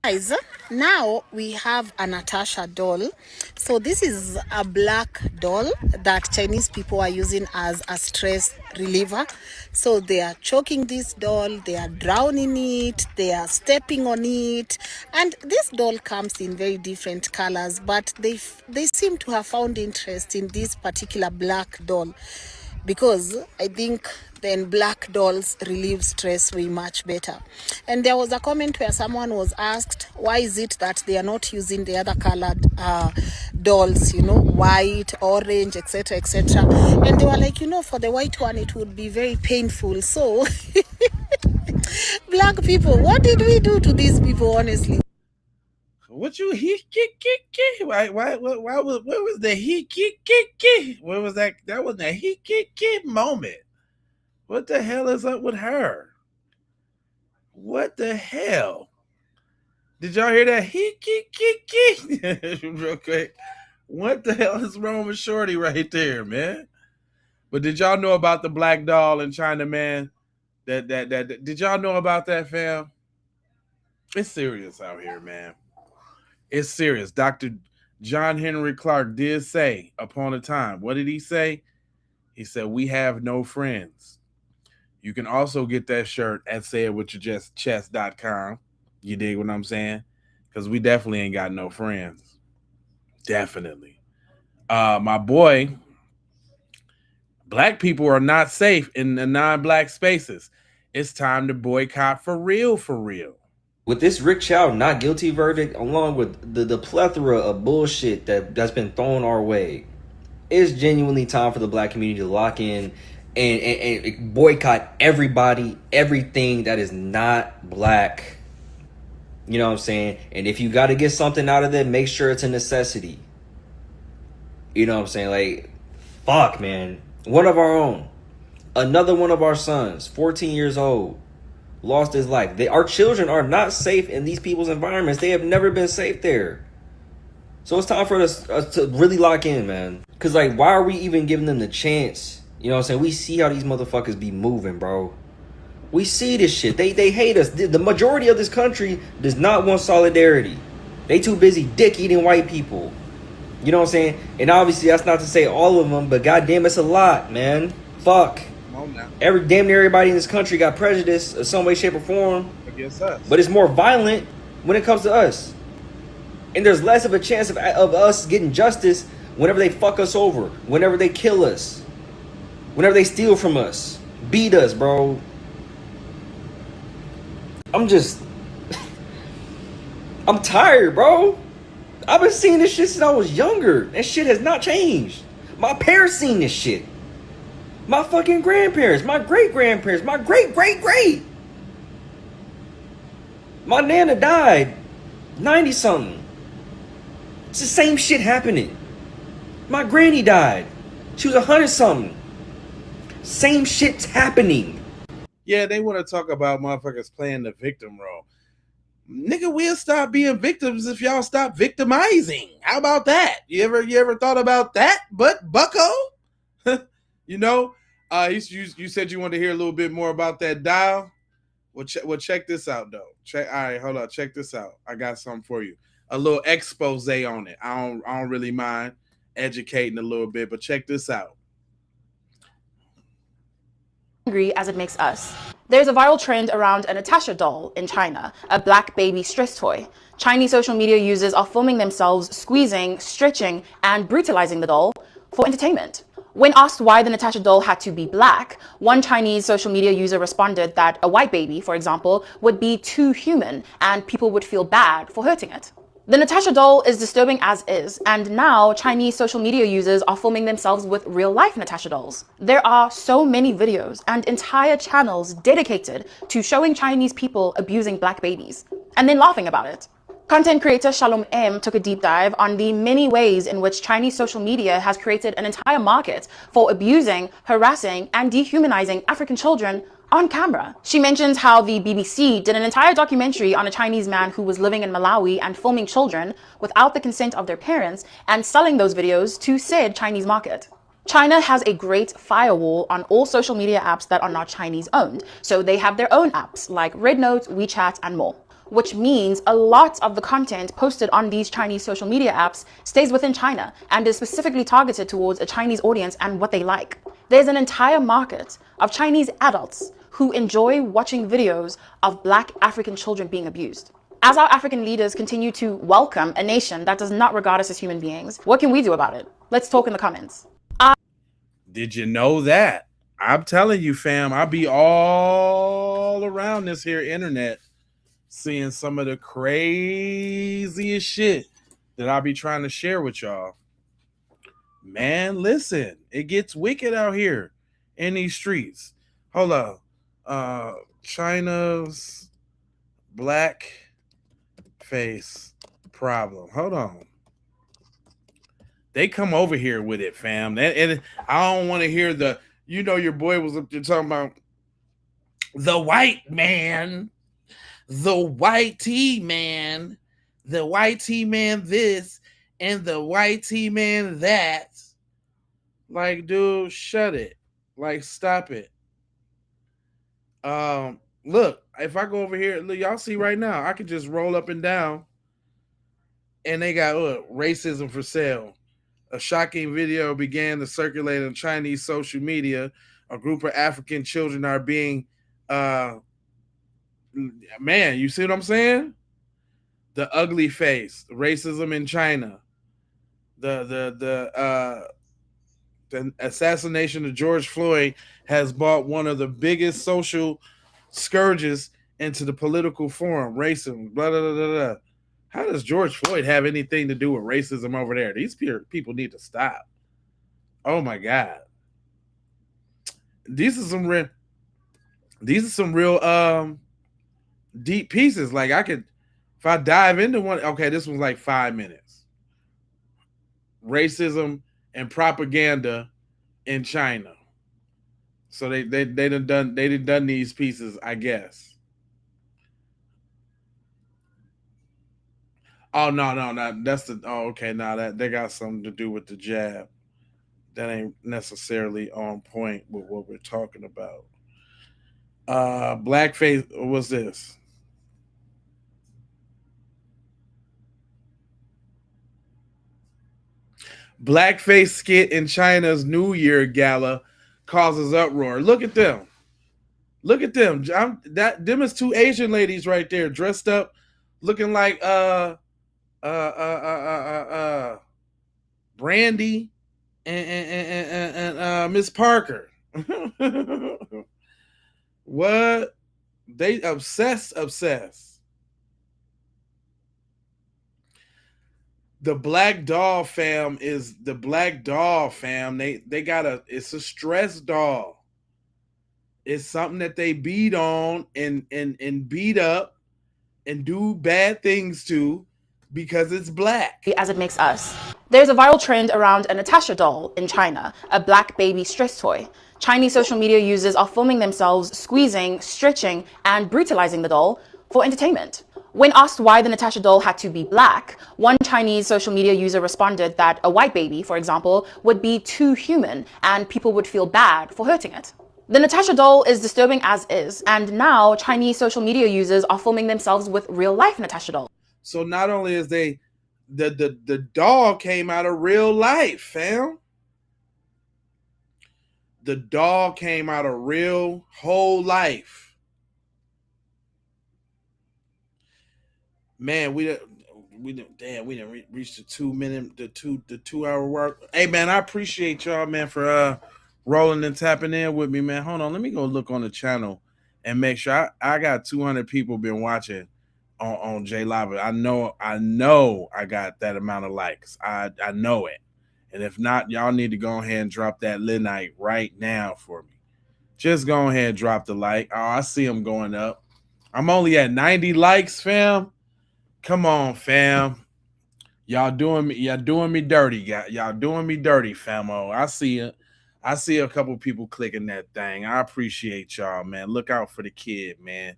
Guys, now we have a Natasha doll. So this is a black doll that Chinese people are using as a stress reliever. So they are choking this doll, they are drowning it, they are stepping on it. And this doll comes in very different colors, but they seem to have found interest in this particular black doll because I think then black dolls relieve stress way much better. And there was a comment where someone was asked, why is it that they are not using the other colored dolls, you know, white, orange, etc., etc. And they were like, you know, for the white one, it would be very painful. So, black people, what did we do to these people, honestly?
What you Why what was the What was that? That was the moment. What the hell is up with her? What the hell? Did y'all hear that? Real quick. What the hell is wrong with Shorty right there, man? But did y'all know about the black doll in China, man? That did y'all know about that, fam? It's serious out here, man. It's serious. Dr. John Henry Clark did say upon a time. What did he say? He said, we have no friends. You can also get that shirt at sayitwithyourchest.com. You dig what I'm saying? Because we definitely ain't got no friends. Definitely. My boy, black people are not safe in the non-black spaces. It's time to boycott for real, for real.
With this Rick Chow not guilty verdict, along with the plethora of bullshit that's been thrown our way, it's genuinely time for the black community to lock in and boycott everybody, everything that is not black. You know what I'm saying? And if you got to get something out of it, make sure it's a necessity. You know what I'm saying? Like, fuck, man. One of our own. Another one of our sons, 14 years old, lost his life. Our children are not safe in these people's environments. They have never been safe there. So it's time for us to really lock in, man. Because, like, why are we even giving them the chance? You know what I'm saying? We see how these motherfuckers be moving, bro. We see this shit. They hate us. The majority of this country does not want solidarity. They too busy dick-eating white people. You know what I'm saying? And obviously, that's not to say all of them, but goddamn, it's a lot, man. Fuck. Damn near everybody in this country got prejudice in some way, shape, or form
against us.
But it's more violent when it comes to us. And there's less of a chance of us getting justice whenever they fuck us over, whenever they kill us, whenever they steal from us, beat us, bro. I'm tired, bro. I've been seeing this shit since I was younger. That shit has not changed. My parents seen this shit. My fucking grandparents, my great-grandparents, my great-great-great. My nana died 90 something. It's the same shit happening. My granny died. She was 100 something. Same shit's happening.
Yeah, they want to talk about motherfuckers playing the victim role. Nigga, we'll stop being victims if y'all stop victimizing. How about that? You ever thought about that? But Bucko, you know, you said you wanted to hear a little bit more about that dial. Well, check this out though. All right, hold on. Check this out. I got something for you. A little expose on it. I don't really mind educating a little bit, but check this out.
Angry as it makes us. There's a viral trend around a Natasha doll in China, a black baby stress toy. Chinese social media users are filming themselves squeezing, stretching, and brutalizing the doll for entertainment. When asked why the Natasha doll had to be black, one Chinese social media user responded that a white baby, for example, would be too human and people would feel bad for hurting it. The Natasha doll is disturbing as is, and now Chinese social media users are filming themselves with real-life Natasha dolls. There are so many videos and entire channels dedicated to showing Chinese people abusing black babies, and then laughing about it. Content creator Shalom M took a deep dive on the many ways in which Chinese social media has created an entire market for abusing, harassing, and dehumanizing African children on camera. She mentions how the BBC did an entire documentary on a Chinese man who was living in Malawi and filming children without the consent of their parents and selling those videos to said Chinese market. China has a great firewall on all social media apps that are not Chinese owned, so they have their own apps like Rednote, WeChat, and more. Which means a lot of the content posted on these Chinese social media apps stays within China and is specifically targeted towards a Chinese audience and what they like. There's an entire market of Chinese adults who enjoy watching videos of black African children being abused. As our African leaders continue to welcome a nation that does not regard us as human beings, what can we do about it? Let's talk in the comments.
Did you know that? I'm telling you, fam, I'll be all around this here internet seeing some of the craziest shit that I'll be trying to share with y'all. Man, listen, it gets wicked out here in these streets. Hold up. China's black face problem. Hold on. They come over here with it, fam. And I don't want to hear your boy was up there talking about the white man. The white T man, the white T man this, and the white T man that. Like, dude, shut it. Like, stop it. Look, if I go over here, look, y'all see right now, I could just roll up and down, and they got racism for sale. A shocking video began to circulate on Chinese social media. A group of African children are being man, you see what I'm saying? The ugly face, racism in China, the assassination of George Floyd has brought one of the biggest social scourges into the political forum. Racism, blah, blah, blah, blah. How does George Floyd have anything to do with racism over there? These people need to stop. Oh my God. These are some real deep pieces. Like if I dive into one, okay, this was like 5 minutes. Racism and propaganda in China. So they done these pieces, I guess. Oh no, that's okay. Now that they got something to do with the jab. That ain't necessarily on point with what we're talking about. Blackface, what's this? Blackface skit in China's New Year gala causes uproar. Look at them. Look at them. Them is two Asian ladies right there, dressed up, looking like Brandy and Miss Parker. What? They obsessed. The Black Doll fam is the Black Doll fam. They got it's a stress doll. It's something that they beat on and beat up and do bad things to because it's black.
As it makes us. There's a viral trend around a Natasha doll in China, a black baby stress toy. Chinese social media users are filming themselves squeezing, stretching, and brutalizing the doll for entertainment. When asked why the Natasha doll had to be black, one Chinese social media user responded that a white baby, for example, would be too human and people would feel bad for hurting it. The Natasha doll is disturbing as is, and now Chinese social media users are filming themselves with real-life Natasha dolls.
So not only is the doll came out of real life, fam. The doll came out of real whole life. Man, we didn't reach the 2 minute, the 2 hour work. Hey man, I appreciate y'all, man, for rolling and tapping in with me, man. Hold on, let me go look on the channel and make sure I got 200 people been watching on J Lava. I know I got that amount of likes. I know it. And if not, y'all need to go ahead and drop that Linite right now for me. Just go ahead and drop the like. Oh, I see them going up. I'm only at 90 likes, fam. Come on, fam. Y'all doing me dirty. Y'all doing me dirty, famo. I see it. I see a couple people clicking that thing. I appreciate y'all, man. Look out for the kid, man.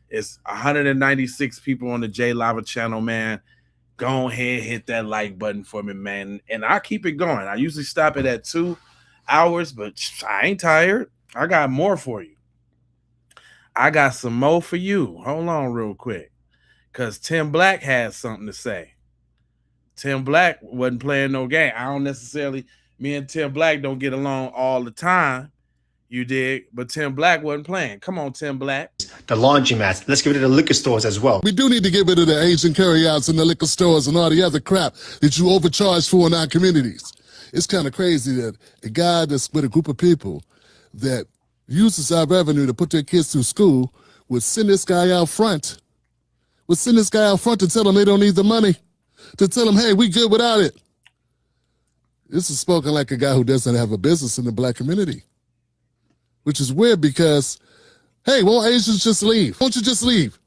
It's 196 people on the J Lava channel, man. Go ahead, hit that like button for me, man. And I keep it going. I usually stop it at 2 hours, but I ain't tired. I got more for you. I got some more for you. Hold on real quick. Because Tim Black has something to say. Tim Black wasn't playing no game. I don't necessarily, me and Tim Black don't get along all the time. You dig? But Tim Black wasn't playing. Come on, Tim Black.
The laundromats. Let's get rid of the liquor stores as well.
We do need to get rid of the Asian carryouts and the liquor stores and all the other crap that you overcharge for in our communities. It's kind of crazy that a guy that's with a group of people that uses our revenue to put their kids through school would send this guy out front. Would send this guy out front to tell them they don't need the money. To tell them, hey, we good without it. This is spoken like a guy who doesn't have a business in the black community. Which is weird because, hey, won't Asians just leave? Won't you just leave?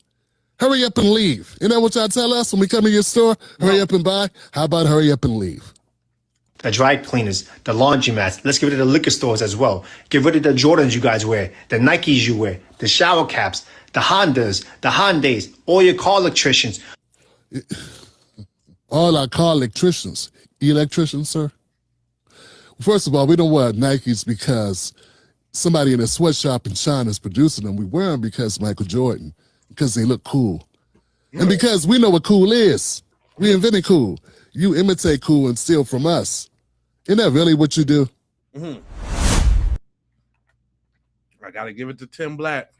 Hurry up and leave. You know what y'all tell us when we come to your store? Hurry up and buy. How about hurry up and leave?
The dry cleaners, the laundromats. Let's get rid of the liquor stores as well. Get rid of the Jordans you guys wear, the Nikes you wear, the shower caps, the Hondas, the Hyundais, all your car electricians.
All our car electricians. Electricians, sir? First of all, we don't wear Nikes because somebody in a sweatshop in China is producing them. We wear them because Michael Jordan, because they look cool. And because we know what cool is. We invented cool. You imitate cool and steal from us. Isn't that really what you do?
I got to give it to Tim Black.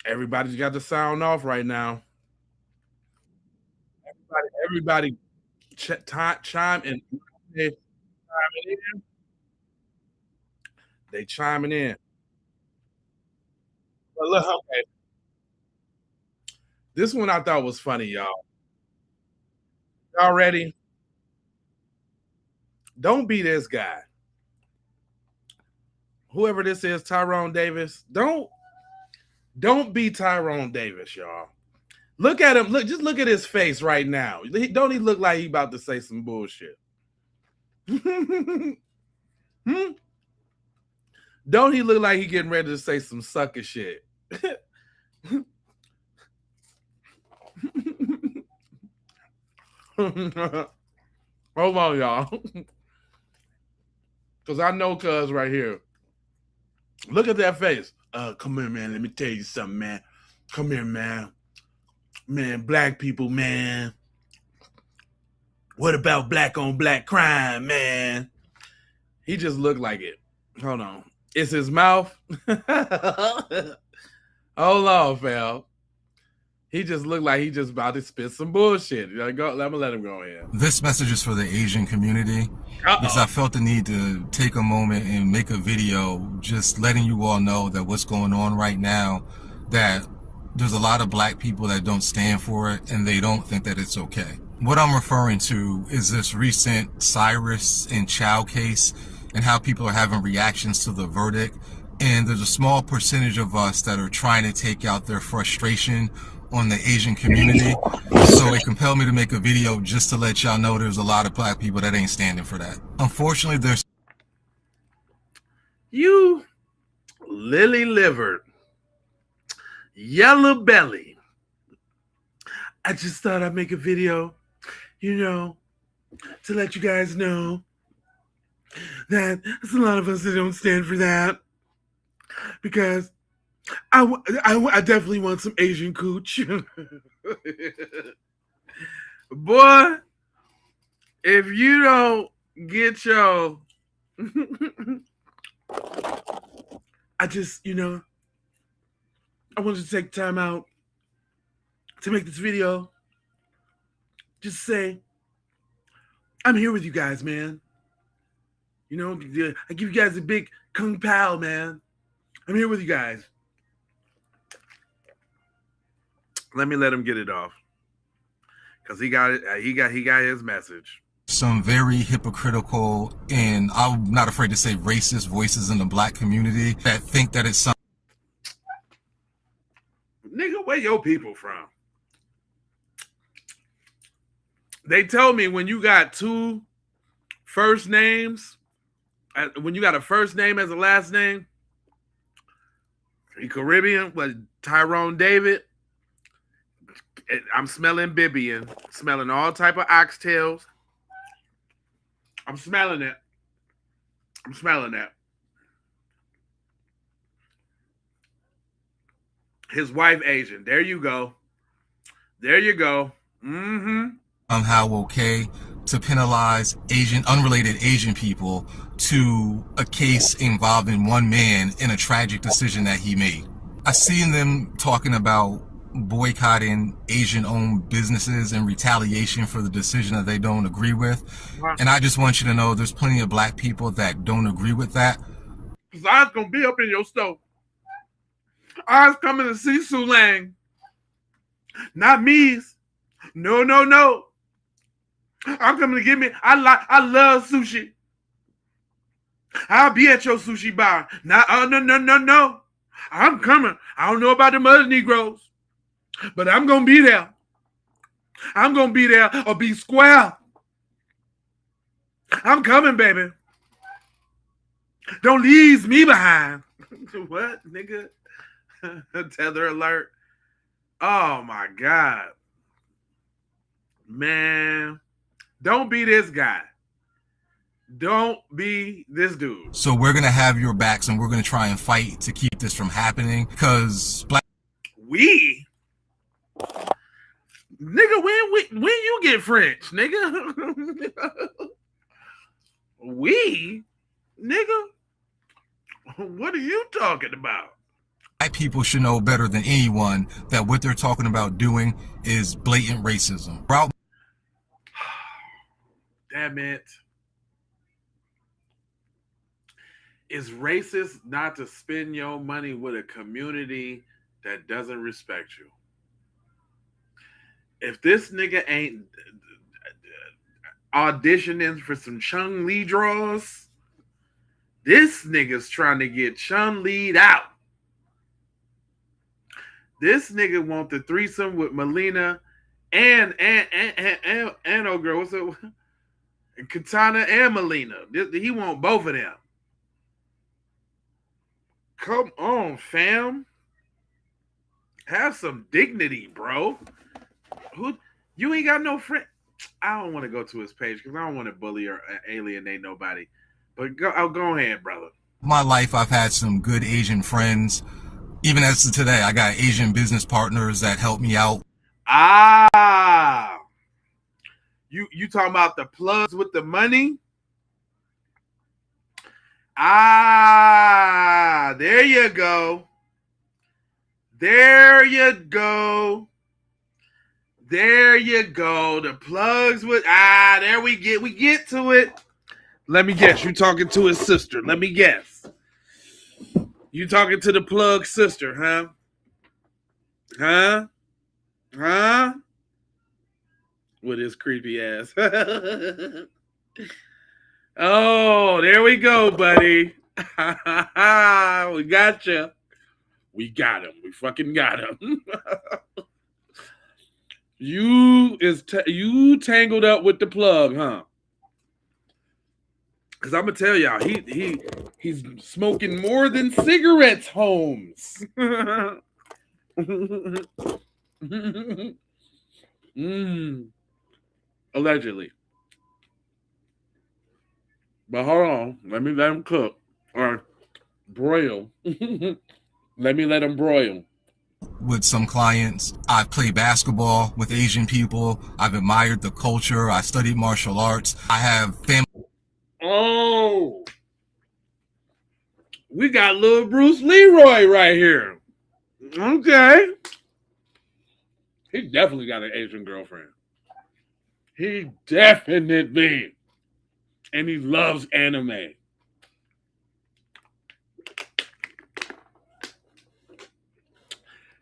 Everybody's got the sound off right now. Everybody chime in. They chiming in. But look, okay. This one I thought was funny, y'all. Y'all ready? Don't be this guy. Whoever this is, Tyrone Davis. Don't be Tyrone Davis, y'all. Look at him. Just look at his face right now. Don't he look like he about to say some bullshit? Don't he look like he getting ready to say some sucker shit? Hold on, y'all. Because I know cuz right here. Look at that face. Come here, man. Let me tell you something, man. Come here, man. Man, black people, man. What about black on black crime, man? He just looked like it. Hold on. It's his mouth. Hold on, fam. He just looked like he just about to spit some bullshit. Let me let him go in.
This message is for the Asian community because I felt the need to take a moment and make a video just letting you all know that what's going on right now, that there's a lot of black people that don't stand for it and they don't think that it's okay. What I'm referring to is this recent Cyrus and Chow case and how people are having reactions to the verdict. And there's a small percentage of us that are trying to take out their frustration on the Asian community. So it compelled me to make a video just to let y'all know there's a lot of black people that ain't standing for that. Unfortunately, there's
You lily livered, yellow belly. I just thought I'd make a video, to let you guys know that there's a lot of us that don't stand for that, because I definitely want some Asian cooch. Boy, if you don't get your I just, I wanted to take time out to make this video. Just say, I'm here with you guys, man. I give you guys a big kung pao, man. I'm here with you guys. Let him get it off, because he got it. He got his message.
some very hypocritical, and I'm not afraid to say racist voices in the black community that think that it's something.
Nigga, where your people from? They told me when you got two first names, when you got a first name as a last name, you Caribbean, but Tyrone David, I'm smelling Bibian, smelling all type of oxtails. I'm smelling it. I'm smelling that. His wife Asian. There you go. There you go. Mm-hmm.
Somehow okay to penalize unrelated Asian people to a case involving one man in a tragic decision that he made. I seen them talking about boycotting Asian-owned businesses in retaliation for the decision that they don't agree with. And I just want you to know there's plenty of black people that don't agree with that.
Because I was going to be up in your stove. I was coming to see Sue Lang. Not me's. No, no, no. I'm coming to get me. I love sushi. I'll be at your sushi bar. No. I'm coming. I don't know about the other Negroes, but I'm going to be there. I'm going to be there or be square. I'm coming, baby. Don't leave me behind. What, nigga? Tether alert. Oh, my God. Man. Don't be this guy. Don't be this dude.
So we're going to have your backs and we're going to try and fight to keep this from happening because black...
We? Nigga, when you get French, nigga? We? Nigga? What are you talking about?
Black people should know better than anyone that what they're talking about doing is blatant racism.
Damn it. It's racist not to spend your money with a community that doesn't respect you. If this nigga ain't auditioning for some Chung Lee draws, this nigga's trying to get Chung Lee'd out. This nigga want the threesome with Melina and old girl. What's up? Katana and Melina. He want both of them. Come on, fam. Have some dignity, bro. You ain't got no friend. I don't want to go to his page because I don't want to bully or alienate nobody. But go ahead, brother.
My life, I've had some good Asian friends. Even as of today, I got Asian business partners that help me out.
Ah. You talking about the plugs with the money? Ah, there you go. There you go. There you go. The plugs with there we get to it. Let me guess. You talking to his sister. Let me guess. You talking to the plug sister, huh? Huh? With his creepy ass. Oh, there we go, buddy. We got you. We got him. We fucking got him. You tangled up with the plug, huh? Because I'm gonna tell y'all, he's smoking more than cigarettes, Holmes. Allegedly. But hold on, let me let him cook or broil. Let me let him broil.
With some clients, I've played basketball with Asian people. I've admired the culture. I studied martial arts. I have family.
Oh, we got little Bruce Leroy right here. Okay. He definitely got an Asian girlfriend. He definitely. And he loves anime.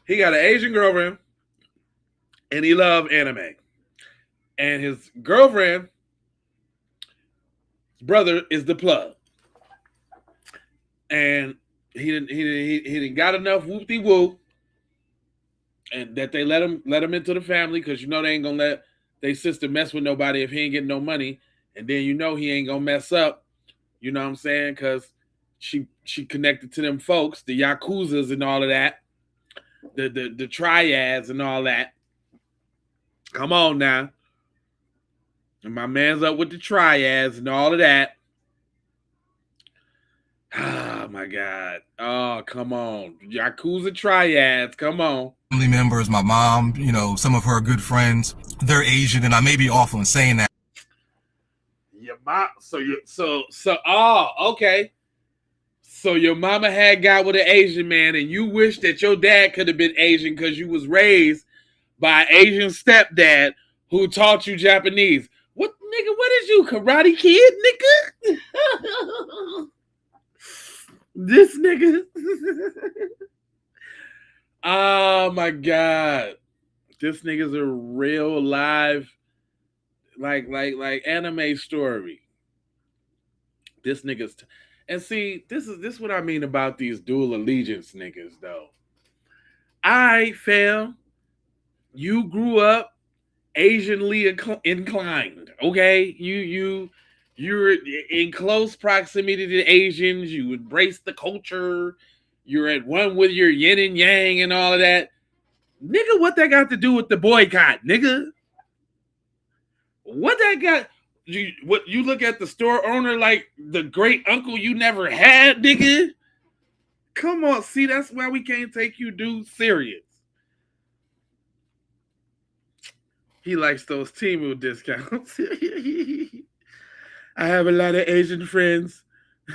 He got an Asian girlfriend and he loves anime. And his girlfriend, his brother, is the plug. And he didn't got enough whoop-de-whoop, and that they let him into the family, because you know they ain't gonna let their sister mess with nobody if he ain't getting no money. And then you know he ain't gonna mess up. You know what I'm saying? Because she connected to them folks, the Yakuzas and all of that. The triads and all that. Come on now. And my man's up with the triads and all of that. Oh my God. Oh, come on. Yakuza triads. Come on.
Family members, my mom, you know, some of her good friends, they're Asian, and I may be awful in saying that.
Your mom, okay. So your mama had got with an Asian man, and you wish that your dad could have been Asian because you was raised by an Asian stepdad who taught you Japanese. What, nigga, what is you, Karate Kid, nigga? This nigga. Oh my God. This nigga's a real live like anime story. This nigga's and see, this is what I mean about these dual allegiance niggas though. You grew up Asianly inclined, okay? You're in close proximity to Asians. You embrace the culture. You're at one with your yin and yang and all of that. Nigga, what that got to do with the boycott, nigga? What that got? You look at the store owner like the great uncle you never had, nigga? Come on, see, that's why we can't take you dudes serious. He likes those Temu discounts. I have a lot of Asian friends,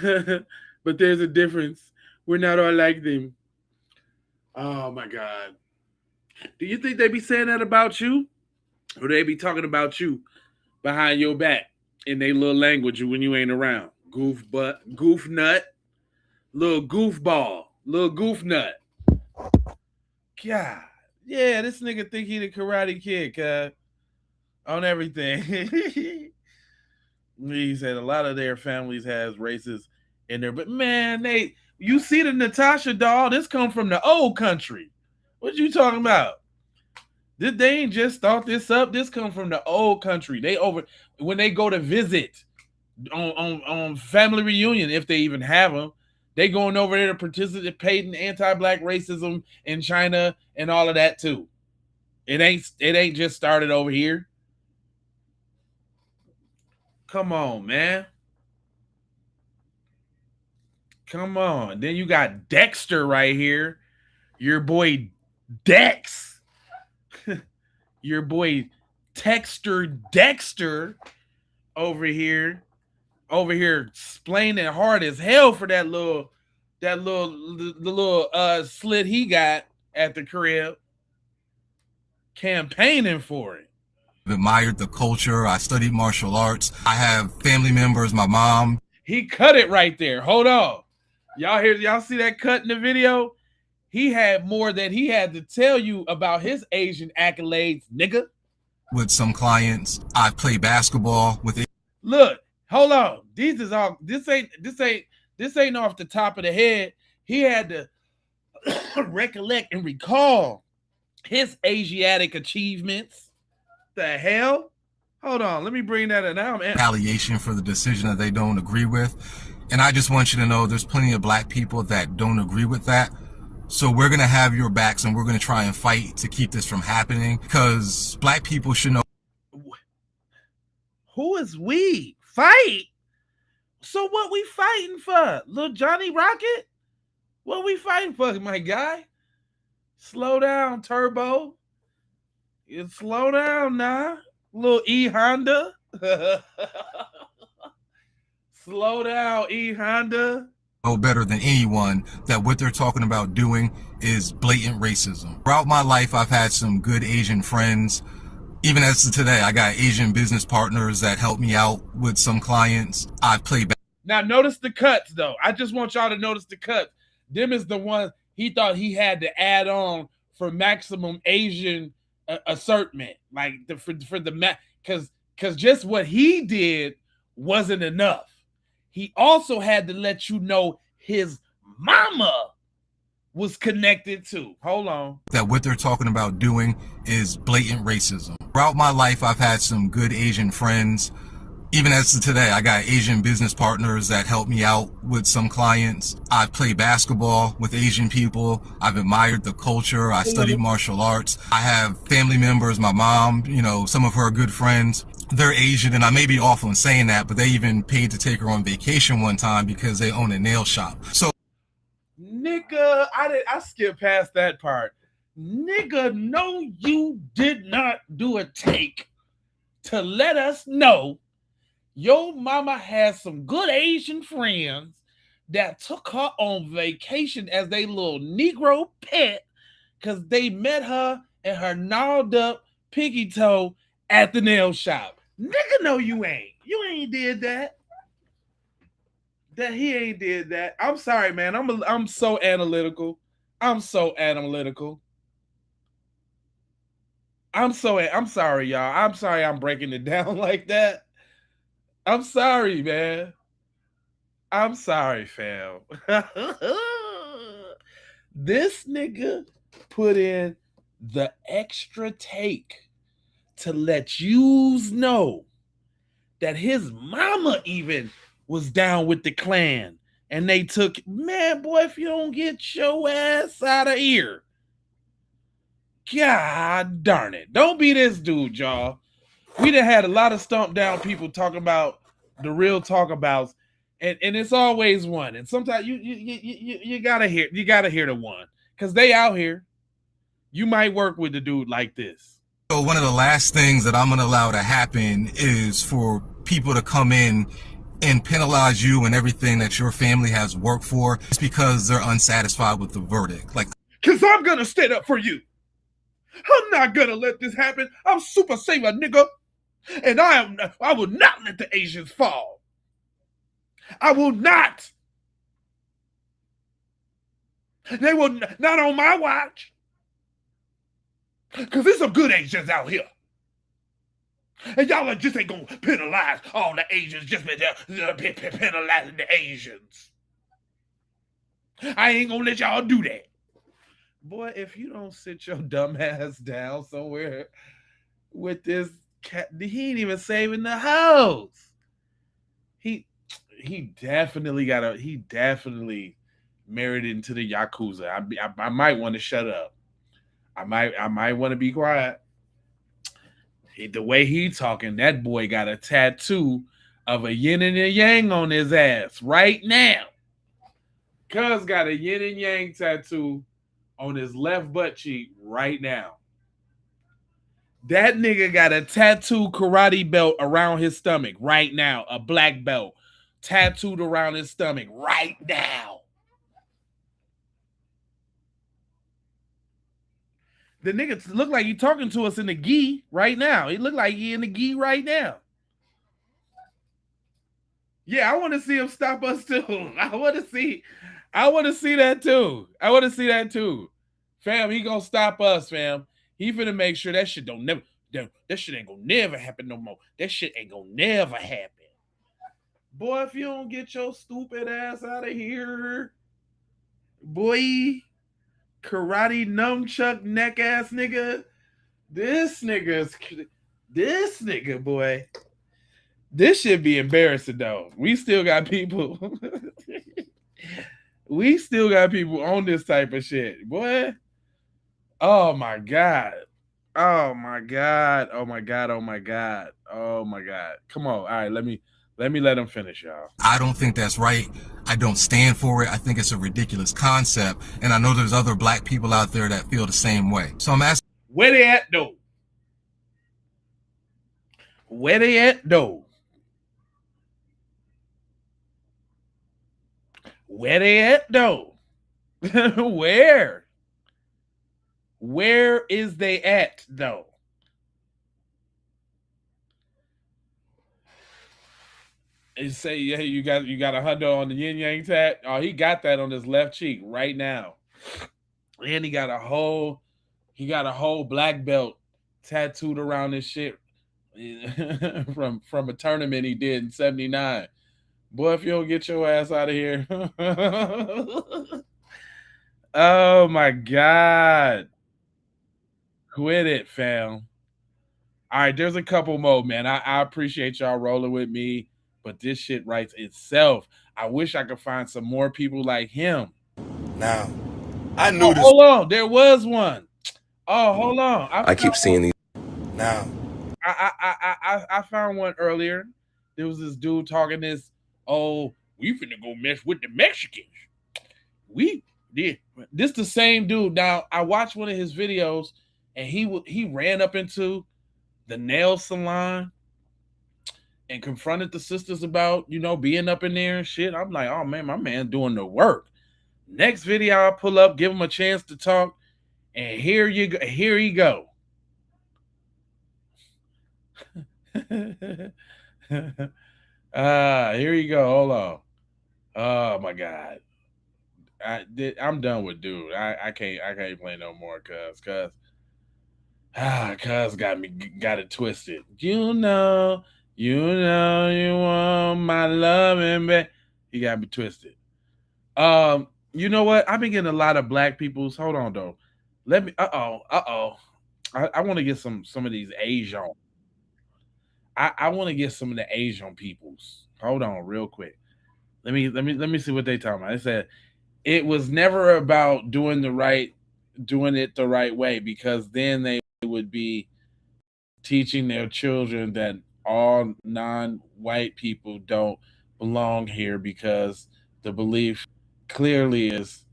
but there's a difference. We're not all like them. Oh my God. Do you think they be saying that about you? Or they be talking about you behind your back in their little language when you ain't around? Goof butt, goof nut, little goofball, little goof nut. God. Yeah, this nigga think he the Karate Kid, on everything. He said a lot of their families has races in there, but man, you see the Natasha doll, this come from the old country. What you talking about? They ain't just thought this up. This come from the old country. When they go to visit on family reunion, if they even have them, they going over there to participate in anti-black racism in China and all of that too. It ain't just started over here. Come on, man. Come on. Then you got Dexter right here. Your boy Dex. Your boy Texter Dexter over here explaining hard as hell for the little slit he got at the crib, campaigning for it.
I've admired the culture. I studied martial arts. I have family members, my mom.
He cut it right there. Hold on. Y'all see that cut in the video? He had more that he had to tell you about his Asian accolades, nigga.
With some clients, I've played basketball with.
Look, hold on. This This ain't off the top of the head. He had to recollect and recall his Asiatic achievements. The hell? Hold on, let me bring that in now.
Retaliation for the decision that they don't agree with. And I just want you to know there's plenty of black people that don't agree with that. So we're going to have your backs and we're going to try and fight to keep this from happening, because black people should know.
Who is we? Fight? So what we fighting for? Little Johnny Rocket? What we fighting for, my guy? Slow down, Turbo. You slow down now. Little E Honda. Slow down, E Honda.
Know better than anyone that what they're talking about doing is blatant racism. Throughout my life, I've had some good Asian friends. Even as of today, I got Asian business partners that help me out with some clients. I've played back.
Now notice the cuts, though. I just want y'all to notice the cuts. Them is the one he thought he had to add on for maximum Asian assertment, like for the because just what he did wasn't enough. He also had to let you know his mama was connected to. Hold on.
That what they're talking about doing is blatant racism. Throughout my life, I've had some good Asian friends. Even as of today, I got Asian business partners that help me out with some clients. I've played basketball with Asian people. I've admired the culture. I studied martial arts. I have family members, my mom, you know, some of her good friends. They're Asian, and I may be awful in saying that, but they even paid to take her on vacation one time because they own a nail shop. So,
nigga, I skipped past that part. Nigga, no, you did not do a take to let us know your mama has some good Asian friends that took her on vacation as they little Negro pet because they met her and her gnawed up piggy toe at the nail shop. Nigga, no, you ain't. You ain't did that. That he ain't did that. I'm sorry, man. I'm so analytical. I'm sorry, y'all. I'm sorry I'm breaking it down like that. I'm sorry, man. I'm sorry, fam. This nigga put in the extra take to let yous know that his mama even was down with the Klan. And they took, man, boy, if you don't get your ass out of here. God darn it. Don't be this dude, y'all. We done had a lot of stomp down people talking about the real talkabouts, and it's always one. And sometimes you gotta hear the one because they out here. You might work with a dude like this.
So one of the last things that I'm going to allow to happen is for people to come in and penalize you and everything that your family has worked for just because they're unsatisfied with the verdict. Like,
because I'm gonna stand up for you. I'm not gonna let this happen. I'm Super Saver, nigga. And I will not let the Asians fall. I will not. They will not on my watch. Because there's some good Asians out here. And y'all just ain't gonna penalize all the Asians just penalizing the Asians. I ain't gonna let y'all do that. Boy, if you don't sit your dumb ass down somewhere with this cat, he ain't even saving the house. He definitely married into the Yakuza. I might want to shut up. I might want to be quiet. The way he talking, that boy got a tattoo of a yin and a yang on his ass right now. Cuz got a yin and yang tattoo on his left butt cheek right now. That nigga got a tattoo karate belt around his stomach right now. A black belt tattooed around his stomach right now. The nigga look like he talking to us in the gi right now. He look like he in the gi right now. Yeah, I want to see him stop us too. I want to see that too. Fam, he gonna stop us, fam. He finna make sure that shit that shit ain't gonna never happen no more. That shit ain't gonna never happen. Boy, if you don't get your stupid ass out of here, boy, karate nunchuck neck ass nigga. This nigga, boy. This should be embarrassing though. We still got people. We still got people on this type of shit, boy. Oh my god. Oh my god. Oh my god. Oh my god. Oh my god. Come on. All right, let me let him finish, y'all.
I don't think that's right. I don't stand for it. I think it's a ridiculous concept. And I know there's other black people out there that feel the same way. So I'm asking,
where they at though? Where they at though? Where they at though? Where? Where is they at though? And say, yeah, you got a hundo on the yin yang tat. Oh, he got that on his left cheek right now, and he got a whole black belt tattooed around his shit from a tournament he did in '79. Boy, if you don't get your ass out of here. Oh my god. Quit it, fam. All right, there's a couple more, man. I appreciate y'all rolling with me, but this shit writes itself. I wish I could find some more people like him.
Now, I knew this.
Hold on, there was one. Oh, hold on.
I keep seeing these. Now,
I found one earlier. There was this dude talking this, oh, we finna go mess with the Mexicans. We did. This the same dude. Now, I watched one of his videos, and he ran up into the nail salon and confronted the sisters about, being up in there and shit. I'm like, oh man, my man doing the work. Next video I'll pull up, give him a chance to talk, and here he go. Here you go. Hold on. Oh my god. I'm done with dude. I can't play no more cuz got it twisted. You know you want my loving, baby. He got me twisted. You know what? I've been getting a lot of black people's. Hold on though. Let me. I want to get some of these Asian. I want to get some of the Asian peoples. Hold on, real quick. Let me see what they talking about. They said it was never about doing it the right way, because then they would be teaching their children that all non-white people don't belong here, because the belief clearly is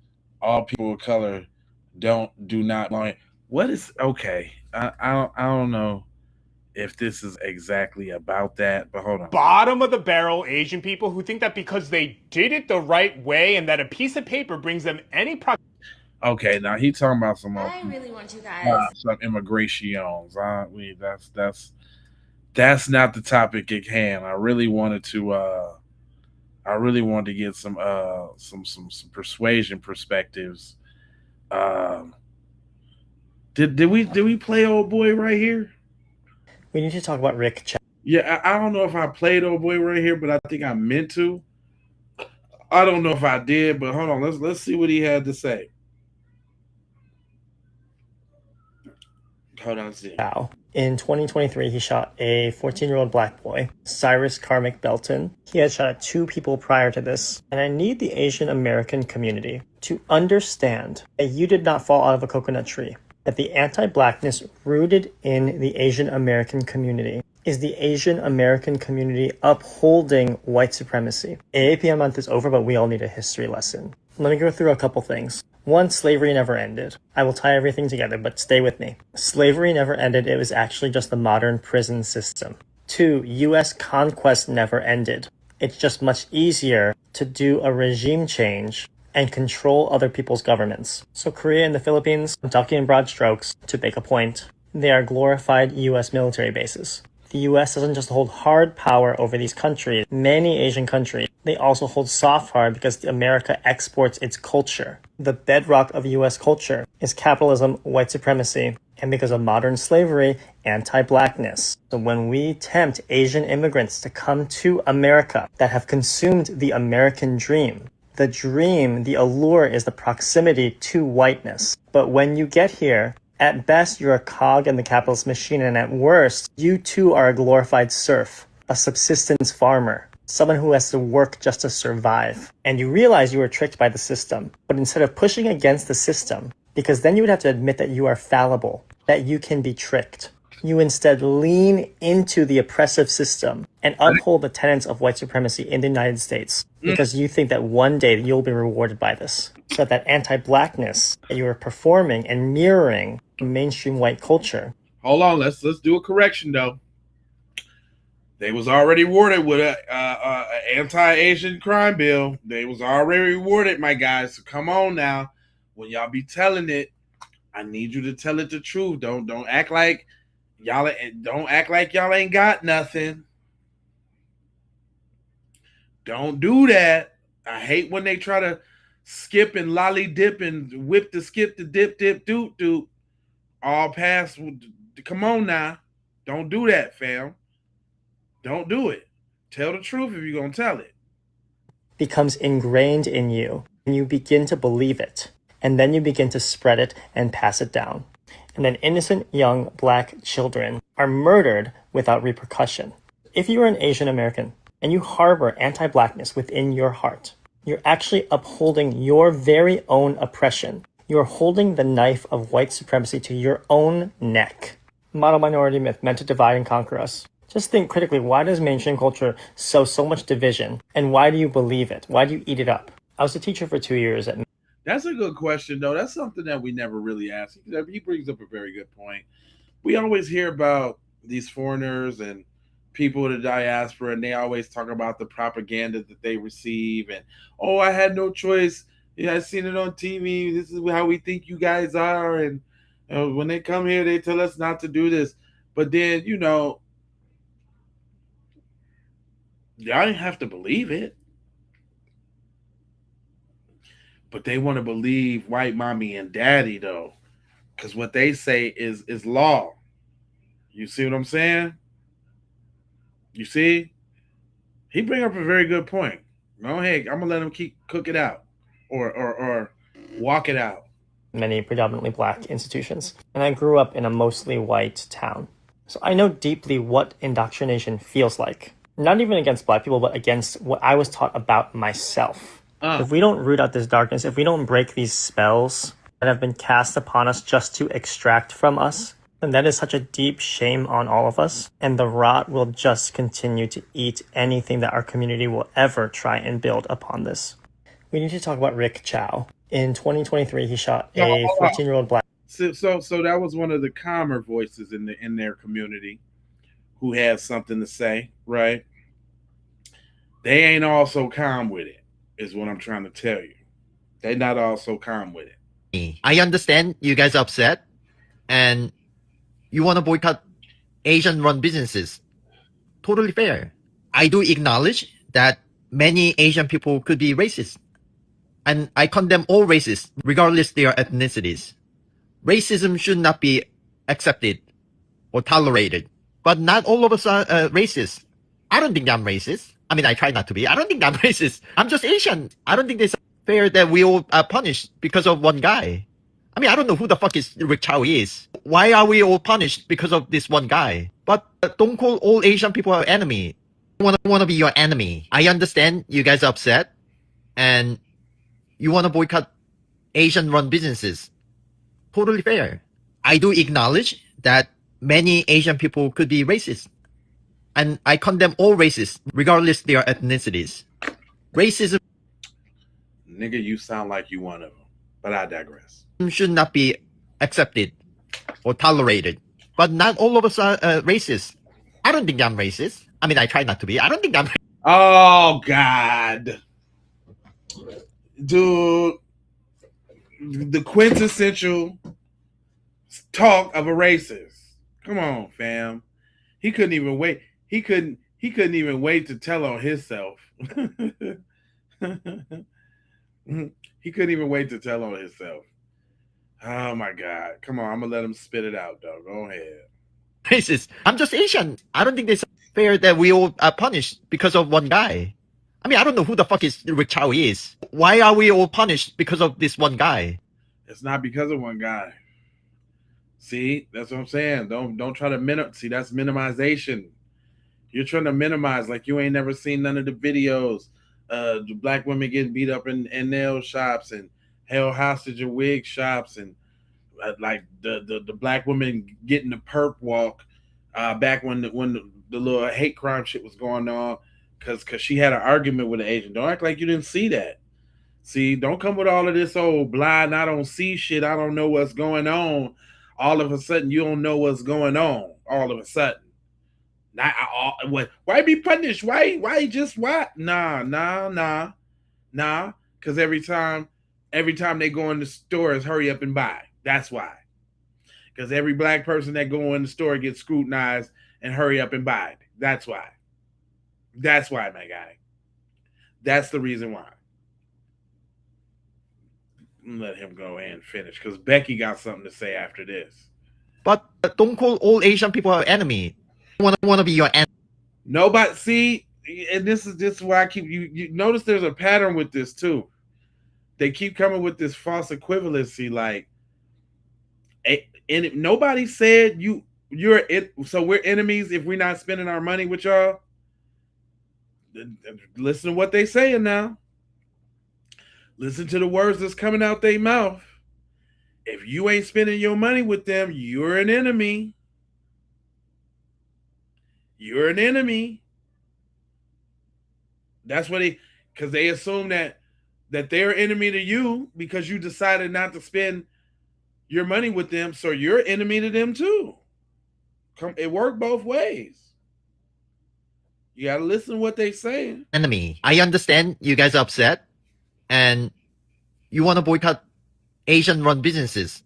all people of color do not belong. What is okay? I don't know if this is exactly about that, but hold on.
Bottom of the barrel Asian people who think that because they did it the right way and that a piece of paper brings them any
Okay, now he talking about some
I really want you guys.
some immigrations. That's not the topic at hand. I really wanted to get some persuasion perspectives. Did we play old boy right here?
We need to talk about Rick Chow.
Yeah, I don't know if I played old boy right here, but I think I meant to. I don't know if I did, but hold on. Let's see what he had to say. Hold on, see.
In 2023, he shot a 14-year-old black boy, Cyrus Carmick Belton. He had shot at 2 people prior to this. And I need the Asian American community to understand that you did not fall out of a coconut tree. That the anti-blackness rooted in the Asian American community is the Asian American community upholding white supremacy. AAPI month is over, but we all need a history lesson. Let me go through a couple things. 1, slavery never ended. I will tie everything together, but stay with me. Slavery never ended. It was actually just the modern prison system. 2, U.S. conquest never ended. It's just much easier to do a regime change and control other people's governments. So Korea and the Philippines, I'm talking in broad strokes to make a point. They are glorified U.S. military bases. The U.S. doesn't just hold hard power over these countries. Many Asian countries, they also hold soft power because America exports its culture. The bedrock of U.S. culture is capitalism, white supremacy, And because of modern slavery, anti-blackness. So when we tempt Asian immigrants to come to America that have consumed the American dream, the allure is the proximity to whiteness. But when you get here, at best, you're a cog in the capitalist machine, and at worst, you too are a glorified serf, a subsistence farmer, someone who has to work just to survive. And you realize you were tricked by the system. But instead of pushing against the system, because then you would have to admit that you are fallible, that you can be tricked, you instead lean into the oppressive system and uphold the tenets of white supremacy in the United States, because you think that one day you'll be rewarded by this. So that anti-blackness that you are performing and mirroring mainstream white culture.
Hold on, let's do a correction though. They was already rewarded with a anti-Asian crime bill. They was already rewarded, my guys. So come on now, when y'all be telling it, I need you to tell it the truth. Don't act like y'all ain't got nothing. Don't do that. I hate when they try to skip and lolly dip and whip the skip the dip doot doot all past. Come on now. Don't do that, fam. Don't do it. Tell the truth if you're going to tell it.
Becomes ingrained in you, and you begin to believe it. And then you begin to spread it and pass it down. And then innocent young black children are murdered without repercussion. If you are an Asian American and you harbor anti-blackness within your heart, you're actually upholding your very own oppression. You're holding the knife of white supremacy to your own neck. Model minority myth meant to divide and conquer us. Just think critically, why does mainstream culture sow so much division? And why do you believe it? Why do you eat it up? I was a teacher for 2 years at...
That's a good question, though. That's something that we never really ask. He brings up a very good point. We always hear about these foreigners and people in the diaspora, and they always talk about the propaganda that they receive. And, oh, I had no choice. Yeah, I seen it on TV. This is how we think you guys are. And when they come here, they tell us not to do this. But then, y'all didn't have to believe it. But they want to believe white mommy and daddy, though, because what they say is law. You see what I'm saying? You see? He bring up a very good point. Go ahead. I'm going to let him cook it out or walk it out.
Many predominantly black institutions. And I grew up in a mostly white town. So I know deeply what indoctrination feels like. Not even against black people, but against what I was taught about myself. If we don't root out this darkness, if we don't break these spells that have been cast upon us just to extract from us, then that is such a deep shame on all of us. And the rot will just continue to eat anything that our community will ever try and build upon this. We need to talk about Rick Chow. In 2023, he shot a 14-year-old black...
So that was one of the calmer voices in their community who has something to say, right? They ain't all so calm with it, is what I'm trying to tell you. They're not all so calm with it.
I understand you guys are upset and you want to boycott Asian-run businesses. Totally fair. I do acknowledge that many Asian people could be racist. And I condemn all races, regardless their ethnicities. Racism should not be accepted or tolerated. But not all of us are racist. I don't think I'm racist. I mean, I try not to be. I don't think I'm racist. I'm just Asian. I don't think it's fair that we all are punished because of one guy. I mean, I don't know who the fuck is Rick Chow is. Why are we all punished because of this one guy? But don't call all Asian people our enemy. I want to be your enemy. I understand you guys are upset and you want to boycott Asian-run businesses. Totally fair. I do acknowledge that many Asian people could be racist. And I condemn all races, regardless their ethnicities. Racism...
Nigga, you sound like you one of them. But I digress.
...should not be accepted or tolerated. But not all of us are racist. I don't think I'm racist. I mean, I try not to be. I don't think I'm...
Oh, God. Dude. The quintessential talk of a racist. Come on, fam. He couldn't even wait. He couldn't even wait to tell on himself. He couldn't even wait to tell on himself. Oh my God. Come on. I'm going to let him spit it out, though. Go ahead.
Racist. I'm just Asian. I don't think it's fair that we all are punished because of one guy. I mean, I don't know who the fuck is Rick Chow is. Why are we all punished because of this one guy?
It's not because of one guy. See, that's what I'm saying. Don't try to see, that's minimization. You're trying to minimize like you ain't never seen none of the videos. The black women getting beat up in nail shops and held hostage in wig shops, and like the black women getting the perp walk back when the little hate crime shit was going on because she had an argument with an agent. Don't act like you didn't see that. See, don't come with all of this old blind, I don't see shit, I don't know what's going on. All of a sudden, you don't know what's going on. All of a sudden. Why be punished? Why just what? Nah. Because every time they go in the stores, hurry up and buy. That's why. Because every black person that go in the store gets scrutinized and hurry up and buy. That's why. That's why, my guy. That's the reason why. Let him go and finish because Becky got something to say after this.
But don't call all Asian people our enemy. I want to be your enemy.
Nobody, see, and this is why I keep you notice there's a pattern with this too. They keep coming with this false equivalency, like, and nobody said you're it. So we're enemies if we're not spending our money with y'all. Listen to what they saying now. Listen to the words that's coming out their mouth. If you ain't spending your money with them, you're an enemy. You're an enemy. That's what because they assume that they're enemy to you because you decided not to spend your money with them, so you're enemy to them too. It worked both ways. You gotta listen to what they saying.
Enemy. I understand you guys are upset and you want to boycott Asian-run businesses.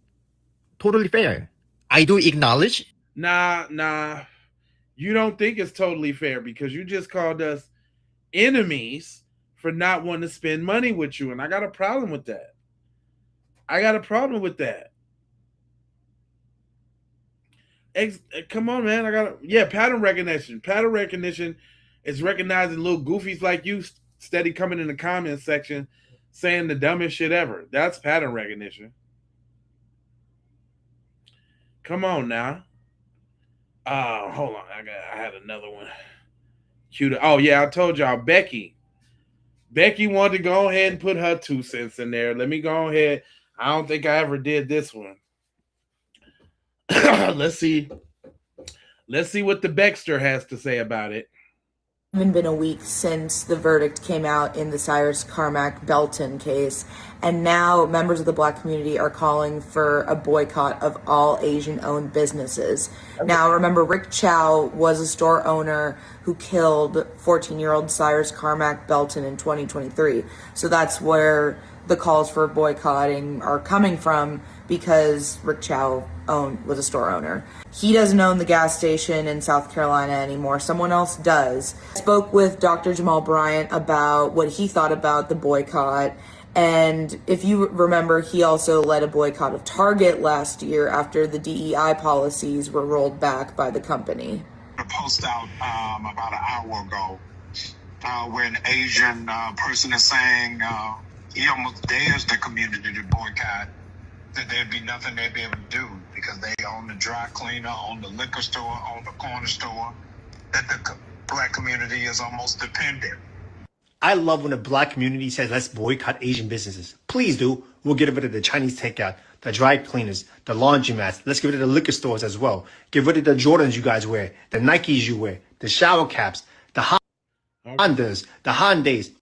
Totally fair. I do acknowledge.
Nah. You don't think it's totally fair because you just called us enemies for not wanting to spend money with you, and I got a problem with that. Come on, man. Pattern recognition. Pattern recognition is recognizing little goofies like you steady coming in the comment section saying the dumbest shit ever. That's pattern recognition. Come on now. Hold on. I had another one. Oh yeah, I told y'all Becky wanted to go ahead and put her 2 cents in there. Let me go ahead. I don't think I ever did this one. Let's see what the Baxter has to say about it.
Even been a week since the verdict came out in the Cyrus Carmack Belton case, and now members of the Black community are calling for a boycott of all Asian-owned businesses. Now, remember, Rick Chow was a store owner who killed 14-year-old Cyrus Carmack Belton in 2023. So that's where the calls for boycotting are coming from, because Rick Chow was a store owner. He doesn't own the gas station in South Carolina anymore. Someone else does. I spoke with Dr. Jamal Bryant about what he thought about the boycott. And if you remember, he also led a boycott of Target last year after the DEI policies were rolled back by the company.
A post out about an hour ago where an Asian person is saying he almost dares the community to boycott, that there'd be nothing they'd be able to do because they own the dry cleaner, own the liquor store, own the corner store, that the Black community is almost dependent.
I love when the Black community says, let's boycott Asian businesses. Please do. We'll get rid of the Chinese takeout, the dry cleaners, the laundromats. Let's get rid of the liquor stores as well. Get rid of the Jordans you guys wear, the Nikes you wear, the shower caps, the Hondas, the Hyundais.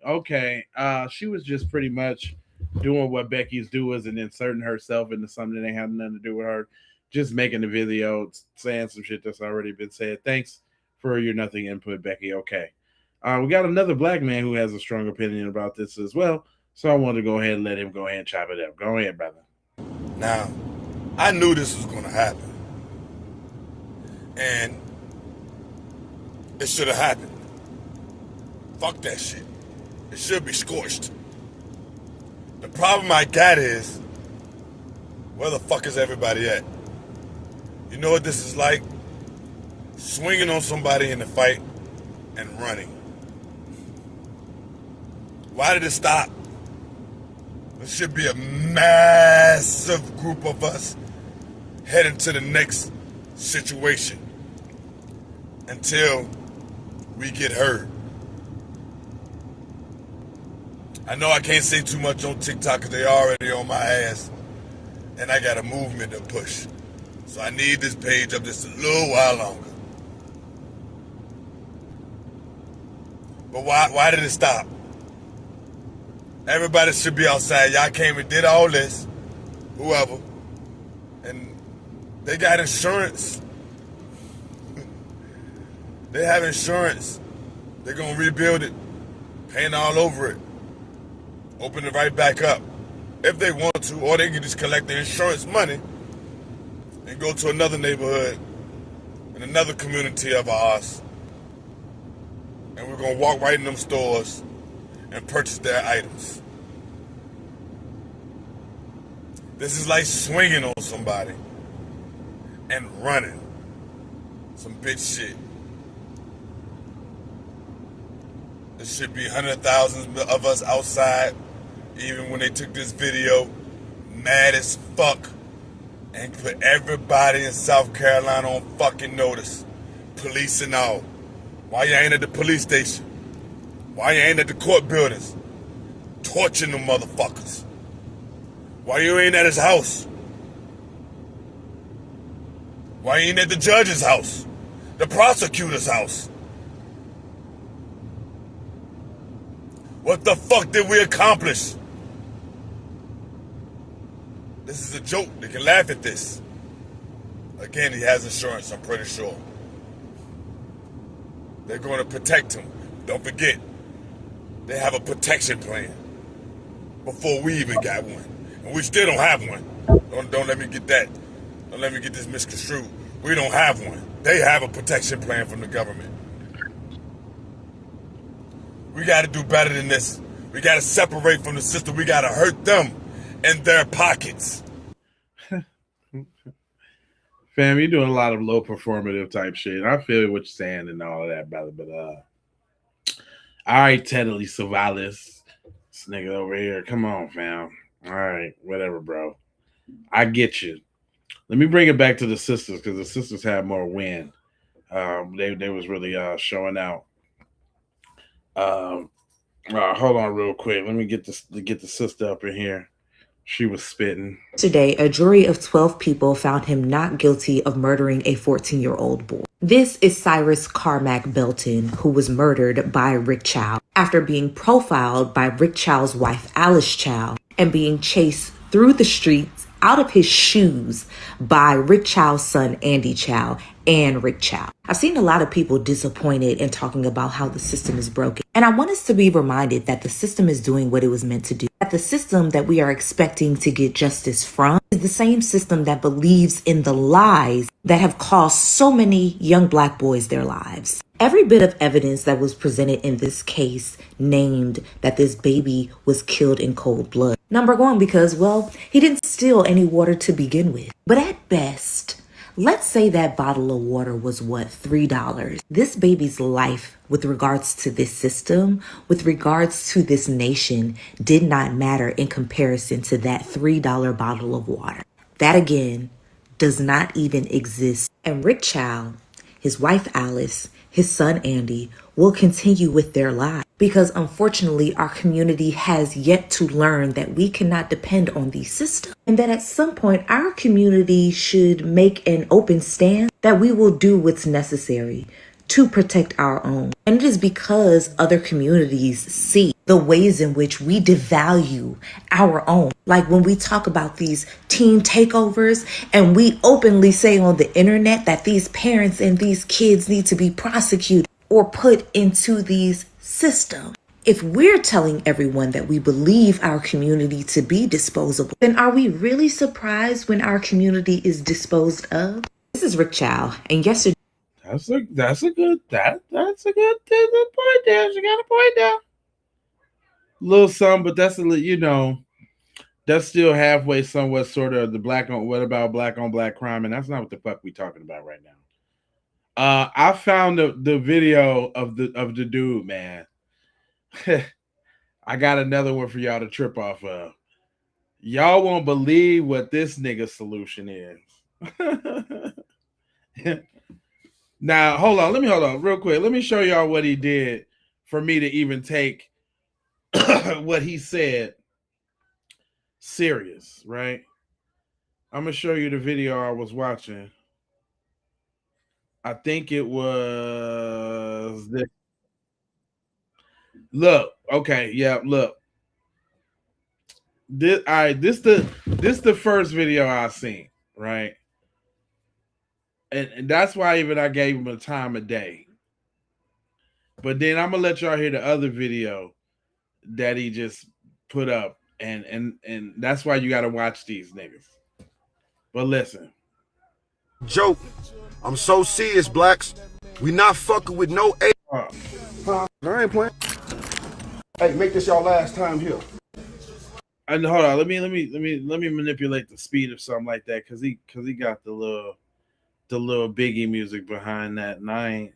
Okay. She was just pretty much doing what Becky's doing and inserting herself into something that ain't had nothing to do with her. Just making the video, saying some shit that's already been said. Thanks for your nothing input, Becky. Okay. We got another Black man who has a strong opinion about this as well. So I wanted to go ahead and let him go ahead and chop it up. Go ahead, brother.
Now, I knew this was going to happen. And it should have happened. Fuck that shit. It should be scorched. The problem I got is Where the fuck is everybody at? You know what this is like? Swinging on somebody in the fight and running. Why did it stop? There should be a massive group of us heading to the next situation until we get heard. I know I can't say too much on TikTok because they already on my ass, and I got a movement to push. So I need this page up just a little while longer. But why did it stop? Everybody should be outside. Y'all came and did all this, whoever, and they got insurance. They have insurance. They're gonna rebuild it, paint all over it, open it right back up if they want to, or they can just collect the insurance money and go to another neighborhood in another community of ours, and we're gonna walk right in them stores and purchase their items. This is like swinging on somebody and running. Some bitch shit. There should be hundreds of thousands of us outside, even when they took this video, mad as fuck, and put everybody in South Carolina on fucking notice. Police and all. Why you ain't at the police station? Why you ain't at the court buildings? Torching them motherfuckers. Why you ain't at his house? Why you ain't at the judge's house? The prosecutor's house? What the fuck did we accomplish? This is a joke. They can laugh at this. Again, he has insurance, I'm pretty sure. They're going to protect him. Don't forget, they have a protection plan before we even got one. And we still don't have one. Don't let me get that. Don't let me get this misconstrued. We don't have one. They have a protection plan from the government. We got to do better than this. We got to separate from the system. We got to hurt them in their pockets.
Fam, you're doing a lot of low performative type shit. I feel what you're saying and all of that, brother. But all right, Teddy Savalas, this nigga over here. Come on, fam. All right, whatever, bro. I get you. Let me bring it back to the sisters because the sisters had more win. They was really showing out. Hold on real quick. Let me get the sister up in here. She was spitting.
Today, a jury of 12 people found him not guilty of murdering a 14-year-old boy. This is Cyrus Carmack Belton, who was murdered by Rick Chow after being profiled by Rick Chow's wife, Alice Chow, and being chased through the streets out of his shoes by Rick Chow's son, Andy Chow, and Rick Chow. I've seen a lot of people disappointed in talking about how the system is broken. And I want us to be reminded that the system is doing what it was meant to do. That the system that we are expecting to get justice from is the same system that believes in the lies that have cost so many young Black boys their lives. Every bit of evidence that was presented in this case named that this baby was killed in cold blood. Number one, because, well, he didn't steal any water to begin with. But at best, let's say that bottle of water was what, $3. This baby's life with regards to this system, with regards to this nation, did not matter in comparison to that $3 bottle of water. That again does not even exist. And Rick Chow, his wife Alice, his son Andy will continue with their lives because unfortunately our community has yet to learn that we cannot depend on these systems and that at some point our community should make an open stand that we will do what's necessary to protect our own. And it is because other communities see the ways in which we devalue our own. Like when we talk about these teen takeovers and we openly say on the internet that these parents and these kids need to be prosecuted or put into these systems. If we're telling everyone that we believe our community to be disposable, then are we really surprised when our community is disposed of? This is Rick Chow, and yesterday,
That's a good point there. She got a point there. Little something, but that's a little, That's still halfway, somewhat, sort of the black on. What about black on black crime? And that's not what the fuck we talking about right now. I found the video of the dude, man. I got another one for y'all to trip off of. Y'all won't believe what this nigga solution is. Now, hold on real quick. Let me show y'all what he did for me to even take what he said serious, right? I'm gonna show you the video I was watching. I think it was this. Look, okay, yeah, look. This the first video I seen, right? And that's why even I gave him a time of day. But then I'm gonna let y'all hear the other video that he just put up, and that's why you gotta watch these niggas. But listen.
Joke. I'm so serious, blacks. We not fucking with no A.
Huh? I ain't playing. Hey, make this y'all last time here.
And hold on, let me manipulate the speed of something like that, cause he got the little Biggie music behind that, and I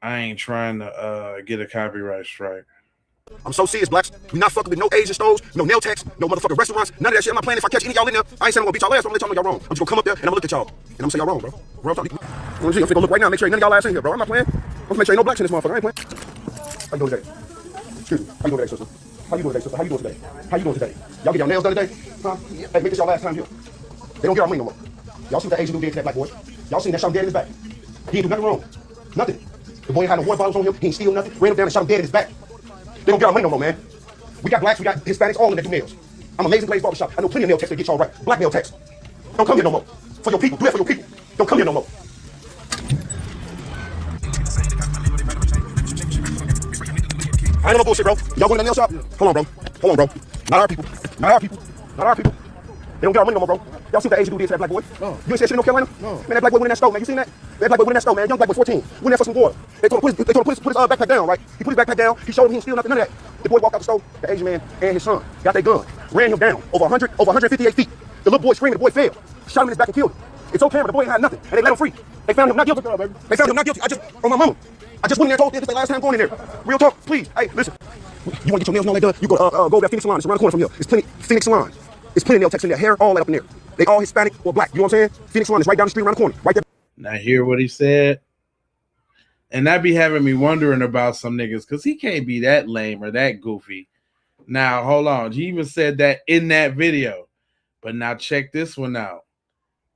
ain't trying to get a copyright strike.
I'm so serious, blacks. We not fucking with no Asian stores, no nail techs, no motherfucking restaurants, none of that shit. I'm not playing. If I catch any of y'all in there, I ain't saying I'm gonna beat y'all ass. I'm gonna let y'all know y'all wrong. I'm just gonna come up there and I'm gonna look at y'all and I'm gonna say y'all wrong, bro. I'm gonna look right now, make sure ain't none of y'all ass in here, bro. I'm not playing. I'm gonna make sure ain't no blacks in this motherfucker. I ain't playing. How you doing today? Excuse me. How you doing today, sister? How you doing today, sister? How you doing today? How you doing today? Y'all get y'all nails done today? Huh? Hey, make this y'all last time here. They don't get our money no more. Y'all see what the Asian dude did to that black boy? Y'all seen that shot him dead in his back? He ain't do nothing wrong. Nothing. The boy ain't had no water bottles on him. He ain't steal nothing. Ran him down and shot him dead in his back. They don't get our money no more, man. We got blacks, we got Hispanics, all of them that do nails. I'm Amazing Glaze Barbershop. I know plenty of nail techs that get y'all right. Black nail techs. Don't come here no more. For your people. Do that for your people. Don't come here no more. I ain't no more bullshit, bro. Y'all going to that nail shop? Hold on, bro. Hold on, bro. Not our people. Not our people. Not our people. They don't get our money no more, bro. Y'all see what the Asian dude did to that black boy? No. You ain't see that shit in North Carolina? No. Man, that black boy went in that store, man. You seen that? That black boy went in that store, man. Young black boy, 14. Went in there for some water. They told him to put his backpack down, right? He put his backpack down. He showed him he didn't steal nothing, none of that. The boy walked out the store. The Asian man and his son got their gun. Ran him down over 158 feet. The little boy screaming. The boy fell. Shot him in his back and killed him. It's on camera. The boy ain't had nothing. And they let him free. They found him not guilty. They found him not guilty. On my mama. I just went in there and told them this their last time going in there. Real talk, please. Hey, listen. You want to get your nails and all that done? You go to over at Phoenix Salon. It's around the corner from here. It's plenty. Phoenix Salon. It's plenty of nail techs in there. Hair, all that up in there. They all Hispanic or black. You know what I'm saying? Phoenix Salon is right down the street, around the corner. Right there.
Now hear what he said. And that be having me wondering about some niggas, because he can't be that lame or that goofy. Now, hold on. He even said that in that video. But now check this one out.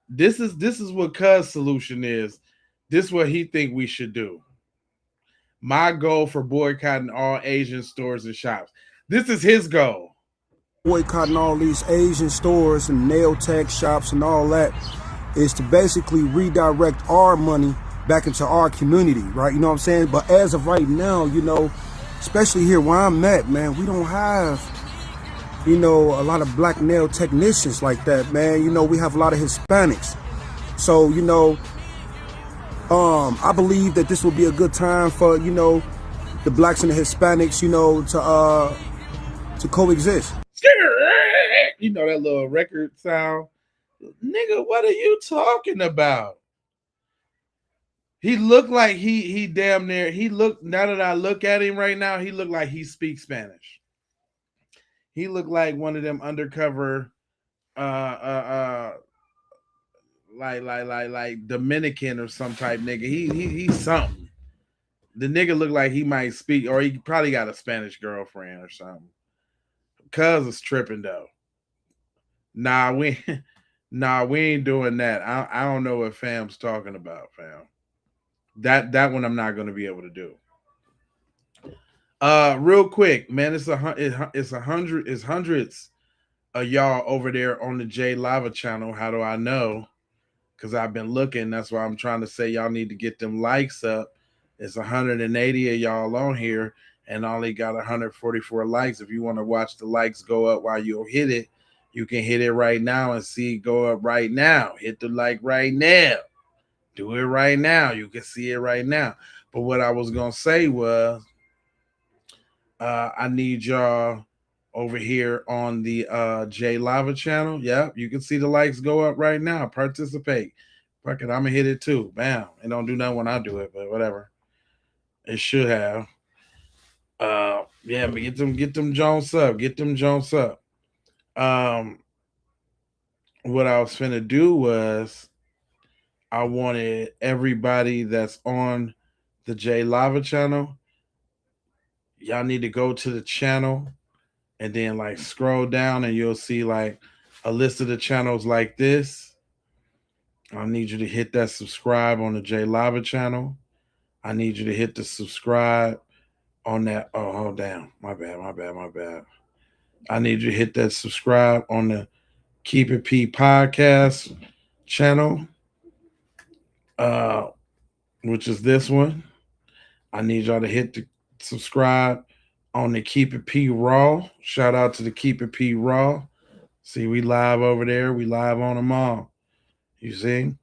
This is what Cuz solution is. This is what he think we should do. My goal for boycotting all Asian stores and shops. This is his goal.
Boycotting all these Asian stores and nail tech shops and all that is to basically redirect our money back into our community, right? You know what I'm saying? But as of right now, you know, especially here where I'm at, man, we don't have, you know, a lot of black nail technicians like that, man. You know, we have a lot of Hispanics. So, you know, I believe that this will be a good time for, you know, the blacks and the Hispanics, you know, to coexist.
You know that little record sound? Nigga, what are you talking about? He looked like he damn near, now that I look at him right now, he looked like he speaks Spanish. He looked like one of them undercover like Dominican or some type nigga. He's something. The nigga looked like he might speak, or he probably got a Spanish girlfriend or something. Cuz is tripping though. Nah, we ain't doing that. I don't know what fam's talking about, fam. That one I'm not going to be able to do. Real quick, man, it's hundreds of y'all over there on the J Lava channel. How do I know? Because I've been looking. That's why I'm trying to say y'all need to get them likes up. It's 180 of y'all on here and only got 144 likes. If you want to watch the likes go up while you hit it, you can hit it right now and see it go up right now. Hit the like right now. Do it right now. You can see it right now. But what I was going to say was I need y'all over here on the J Lava channel. Yep, you can see the likes go up right now. Participate. Fuck it, I'm gonna hit it too. Bam. It don't do nothing when I do it, but whatever. It should have. Yeah, but get them Jones up. Get them Jones up. What I was finna do was I wanted everybody that's on the J Lava channel. Y'all need to go to the channel and then like scroll down and you'll see like a list of the channels like this. I need you to hit that subscribe on the J Lava channel. I need you to hit the subscribe on that. Oh, damn. My bad. I need you to hit that subscribe on the Keep It P podcast channel, which is this one. I need y'all to hit the subscribe on the Keep It P Raw. Shout out to the Keep It P Raw. See, we live over there. We live on them all. You see?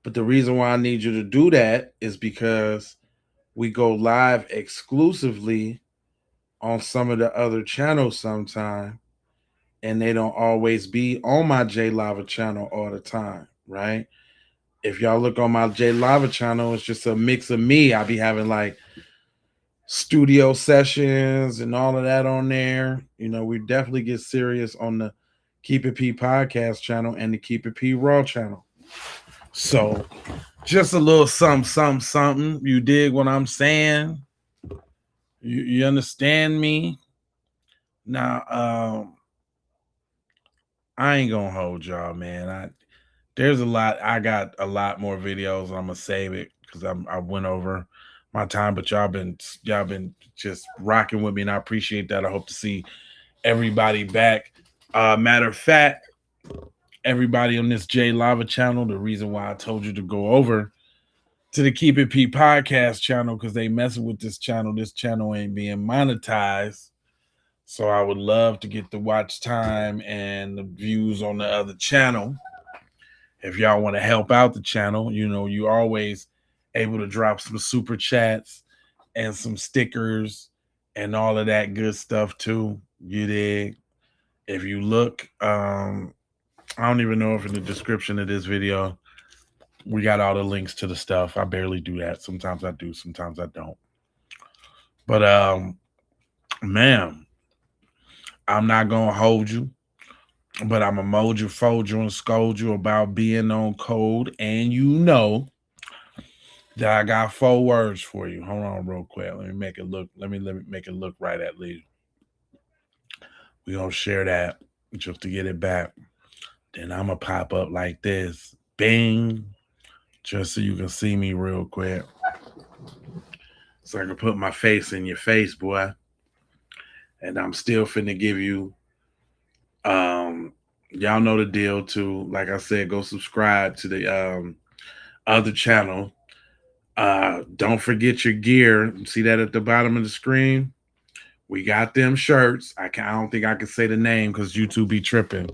But the reason why I need you to do that is because we go live exclusively on some of the other channels sometime, and they don't always be on my J Lava channel all the time, right? If y'all look on my J Lava channel, it's just a mix of me. I'll be having like studio sessions and all of that on there. You know, we definitely get serious on the Keep It P podcast channel and the Keep It P Raw channel. So just a little something. You dig what I'm saying? You understand me? Now, I ain't gonna hold y'all, man. There's a lot. I got a lot more videos. I'm gonna save it because I went over my time, but y'all been just rocking with me, and I appreciate that. I hope to see everybody back. Matter of fact, everybody on this J Lava channel, the reason why I told you to go over to the Keep It P podcast channel, because they messing with this channel. This channel ain't being monetized. So I would love to get the watch time and the views on the other channel. If y'all want to help out the channel, you know, you always able to drop some super chats and some stickers and all of that good stuff too. You dig? If you look, I don't even know if in the description of this video, we got all the links to the stuff. I barely do that. Sometimes I do, sometimes I don't. But man, I'm not gonna hold you, but I'm gonna mold you, fold you, and scold you about being on code. And you know that I got 4 words for you. Hold on real quick. Let me make it look. Let me make it look right at least. We gonna share that just to get it back. Then I'm gonna pop up like this. Bing. Just so you can see me real quick. So I can put my face in your face, boy. And I'm still finna give you, y'all know the deal too. Like I said, go subscribe to the other channel. Don't forget your gear. See that at the bottom of the screen? We got them shirts. I don't think I can say the name because YouTube be tripping.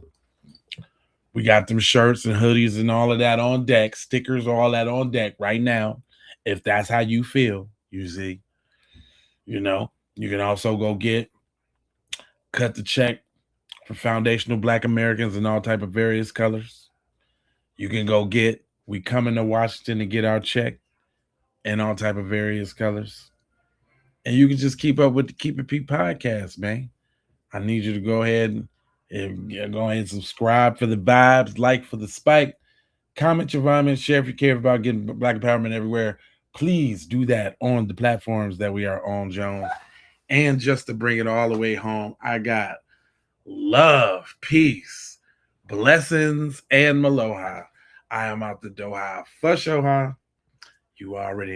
We got them shirts and hoodies and all of that on deck. Stickers, all that on deck right now. If that's how you feel, you see. You know, you can also go cut the check for foundational Black Americans in all type of various colors. You can go we coming to Washington to get our check in all type of various colors. And you can just keep up with the Keep It P podcast, man. I need you to go ahead and subscribe for the vibes, like for the spike, comment your comments, share if you care about getting Black empowerment everywhere. Please do that on the platforms that we are on, Jones. And just to bring it all the way home, I got love, peace, blessings, and maloha. I am out the Doha for Shoha. You already know.